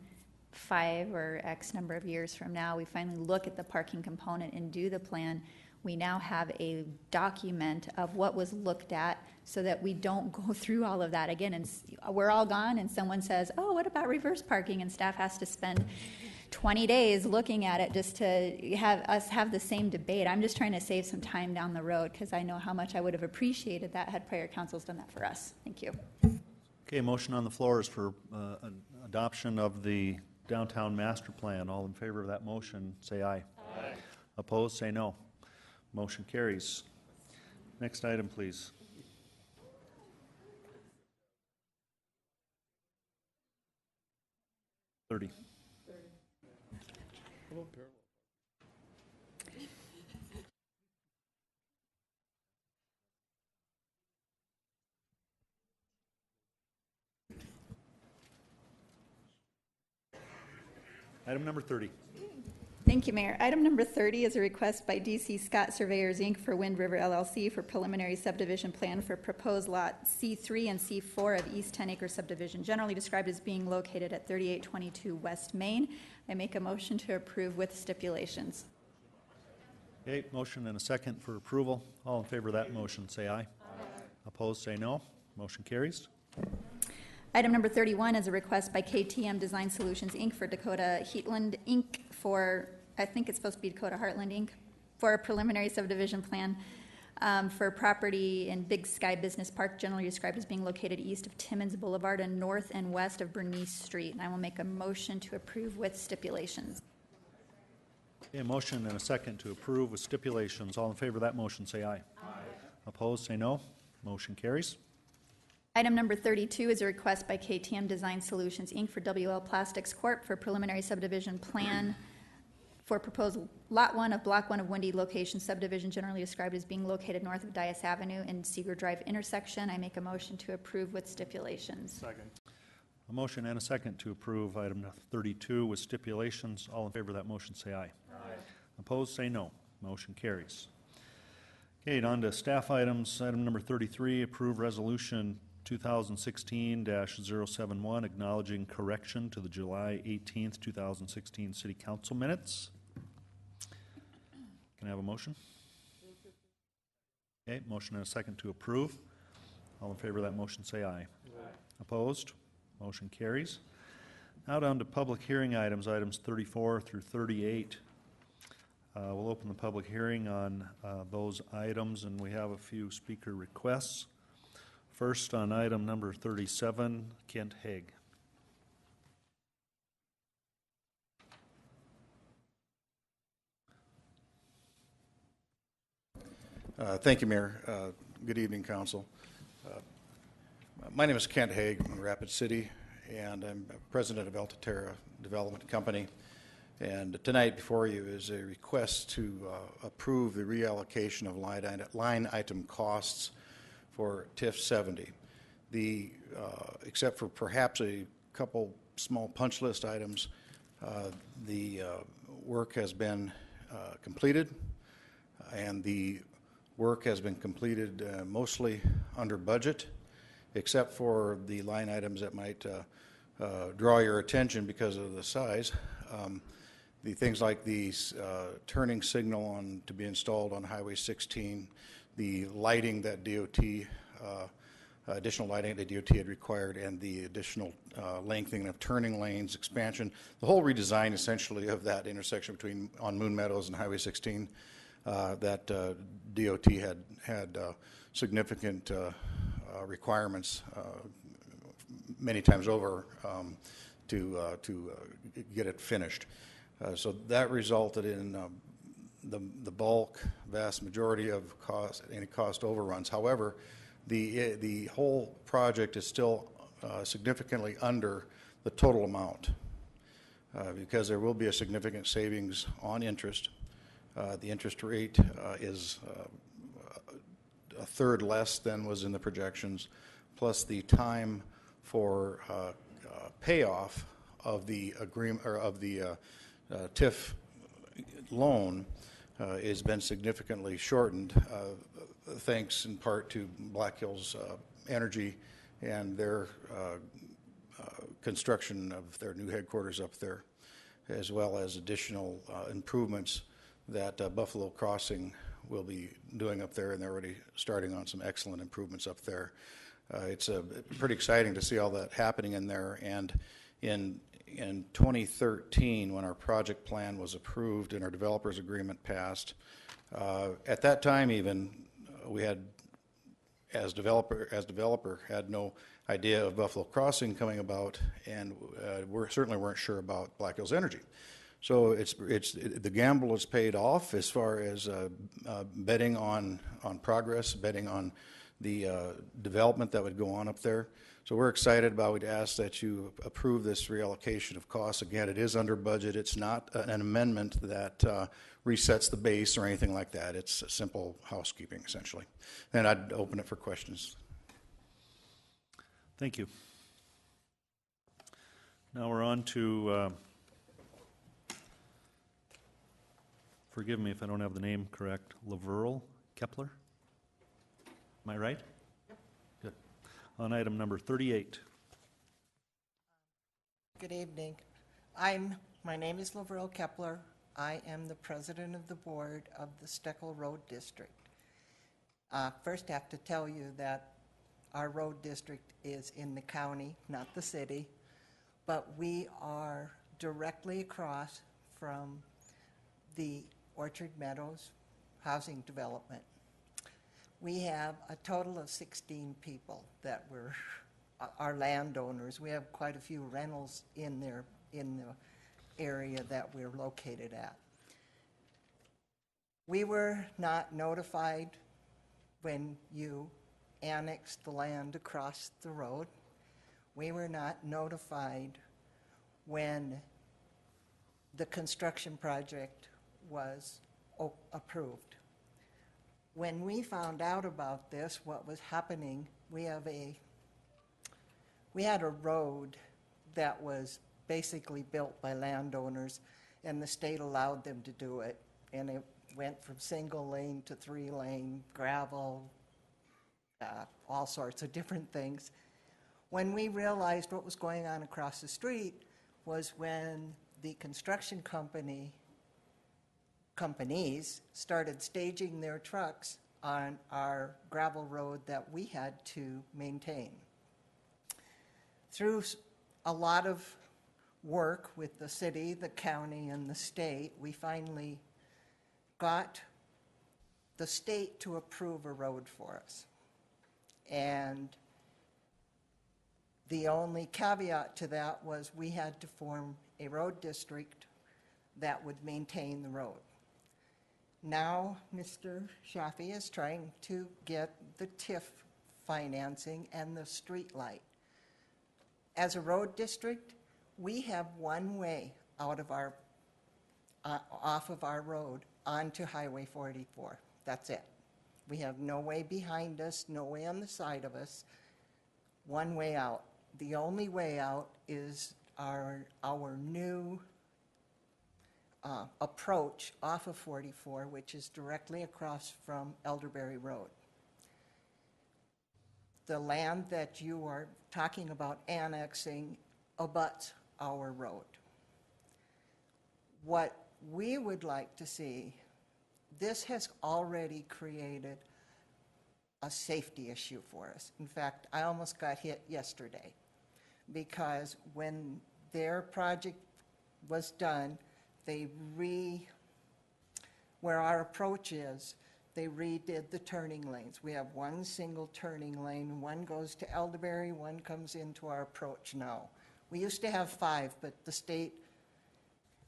5 or X number of years from now, we finally look at the parking component and do the plan, we now have a document of what was looked at so that we don't go through all of that again. And we're all gone and someone says, oh, what about reverse parking? And staff has to spend 20 days looking at it just to have us have the same debate. I'm just trying to save some time down the road because I know how much I would have appreciated that had prior councils done that for us. Thank you. Okay, motion on the floor is for adoption of the downtown master plan. All in favor of that motion, say aye. Aye. Opposed, say no. Motion carries. Next item, please. Thirty. Item number 30. Thank you, Mayor. Item number 30 is a request by DC Scott Surveyors, Inc. for Wind River LLC for preliminary subdivision plan for proposed lot C3 and C4 of East 10-acre subdivision, generally described as being located at 3822 West Main. I make a motion to approve with stipulations. Okay, motion and a second for approval. All in favor of that motion, say aye. Aye. Opposed, say no. Motion carries. Item number 31 is a request by KTM Design Solutions, Inc. for Dakota Heatland, Inc. for, I think it's supposed to be Dakota Heartland, Inc. for a preliminary subdivision plan for property in Big Sky Business Park, generally described as being located east of Timmins Boulevard and north and west of Bernice Street. And I will make a motion to approve with stipulations. Okay, a motion and a second to approve with stipulations. All in favor of that motion, say aye. Aye. Opposed, say no. Motion carries. Item number 32 is a request by KTM Design Solutions, Inc. for WL Plastics Corp. for preliminary subdivision plan for proposed Lot 1 of Block 1 of Windy location subdivision, generally described as being located north of Dias Avenue and Seeger Drive intersection. I make a motion to approve with stipulations. Second. A motion and a second to approve item 32 with stipulations. All in favor of that motion, say aye. Aye. Opposed, say no. Motion carries. Okay, on to staff items. Item number 33, approve resolution 2016-071, acknowledging correction to the July 18th, 2016 City Council minutes. Can I have a motion? Okay, motion and a second to approve. All in favor of that motion, say aye. Opposed? Motion carries. Now down to public hearing items, items 34 through 38. We'll open the public hearing on those items, and we have a few speaker requests. First, on item number 37, Kent Haig. Thank you, Mayor. Good evening, Council. My name is Kent Haig from Rapid City, and I'm president of Altaterra Development Company. And tonight before you is a request to approve the reallocation of line item costs for TIF 70. Except for perhaps a couple small punch list items, the work has been completed, and the work has been completed mostly under budget, except for the line items that might draw your attention because of the size. The things like the turning signal to be installed on Highway 16, the lighting that DOT, additional lighting that DOT had required, and the additional lengthening of turning lanes, expansion, the whole redesign essentially of that intersection on Moon Meadows and Highway 16 that DOT had significant requirements many times over to get it finished. So that resulted in the bulk, vast majority of any cost overruns. However, the whole project is still significantly under the total amount because there will be a significant savings on interest. The interest rate is a third less than was in the projections, plus the time for payoff of the agreement or of the TIF loan has been significantly shortened, thanks in part to Black Hills Energy and their construction of their new headquarters up there, as well as additional improvements that Buffalo Crossing will be doing up there, and they're already starting on some excellent improvements up there. It's pretty exciting to see all that happening in there. And in 2013, when our project plan was approved and our developers agreement passed, at that time even we had, as developer, had no idea of Buffalo Crossing coming about, and we certainly weren't sure about Black Hills Energy. So the gamble is paid off as far as betting on progress, betting on the development that would go on up there. So we're excited about. We'd ask that you approve this reallocation of costs. Again, it is under budget. It's not an amendment that resets the base or anything like that. It's a simple housekeeping, essentially. And I'd open it for questions. Thank you. Now we're on to, forgive me if I don't have the name correct, Laverle Kepler. Am I right? Yep. Good. On item number 38. Good evening. My name is Laverle Kepler. I am the president of the board of the Steckel Road District. First, I have to tell you that our road district is in the county, not the city, but we are directly across from the Orchard Meadows housing development. We have a total of 16 people that are landowners. We have quite a few rentals in the area that we're located at. We were not notified when you annexed the land across the road. We were not notified when the construction project was approved. When we found out about this, what was happening, we had a road that was basically built by landowners, and the state allowed them to do it. And it went from single lane to 3-lane, gravel, all sorts of different things. When we realized what was going on across the street was when the construction company companies started staging their trucks on our gravel road that we had to maintain. Through a lot of work with the city, the county, and the state, we finally got the state to approve a road for us. And the only caveat to that was we had to form a road district that would maintain the road. Now, Mr. Shafi is trying to get the TIF financing and the street light. As a road district, we have one way out of our, off of our road onto Highway 44. That's it. We have no way behind us, no way on the side of us, one way out. The only way out is our new approach off of 44, which is directly across from Elderberry Road. The land that you are talking about annexing abuts our road. What we would like to see, this has already created a safety issue for us. In fact, I almost got hit yesterday because when their project was done, where our approach is, they redid the turning lanes. We have one single turning lane. One goes to Elderberry, one comes into our approach now. We used to have 5, but the state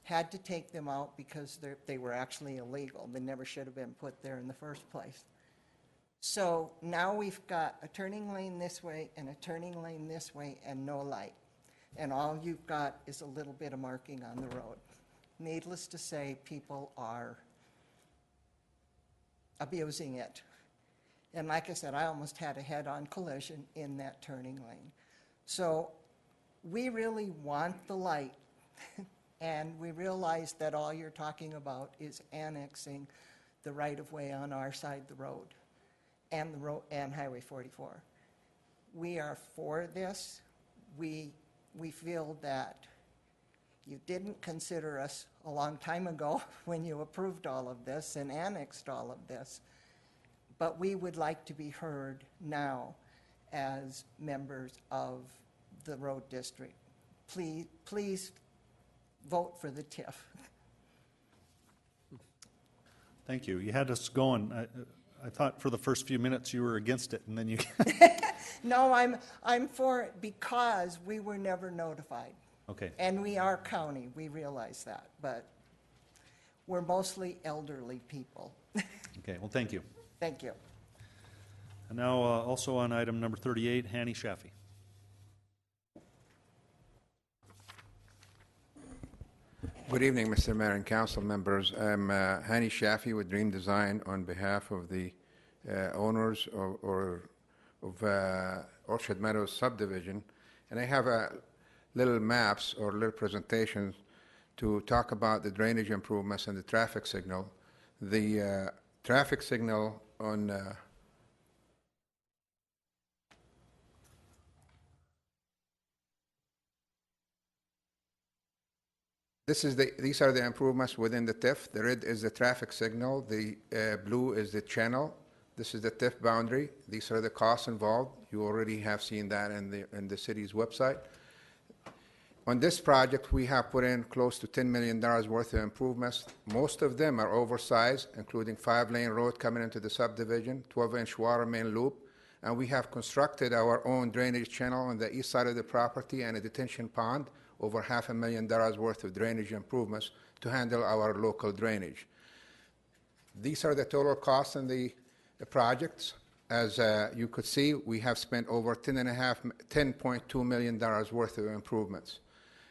had to take them out because they were actually illegal. They never should have been put there in the first place. So now we've got a turning lane this way and a turning lane this way and no light. And all you've got is a little bit of marking on the road. Needless to say, people are abusing it. And like I said, I almost had a head-on collision in that turning lane. So we really want the light, and we realize that all you're talking about is annexing the right-of-way on our side of the road and Highway 44. We are for this. We feel that you didn't consider us a long time ago when you approved all of this and annexed all of this, but we would like to be heard now as members of the road district. Please vote for the TIF. Thank you. You had us going. I thought for the first few minutes you were against it, and then you... No, I'm for it because we were never notified. Okay. And we are county, we realize that, but we're mostly elderly people. Okay, well, thank you. Thank you. And now, also on item number 38, Hani Shafi. Good evening, Mr. Mayor and council members. I'm Hani Shafi with Dream Design on behalf of the owners of Orchard Meadows subdivision, and I have little maps or little presentations to talk about the drainage improvements and the traffic signal. The traffic signal on these are the improvements within the TIF. The red is the traffic signal. The blue is the channel. This is the TIF boundary. These are the costs involved. You already have seen that in the city's website. On this project, we have put in close to $10 million worth of improvements. Most of them are oversized, including 5-lane road coming into the subdivision, 12-inch water main loop, and we have constructed our own drainage channel on the east side of the property and a detention pond, over $500,000 worth of drainage improvements to handle our local drainage. These are the total costs in the projects. As you could see, we have spent over $10.2 million worth of improvements.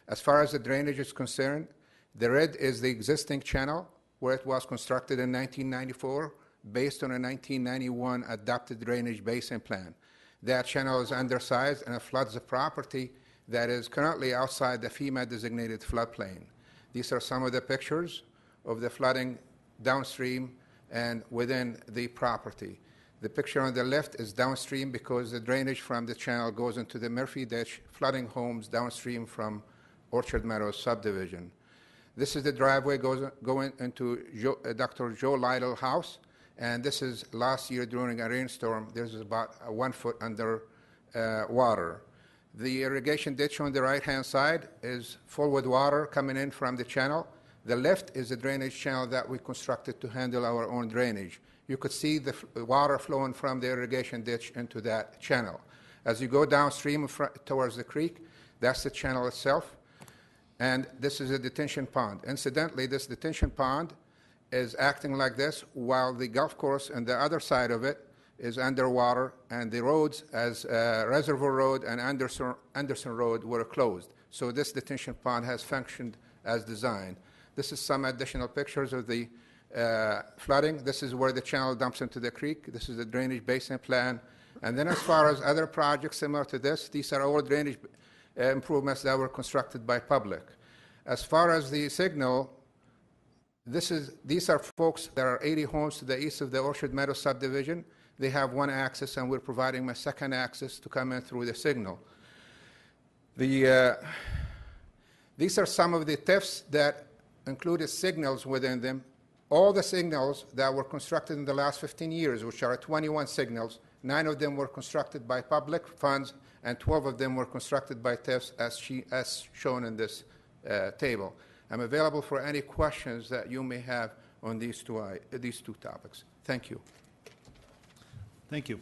As far as the drainage is concerned, the red is the existing channel where it was constructed in 1994 based on a 1991 adopted drainage basin plan. That channel is undersized and it floods the property that is currently outside the FEMA designated floodplain. These are some of the pictures of the flooding downstream and within the property. The picture on the left is downstream because the drainage from the channel goes into the Murphy Ditch, flooding homes downstream from Orchard Meadows subdivision. This is the driveway going into Dr. Joe Lytle house. And this is last year during a rainstorm, there's about 1 foot under water. The irrigation ditch on the right-hand side is full with water coming in from the channel. The left is a drainage channel that we constructed to handle our own drainage. You could see the water flowing from the irrigation ditch into that channel. As you go downstream towards the creek, that's the channel itself. And this is a detention pond. Incidentally, this detention pond is acting like this while the golf course on the other side of it is underwater, and the roads as Reservoir Road and Anderson Road were closed. So this detention pond has functioned as designed. This is some additional pictures of the flooding. This is where the channel dumps into the creek. This is the drainage basin plan. And then as far as other projects similar to this, these are all drainage improvements that were constructed by public. As far as the signal, these are folks that are 80 homes to the east of the Orchard Meadow subdivision. They have one access, and we're providing a second access to come in through the signal. These are some of the TIFs that included signals within them. All the signals that were constructed in the last 15 years, which are 21 signals, 9 of them were constructed by public funds, and 12 of them were constructed by TIFs as shown in this table. I'm available for any questions that you may have on these two topics. Thank you. Thank you.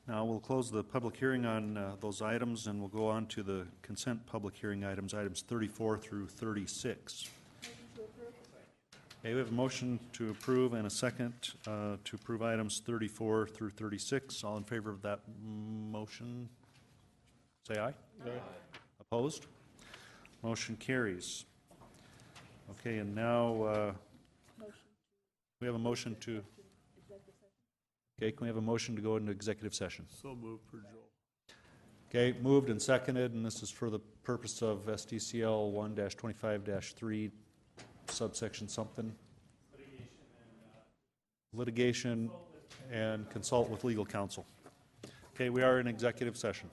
Now we'll close the public hearing on those items, and we'll go on to the consent public hearing items 34 through 36. Okay, we have a motion to approve and a second to approve items 34 through 36. All in favor of that motion, say aye. Aye. Opposed? Motion carries. Okay, and now we have a motion to... Okay, can we have a motion to go into executive session? So moved for Joel. Okay, moved and seconded, and this is for the purpose of SDCL 1-25-3, subsection something. Litigation and consult with legal counsel. Okay, we are in executive session.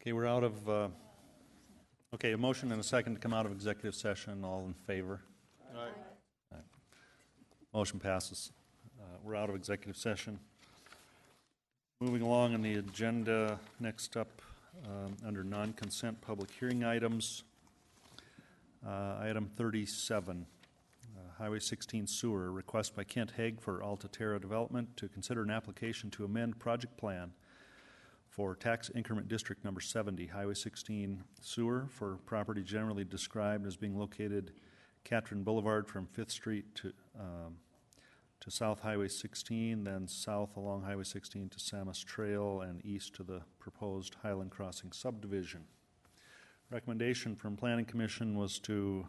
Okay, we're out of, okay, a motion and a second to come out of executive session. All in favor? Aye. Aye. Motion passes. We're out of executive session. Moving along on the agenda, next up, under non-consent public hearing items, item 37, Highway 16 sewer, request by Kent Haig for Altaterra Development to consider an application to amend project plan for tax increment district number 70, Highway 16 sewer for property generally described as being located Catron Boulevard from 5th Street to South Highway 16, then south along Highway 16 to Samus Trail, and east to the proposed Highland Crossing subdivision. Recommendation from Planning Commission was to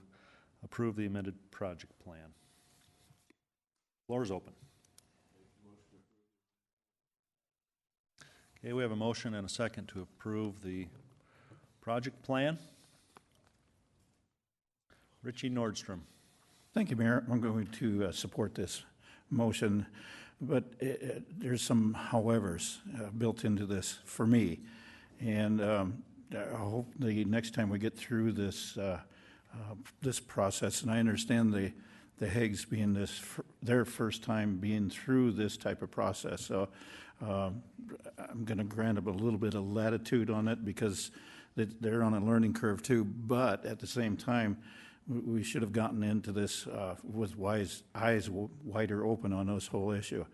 approve the amended project plan. Floor is open. Okay, we have a motion and a second to approve the project plan. Richie Nordstrom. Thank you, Mayor. I'm going to support this motion, but there's some howevers built into this for me. And I hope the next time we get through this this process, and I understand the Higgs being their first time being through this type of process, so I'm going to grant them a little bit of latitude on it because they're on a learning curve too. But at the same time, we should have gotten into this with eyes wider open on this whole issue.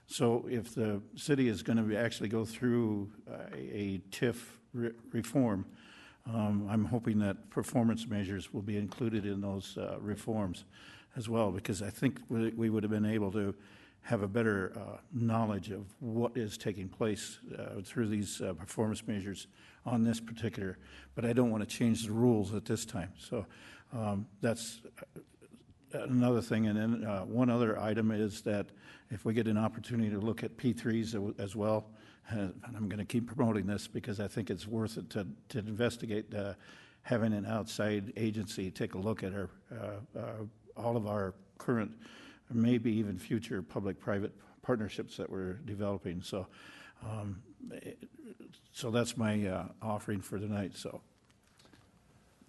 So if the city is going to actually go through a TIF reform, I'm hoping that performance measures will be included in those reforms as well, because I think we would have been able to have a better knowledge of what is taking place through these performance measures on this particular, but I don't want to change the rules at this time. So that's another thing. And then one other item is that if we get an opportunity to look at P3s as well, and I'm going to keep promoting this because I think it's worth it to investigate having an outside agency take a look at all of our current, maybe even future public-private partnerships that we're developing. So, so that's my offering for tonight. So,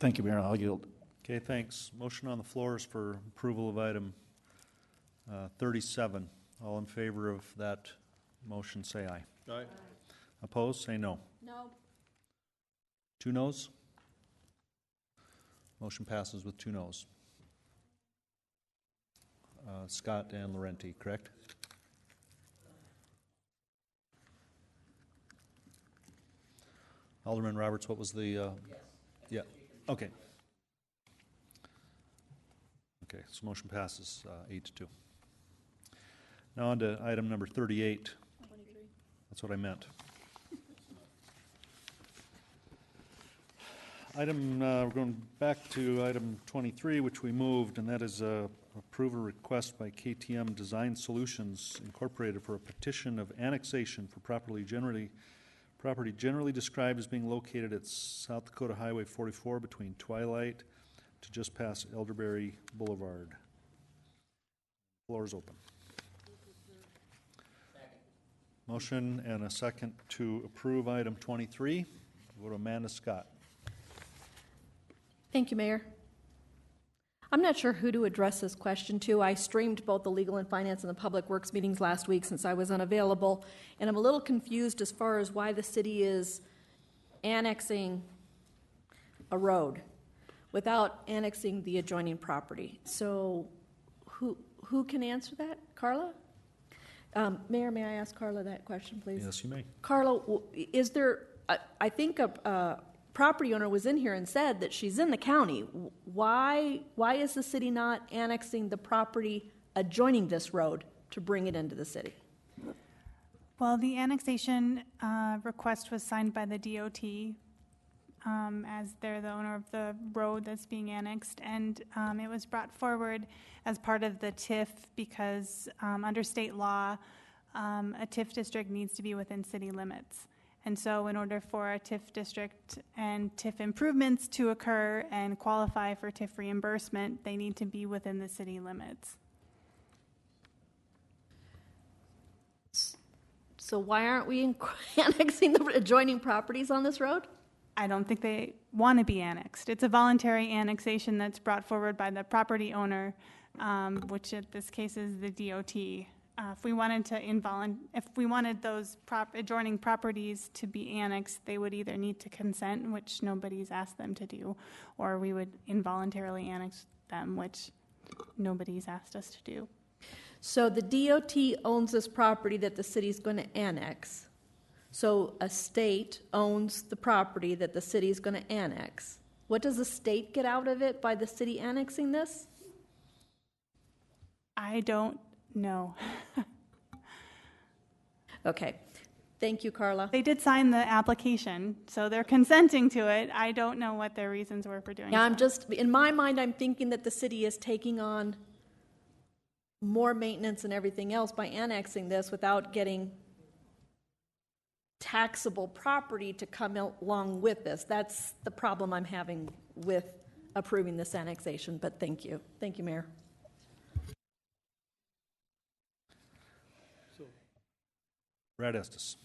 thank you, Mayor. I'll yield. Okay, thanks. Motion on the floor is for approval of item 37. All in favor of that motion, say aye. Aye. Opposed, say no. No. 2 noes? Motion passes with 2 noes. Scott and Laurenti, correct? Alderman Roberts, what was the? Yes. Yeah. Okay. Okay. So motion passes 8-2. Now on to item number 38. 23. That's what I meant. We're going back to item 23, which we moved, and that is approve a request by KTM Design Solutions Incorporated for a petition of annexation for property generally described as being located at South Dakota Highway 44 between Twilight to just past Elderberry Boulevard. Floor is open. Motion and a second to approve item 23. Go to Amanda Scott. Thank you, Mayor. I'm not sure who to address this question to. I streamed both the Legal and Finance and the Public Works meetings last week since I was unavailable, and I'm a little confused as far as why the city is annexing a road without annexing the adjoining property. So who can answer that? Carla? Mayor, may I ask Carla that question, please? Yes, you may. Carla, is there, I think a property owner was in here and said that she's in the county. Why is the city not annexing the property adjoining this road to bring it into the city? Well, the annexation request was signed by the DOT as they're the owner of the road that's being annexed, and it was brought forward as part of the TIF because under state law, a TIF district needs to be within city limits. And so in order for a TIF district and TIF improvements to occur and qualify for TIF reimbursement, they need to be within the city limits. So why aren't we annexing the adjoining properties on this road? I don't think they want to be annexed. It's a voluntary annexation that's brought forward by the property owner, which in this case is the DOT. If we wanted those adjoining properties to be annexed, they would either need to consent, which nobody's asked them to do, or we would involuntarily annex them, which nobody's asked us to do. So the DOT owns this property that the city's going to annex. So a state owns the property that the city's going to annex. What does the state get out of it by the city annexing this? I don't know. Okay. Thank you, Carla. They did sign the application, so they're consenting to it. I don't know what their reasons were for doing Now, so. in my mind, I'm thinking that the city is taking on more maintenance and everything else by annexing this without getting taxable property to come along with this. That's the problem I'm having with approving this annexation, but thank you. Thank you, Mayor. Brad Estes.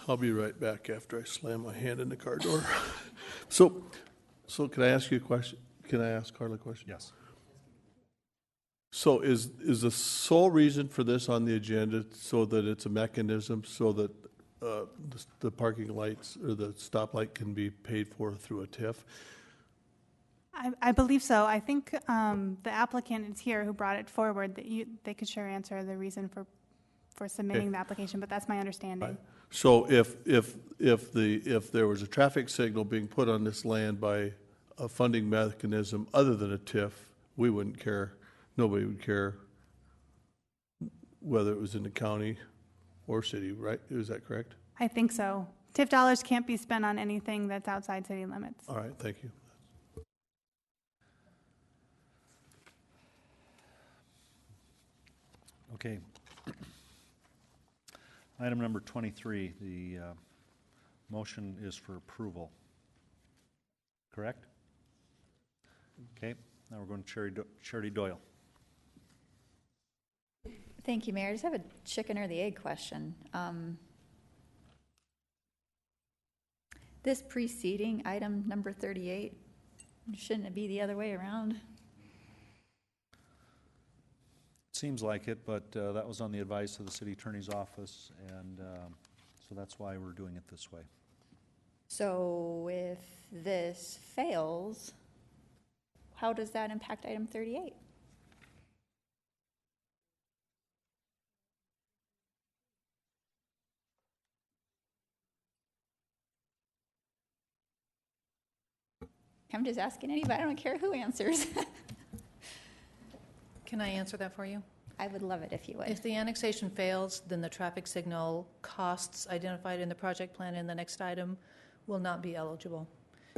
I'll be right back after I slam my hand in the car door. So can I ask you a question? Can I ask Carla a question? Yes. So is the sole reason for this on the agenda so that it's a mechanism so that the parking lights or the stoplight can be paid for through a TIF? I believe so. I think the applicant is here who brought it forward, that they could sure answer the reason for submitting the application, but that's my understanding. Right. So if there was a traffic signal being put on this land by a funding mechanism other than a TIF, we wouldn't care. Nobody would care whether it was in the county or city, right? Is that correct? I think so. TIF dollars can't be spent on anything that's outside city limits. All right, thank you. Okay. Item number 23, the motion is for approval. Correct? Okay, now we're going to Charity Doyle. Thank you, Mayor. I just have a chicken or the egg question. This preceding item number 38, shouldn't it be the other way around? Seems like it, but that was on the advice of the city attorney's office, and so that's why we're doing it this way. So if this fails, how does that impact item 38? I'm just asking anybody. I don't care who answers. Can I answer that for you? I would love it if you would. If the annexation fails, then the traffic signal costs identified in the project plan in the next item will not be eligible.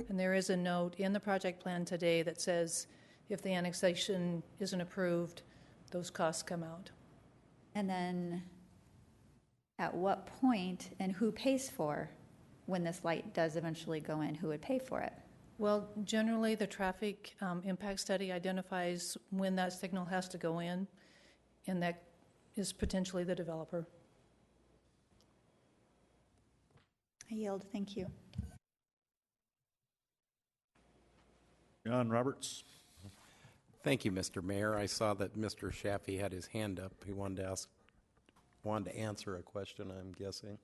And there is a note in the project plan today that says if the annexation isn't approved, those costs come out. And then at what point and who pays for when this light does eventually go in? Who would pay for it? Well, generally, the traffic impact study identifies when that signal has to go in, and that is potentially the developer. I yield. Thank you. John Roberts. Thank you, Mr. Mayor. I saw that Mr. Shaffey had his hand up. He wanted to answer a question, I'm guessing.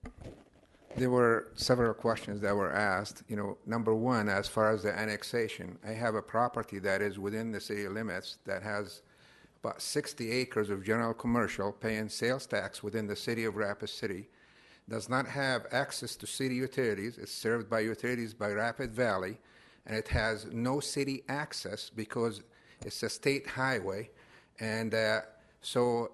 There were several questions that were asked. You know, number one, as far as the annexation, I have a property that is within the city limits that has about 60 acres of general commercial paying sales tax within the city of Rapid City, does not have access to city utilities. It's served by utilities by Rapid Valley, and it has no city access because it's a state highway. And so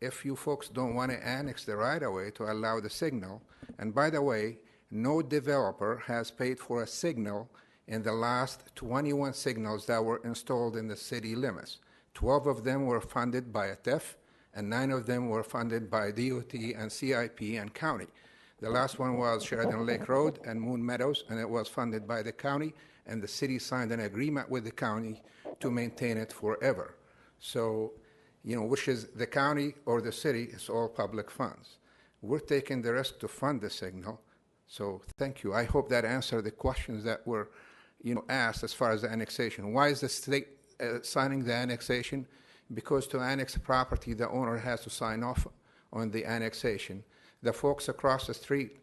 if you folks don't want to annex the right-of-way to allow the signal, and by the way, no developer has paid for a signal in the last 21 signals that were installed in the city limits. 12 of them were funded by a TIF, and 9 of them were funded by DOT and CIP and county. The last one was Sheridan Lake Road and Moon Meadows, and it was funded by the county, and the city signed an agreement with the county to maintain it forever. So, you know, which is the county or the city, it's all public funds. We're taking the risk to fund the signal. So thank you. I hope that answered the questions that were, you know, asked as far as the annexation. Why is the state signing the annexation? Because to annex a property, the owner has to sign off on the annexation. The folks across the street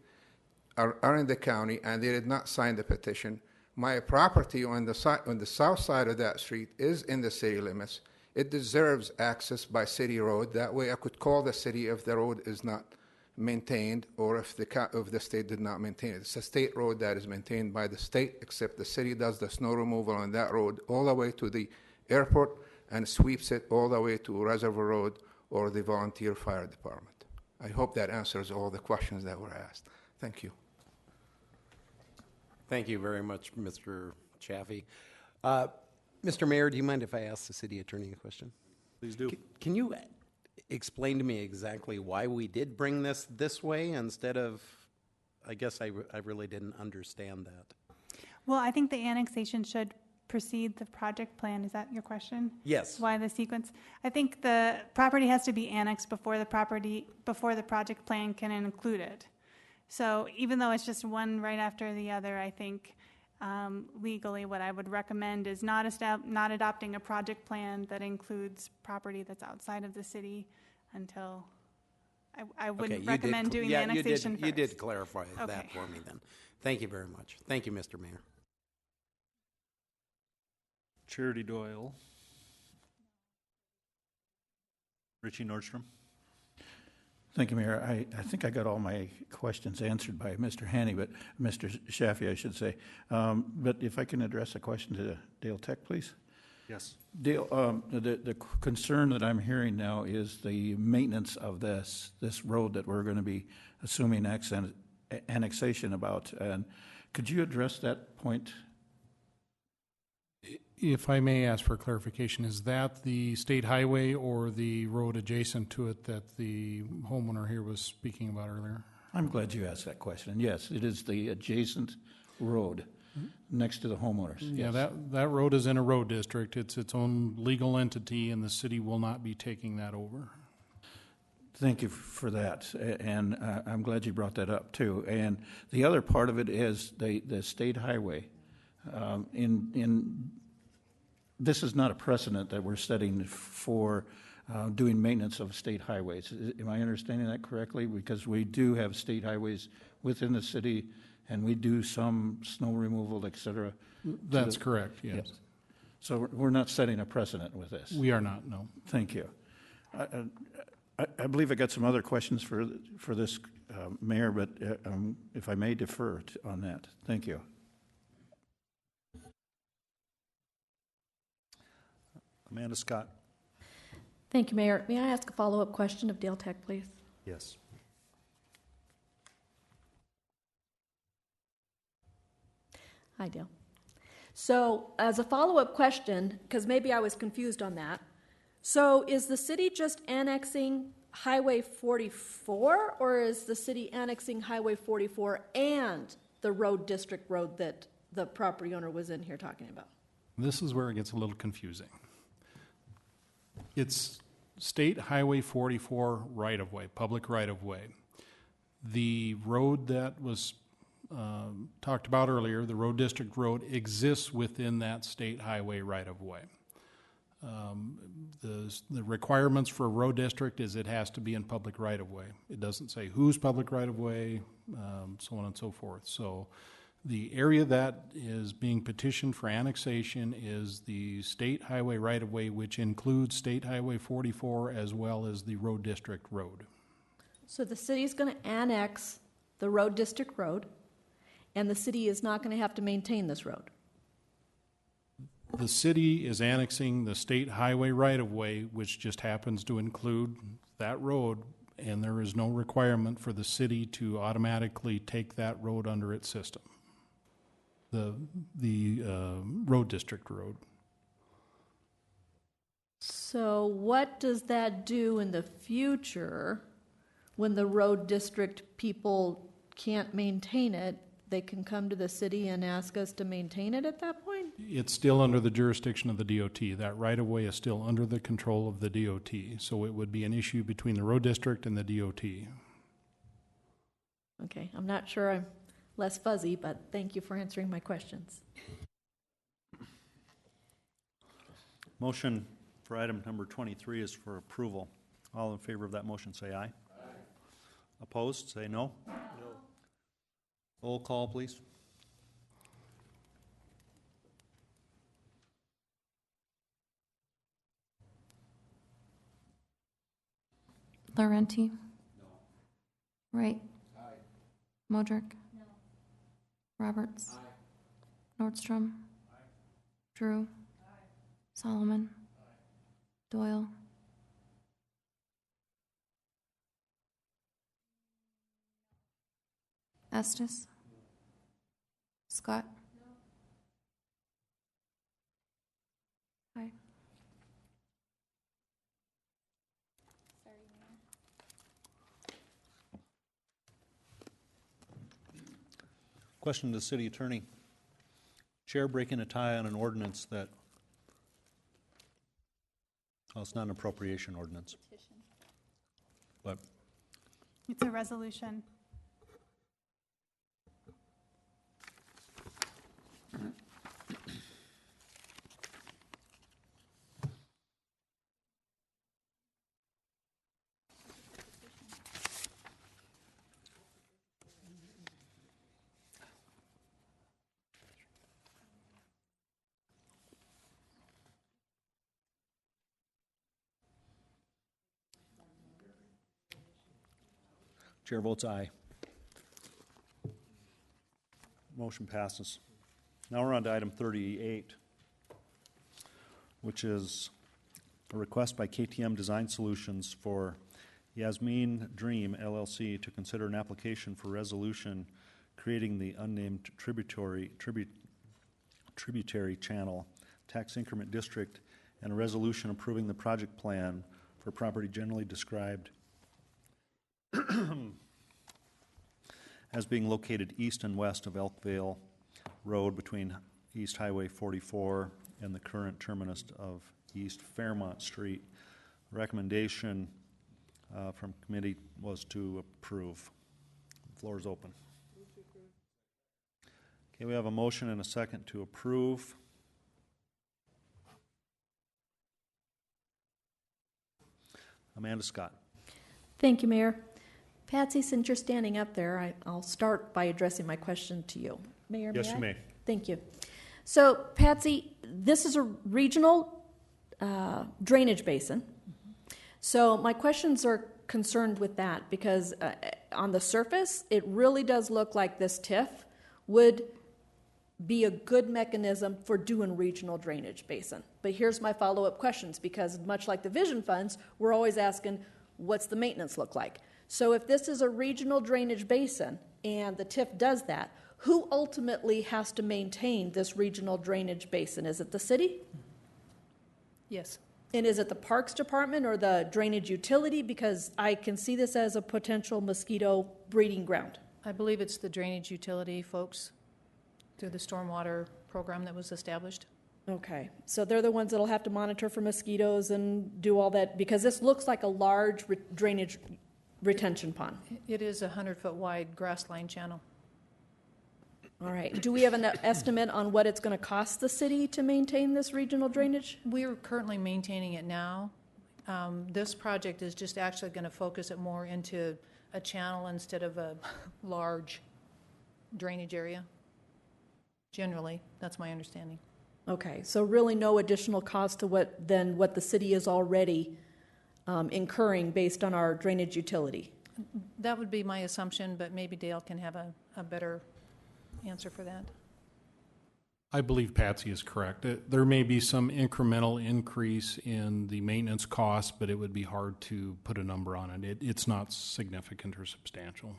are in the county, and they did not sign the petition. My property on the south side of that street is in the city limits. It deserves access by city road. That way I could call the city if the road is not maintained or if the state did not maintain it. It's a state road that is maintained by the state, except the city does the snow removal on that road all the way to the airport and sweeps it all the way to Reservoir Road or the volunteer fire department. I hope that answers all the questions that were asked. Thank you. Thank you very much, Mr. Chaffee. Mr. Mayor, do you mind if I ask the city attorney a question? Please do. Can you explain to me exactly why we did bring this way instead of, I guess I really didn't understand that. Well, I think the annexation should precede the project plan. Is that your question? Yes. Why the sequence? I think the property has to be annexed before the project plan can include it. So even though it's just one right after the other, I think legally what I would recommend is not adopting a project plan that includes property that's outside of the city until, I wouldn't recommend doing the annexation first. You did clarify that Okay. for me then. Thank you very much. Thank you, Mr. Mayor. Charity Doyle. Richie Nordstrom. Thank you, Mayor. I think I got all my questions answered by Mr. Haney, but Mr. Shaffey, I should say. But if I can address a question to Dale Tech, please. Yes. Dale, the concern that I'm hearing now is the maintenance of this road that we're going to be assuming annexation about. And could you address that point? If I may ask for clarification, is that the state highway or the road adjacent to it that the homeowner here was speaking about earlier? I'm glad you asked that question. Yes, it is the adjacent road next to the homeowners. Yeah, Yes. that road is in a road district. It's its own legal entity, and the city will not be taking that over. Thank you for that, and I'm glad you brought that up too. And the other part of it is the state highway. This is not a precedent that we're setting for doing maintenance of state highways. Am I understanding that correctly? Because we do have state highways within the city, and we do some snow removal, et cetera. That's correct, yes. So we're not setting a precedent with this? We are not, no. Thank you. I believe I got some other questions for this mayor, but if I may defer on that. Thank you. Amanda Scott. Thank you, Mayor. May I ask a follow-up question of Dale Tech, please? Yes. Hi, Dale. So as a follow-up question, because maybe I was confused on that, so is the city just annexing Highway 44, or is the city annexing Highway 44 and the road district road that the property owner was in here talking about? This is where it gets a little confusing. It's State Highway 44 right-of-way, public right-of-way. The road that was talked about earlier, the road district road, exists within that state highway right-of-way. The requirements for a road district is it has to be in public right-of-way. It doesn't say whose public right-of-way, so on and so forth. So the area that is being petitioned for annexation is the state highway right-of-way, which includes State Highway 44 as well as the road district road. So the city's going to annex the road district road, and the city is not going to have to maintain this road. The city is annexing the state highway right-of-way, which just happens to include that road, and there is no requirement for the city to automatically take that road under its system. The road district road. So what does that do in the future when the road district people can't maintain it? They can come to the city and ask us to maintain it at that point? It's still under the jurisdiction of the DOT. That right-of-way is still under the control of the DOT. So it would be an issue between the road district and the DOT. Okay, I'm not sure I'm less fuzzy, but thank you for answering my questions. Motion for item number 23 is for approval. All in favor of that motion, say aye. Aye. Opposed, say no. No. Roll call, please. Laurenti? No. Wright? Aye. Modrick? No. Roberts? Aye. Nordstrom? Aye. Drew? Aye. Solomon? Aye. Doyle? Estes? No. Scott? No. Aye. Question to the city attorney. Chair breaking a tie on an ordinance that, well, it's not an appropriation ordinance. But It's a resolution. chair votes aye. Motion passes. Now we're on to item 38, which is a request by KTM Design Solutions for Yasmin Dream LLC to consider an application for resolution creating the unnamed tributary channel tax increment district and a resolution approving the project plan for property generally described as being located east and west of Elkvale Road between East Highway 44 and the current terminus of East Fairmont Street. Recommendation from committee was to approve. The floor is open. Okay, we have a motion and a second to approve. Amanda Scott. Thank you, Mayor. Patsy, since you're standing up there, I'll start by addressing my question to you. Mayor, Yes, you may. Thank you. So, Patsy, this is a regional drainage basin. So my questions are concerned with that because on the surface, it really does look like this TIF would be a good mechanism for doing regional drainage basin. But here's my follow-up questions, because much like the vision funds, we're always asking, what's the maintenance look like? So if this is a regional drainage basin and the TIF does that, who ultimately has to maintain this regional drainage basin? Is it the city? Yes. And is it the Parks Department or the drainage utility? Because I can see this as a potential mosquito breeding ground. I believe it's the drainage utility folks through the stormwater program that was established. Okay, so they're the ones that'll have to monitor for mosquitoes and do all that, because this looks like a large drainage retention pond. It is a 100-foot wide grass line channel. All right, do we have an estimate on what it's going to cost the city to maintain this regional drainage? We're currently maintaining it now. This project is just actually going to focus it more into a channel instead of a large drainage area. Generally, that's my understanding. Okay, so really no additional cost to what the city is already incurring based on our drainage utility? That would be my assumption, but maybe Dale can have a better answer for that. I believe Patsy is correct. There may be some incremental increase in the maintenance costs, but it would be hard to put a number on it. It's not significant or substantial.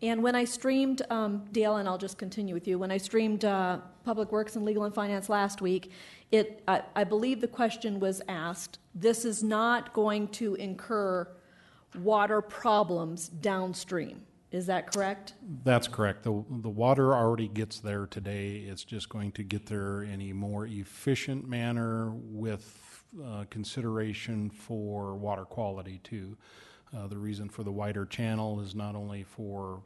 And when I streamed, Dale, and I'll just continue with you, when I streamed Public Works and Legal and Finance last week, I believe the question was asked, this is not going to incur water problems downstream. Is that correct? That's correct. The water already gets there today. It's just going to get there in a more efficient manner with consideration for water quality too. The reason for the wider channel is not only for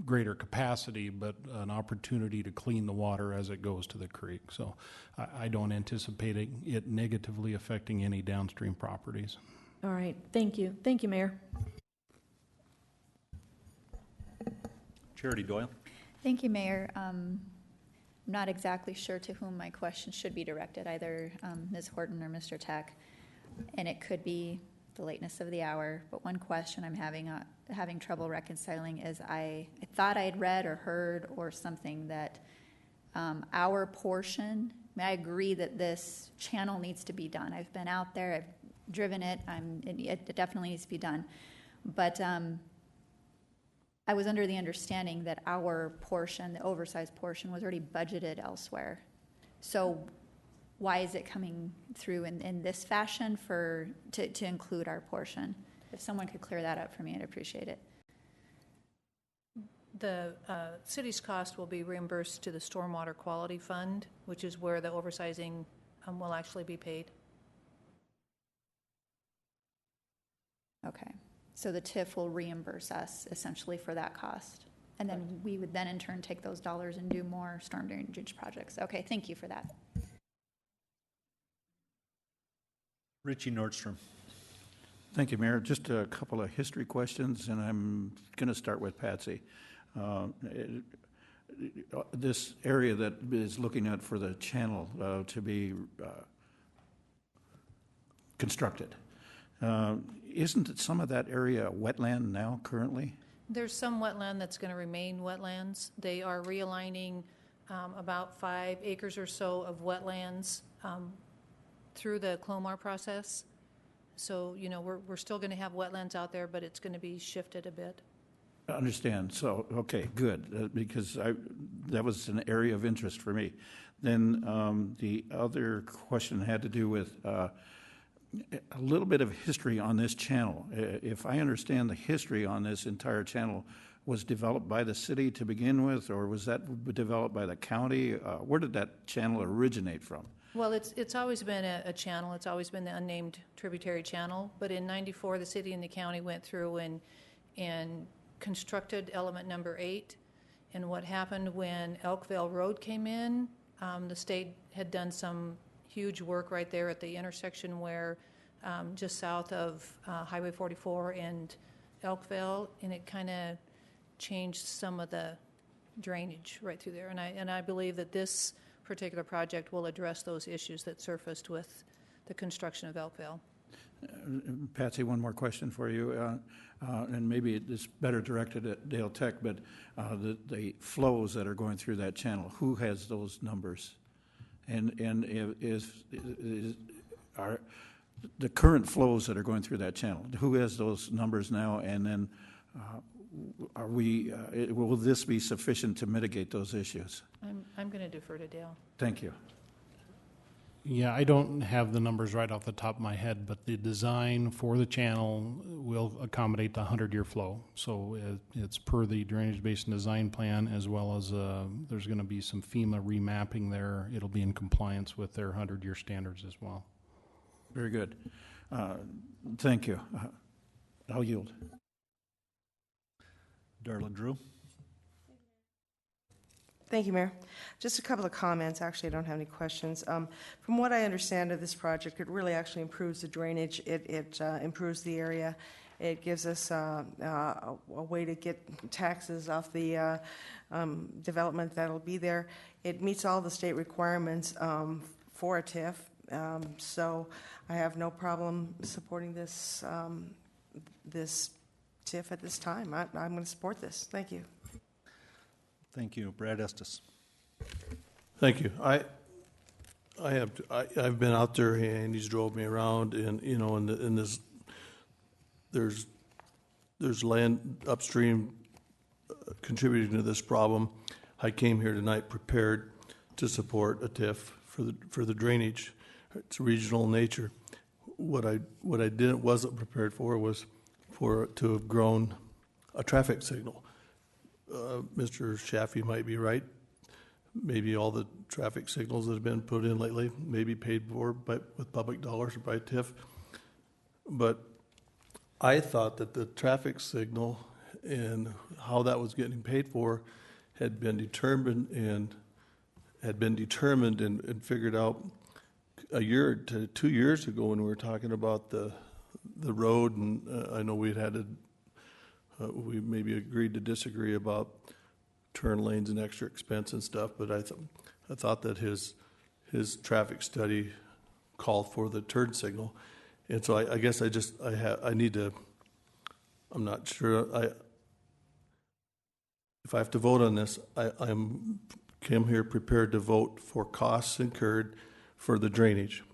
greater capacity, but an opportunity to clean the water as it goes to the creek. So I don't anticipate it negatively affecting any downstream properties. All right, thank you. Thank you, Mayor. Charity Doyle. Thank you, Mayor. I'm not exactly sure to whom my question should be directed, either Ms. Horton or Mr. Tech, and it could be the lateness of the hour, but one question I'm having trouble reconciling is I thought I'd read or heard or something that our portion, I agree that this channel needs to be done. I've been out there, I've driven it, it definitely needs to be done, but I was under the understanding that our portion, the oversized portion, was already budgeted elsewhere. So why is it coming through in this fashion to include our portion? If someone could clear that up for me, I'd appreciate it. The city's cost will be reimbursed to the Stormwater Quality Fund, which is where the oversizing will actually be paid. Okay, so the TIF will reimburse us essentially for that cost. And then we would then in turn take those dollars and do more storm drainage projects. Okay, thank you for that. Richie Nordstrom. Thank you, Mayor. Just a couple of history questions, and I'm going to start with Patsy. This area that is looking at for the channel to be constructed, isn't some of that area wetland now currently? There's some wetland that's going to remain wetlands. They are realigning about 5 acres or so of wetlands through the Clomar process. So, you know, we're still going to have wetlands out there, but it's going to be shifted a bit. I understand. So, okay, good, because that was an area of interest for me. Then the other question had to do with a little bit of history on this channel. If I understand the history on this entire channel was developed by the city to begin with, or was that developed by the county? Where did that channel originate from? Well, it's always been a channel. It's always been the unnamed tributary channel. But in '94, the city and the county went through and constructed element number 8. And what happened when Elkville Road came in, the state had done some huge work right there at the intersection where just south of Highway 44 and Elkville, and it kind of changed some of the drainage right through there. And I believe that this particular project will address those issues that surfaced with the construction of Elkville. Patsy, one more question for you, and maybe it's better directed at Dale Tech, but the flows that are going through that channel, who has those numbers? And are the current flows that are going through that channel, who has those numbers now? And then will this be sufficient to mitigate those issues? I'm going to defer to Dale. Thank you. Yeah, I don't have the numbers right off the top of my head, but the design for the channel will accommodate the 100-year flow. So it's per the drainage basin design plan, as well as there's going to be some FEMA remapping there. It'll be in compliance with their 100-year standards as well. Very good. Thank you. I'll yield. Darla Drew. Thank you, Mayor. Just a couple of comments. Actually, I don't have any questions. From what I understand of this project, it really actually improves the drainage. It improves the area. It gives us a way to get taxes off the development that'll be there. It meets all the state requirements for a TIF. So I have no problem supporting this this TIF at this time. I'm going to support this. Thank you. Thank you. Brad Estes. Thank you. I've been out there, and he's drove me around, and you know, in this, there's land upstream contributing to this problem. I came here tonight prepared to support a TIF for the drainage. It's regional nature. What I wasn't prepared for was to have grown a traffic signal. Mr. Shaffey might be right. Maybe all the traffic signals that have been put in lately may be paid for with public dollars or by TIF. But I thought that the traffic signal and how that was getting paid for had been determined and figured out a year to 2 years ago when we were talking about the road, and I know we maybe agreed to disagree about turn lanes and extra expense and stuff, but I thought that his traffic study called for the turn signal, and so I guess I need to. I'm not sure. If I have to vote on this, I'm came here prepared to vote for costs incurred for the drainage,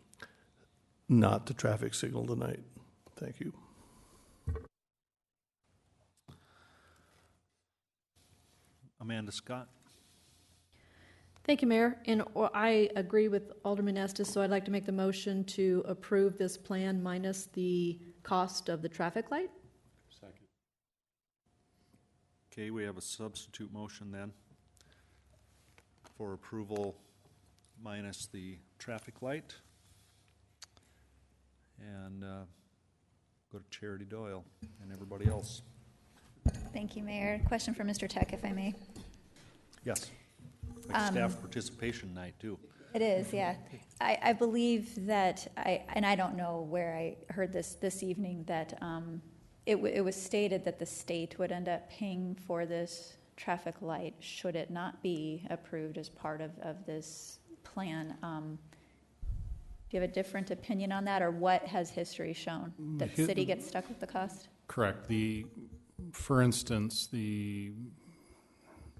not the traffic signal tonight. Thank you. Amanda Scott. Thank you, Mayor. And I agree with Alderman Estes, so I'd like to make the motion to approve this plan minus the cost of the traffic light. Second. Okay, we have a substitute motion then for approval minus the traffic light. And go to Charity Doyle and everybody else. Thank you, Mayor. Question for Mr. Tech, if I may. Yes. Like staff participation night, too. It is, yeah. I believe that, and I don't know where I heard this evening, that it was stated that the state would end up paying for this traffic light should it not be approved as part of this plan. Do you have a different opinion on that, or what has history shown? That the city gets stuck with the cost? Correct. For instance, the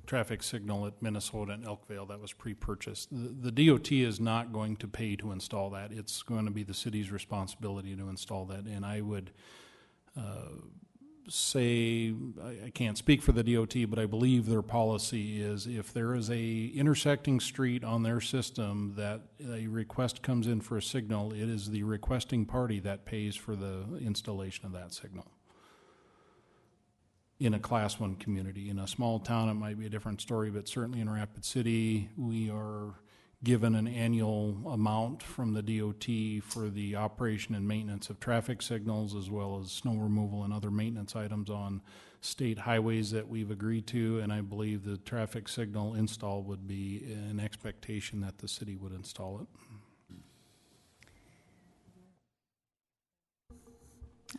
traffic signal at Minnesota and Elkvale that was pre-purchased, the DOT is not going to pay to install that. It's going to be the city's responsibility to install that. And I would say, I can't speak for the DOT, but I believe their policy is if there is a intersecting street on their system that a request comes in for a signal, it is the requesting party that pays for the installation of that signal. In a Class 1 community. In a small town, it might be a different story, but certainly in Rapid City, we are given an annual amount from the DOT for the operation and maintenance of traffic signals, as well as snow removal and other maintenance items on state highways that we've agreed to, and I believe the traffic signal install would be an expectation that the city would install it.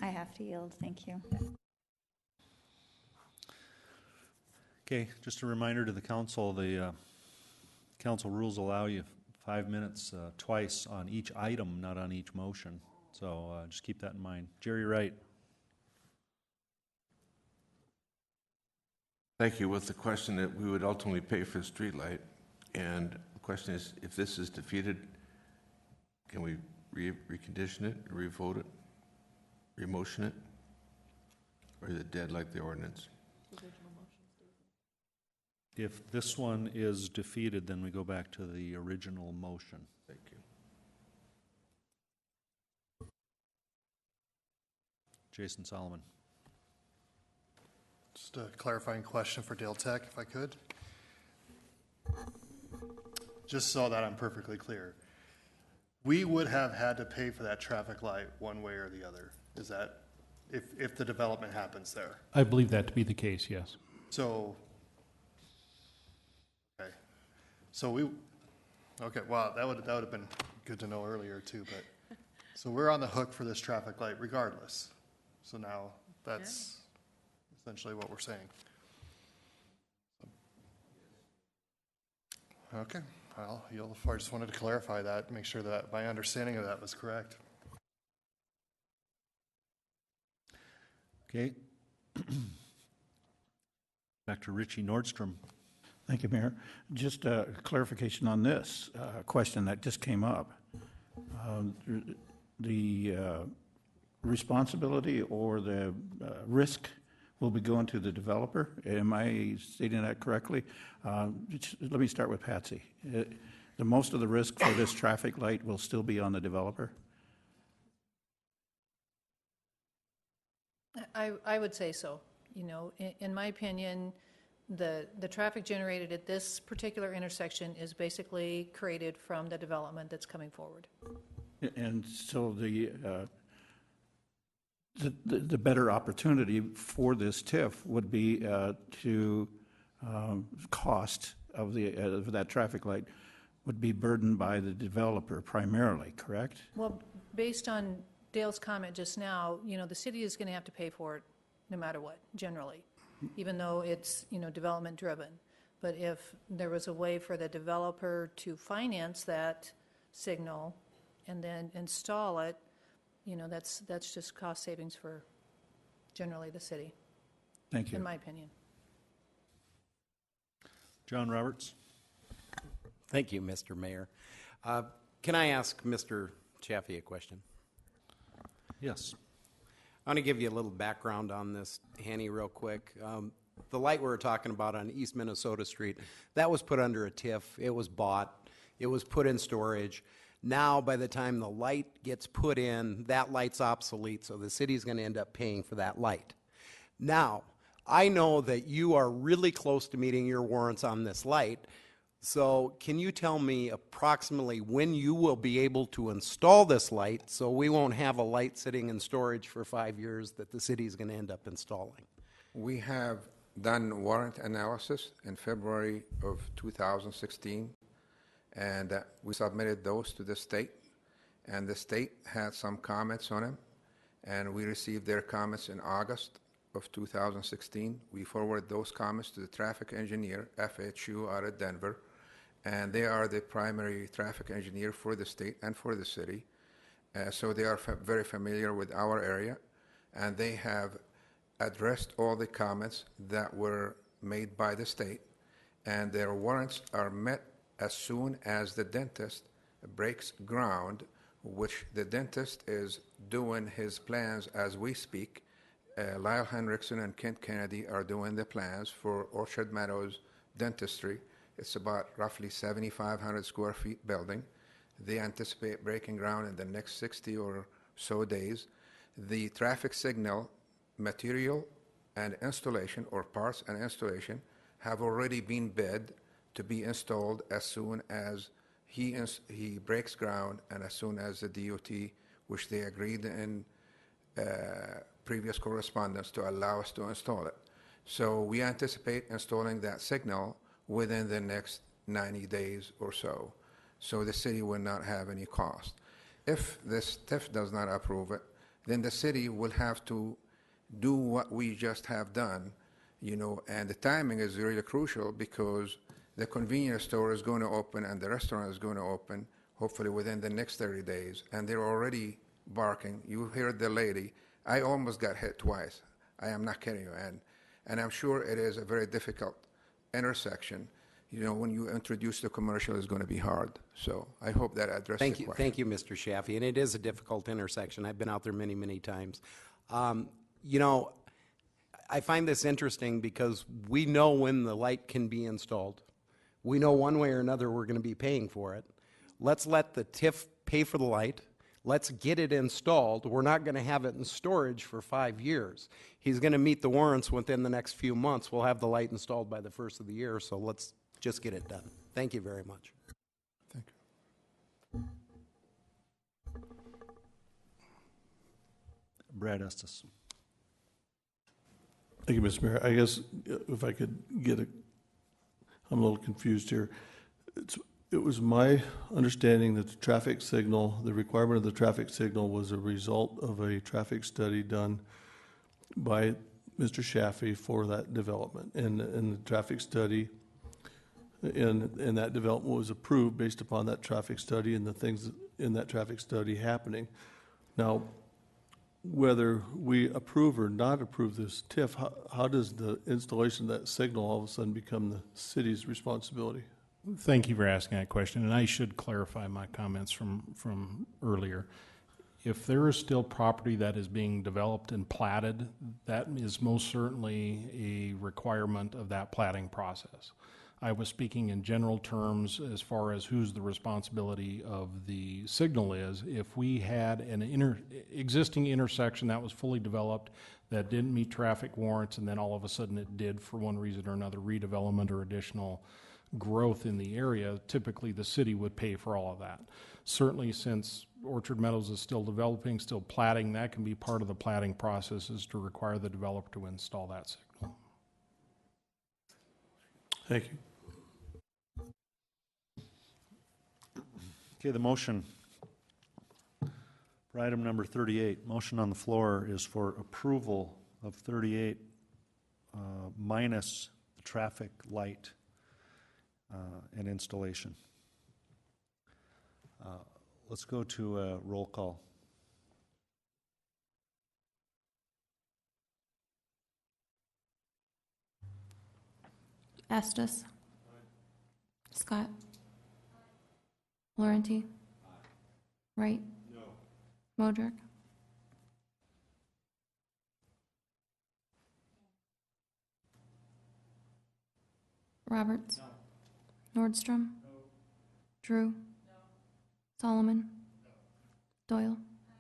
I have to yield, thank you. Okay, just a reminder to the council, the council rules allow you 5 minutes twice on each item, not on each motion. So just keep that in mind. Jerry Wright. Thank you. With the question that we would ultimately pay for the streetlight, and the question is, if this is defeated, can we recondition it, revote it, remotion it, or is it dead like the ordinance? If this one is defeated, then we go back to the original motion. Thank you. Jason Solomon. Just a clarifying question for Dale Tech, if I could. Just so that I'm perfectly clear. We would have had to pay for that traffic light one way or the other. Is that, if the development happens there? I believe that to be the case, yes. So, okay. So okay, wow, that would have been good to know earlier too, but, so we're on the hook for this traffic light regardless. So now that's essentially what we're saying. Okay, I'll yield the floor. I just wanted to clarify that, make sure that my understanding of that was correct. Okay. Back to Richie Nordstrom. Thank you, Mayor. Just a clarification on this question that just came up. The responsibility or the risk will be going to the developer. Am I stating that correctly? Let me start with Patsy. The most of the risk for this traffic light will still be on the developer? I would say so. You know, in my opinion, the traffic generated at this particular intersection is basically created from the development that's coming forward. And so the better opportunity for this TIF would be to cost of that traffic light would be burdened by the developer primarily, correct? Well, based on Dale's comment just now, you know, the city is going to have to pay for it no matter what, generally, even though it's, you know, development driven. But if there was a way for the developer to finance that signal and then install it, you know, that's just cost savings for generally the city. Thank you. In my opinion. John Roberts. Thank you, Mr. Mayor. Can I ask Mr. Chaffee a question? Yes. I want to give you a little background on this, Hanny, real quick. The light we were talking about on East Minnesota Street, that was put under a TIF. It was bought. It was put in storage. Now, by the time the light gets put in, that light's obsolete, so the city's going to end up paying for that light. Now, I know that you are really close to meeting your warrants on this light. So can you tell me approximately when you will be able to install this light so we won't have a light sitting in storage for 5 years that the city is going to end up installing? We have done warrant analysis in February of 2016, and we submitted those to the state, and the state had some comments on them, and we received their comments in August of 2016. We forwarded those comments to the traffic engineer, FHU, out of Denver, and they are the primary traffic engineer for the state and for the city. So they are very familiar with our area, and they have addressed all the comments that were made by the state, and their warrants are met as soon as the dentist breaks ground, which the dentist is doing his plans as we speak. Lyle Hendrickson and Kent Kennedy are doing the plans for Orchard Meadows Dentistry. It's about roughly 7,500 square feet building. They anticipate breaking ground in the next 60 or so days. The traffic signal material and installation, or parts and installation, have already been bid to be installed as soon as he breaks ground and as soon as the DOT, which they agreed in previous correspondence to allow us to install it. So we anticipate installing that signal within the next 90 days or so. So the city will not have any cost. If this TIF does not approve it, then the city will have to do what we just have done, you know, and the timing is really crucial because the convenience store is going to open and the restaurant is going to open hopefully within the next 30 days, and they're already barking. You heard the lady. I almost got hit twice. I am not kidding you, and I'm sure it is a very difficult intersection. You know, when you introduce the commercial, it's going to be hard. So I hope that addresses the question. Thank you, Mr. Shaffey. And it is a difficult intersection. I've been out there many, many times. You know, I find this interesting because we know when the light can be installed. We know one way or another we're going to be paying for it. Let's let the TIF pay for the light. Let's get it installed. We're not going to have it in storage for 5 years. He's going to meet the warrants within the next few months. We'll have the light installed by the first of the year, so let's just get it done. Thank you very much. Thank you. Brad Estes. Thank you, Mr. Mayor. I guess if I could get I'm a little confused here. It was my understanding that the traffic signal, the requirement of the traffic signal was a result of a traffic study done by Mr. Shaffey for that development. And the traffic study, and that development was approved based upon that traffic study and the things in that traffic study happening. Now, whether we approve or not approve this TIF, how does the installation of that signal all of a sudden become the city's responsibility? Thank you for asking that question, and I should clarify my comments from earlier. If there is still property that is being developed and platted, that is most certainly a requirement of that platting process. I was speaking in general terms as far as whose the responsibility of the signal is. If we had an existing intersection that was fully developed that didn't meet traffic warrants, and then all of a sudden it did for one reason or another, redevelopment or additional growth in the area, typically the city would pay for all of that. Certainly, since Orchard Meadows is still developing, still platting, that can be part of the platting process, is to require the developer to install that signal. Thank you. Okay, the motion for item number 38, motion on the floor is for approval of 38 minus the traffic light and installation. Let's go to a roll call. Estes. Scott. Laurenti. Wright. No. Modrick. Roberts. No. Nordstrom. No. Drew. No. Solomon. No. Doyle. Aye.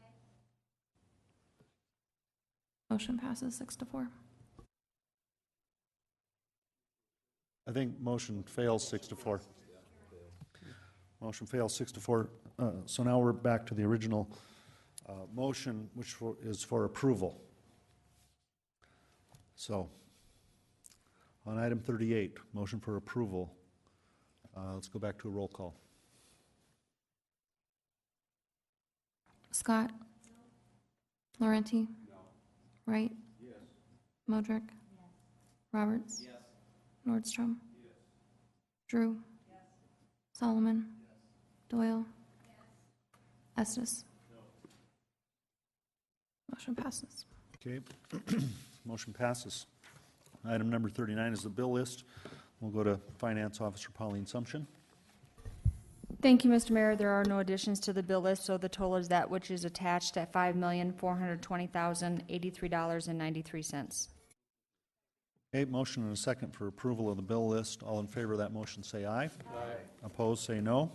Motion passes 6-4. I think motion fails 6-4. Motion fails 6-4. So now we're back to the original motion, which is for approval. So, on item 38, motion for approval, let's go back to a roll call. Scott? Laurenti? Wright? Modrick? Roberts? Nordstrom? Drew? Solomon? Doyle? Estes? Motion passes. Okay, motion passes. Item number 39 is the bill list. We'll go to Finance Officer Pauline Sumption. Thank you, Mr. Mayor. There are no additions to the bill list, so the total is that which is attached at $5,420,083.93. Okay, motion and a second for approval of the bill list. All in favor of that motion say aye. Aye. Opposed, say no.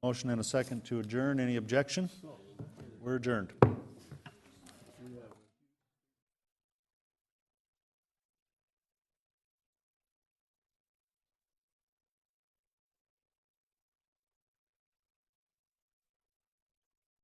Motion and a second to adjourn. Any objection? We're adjourned.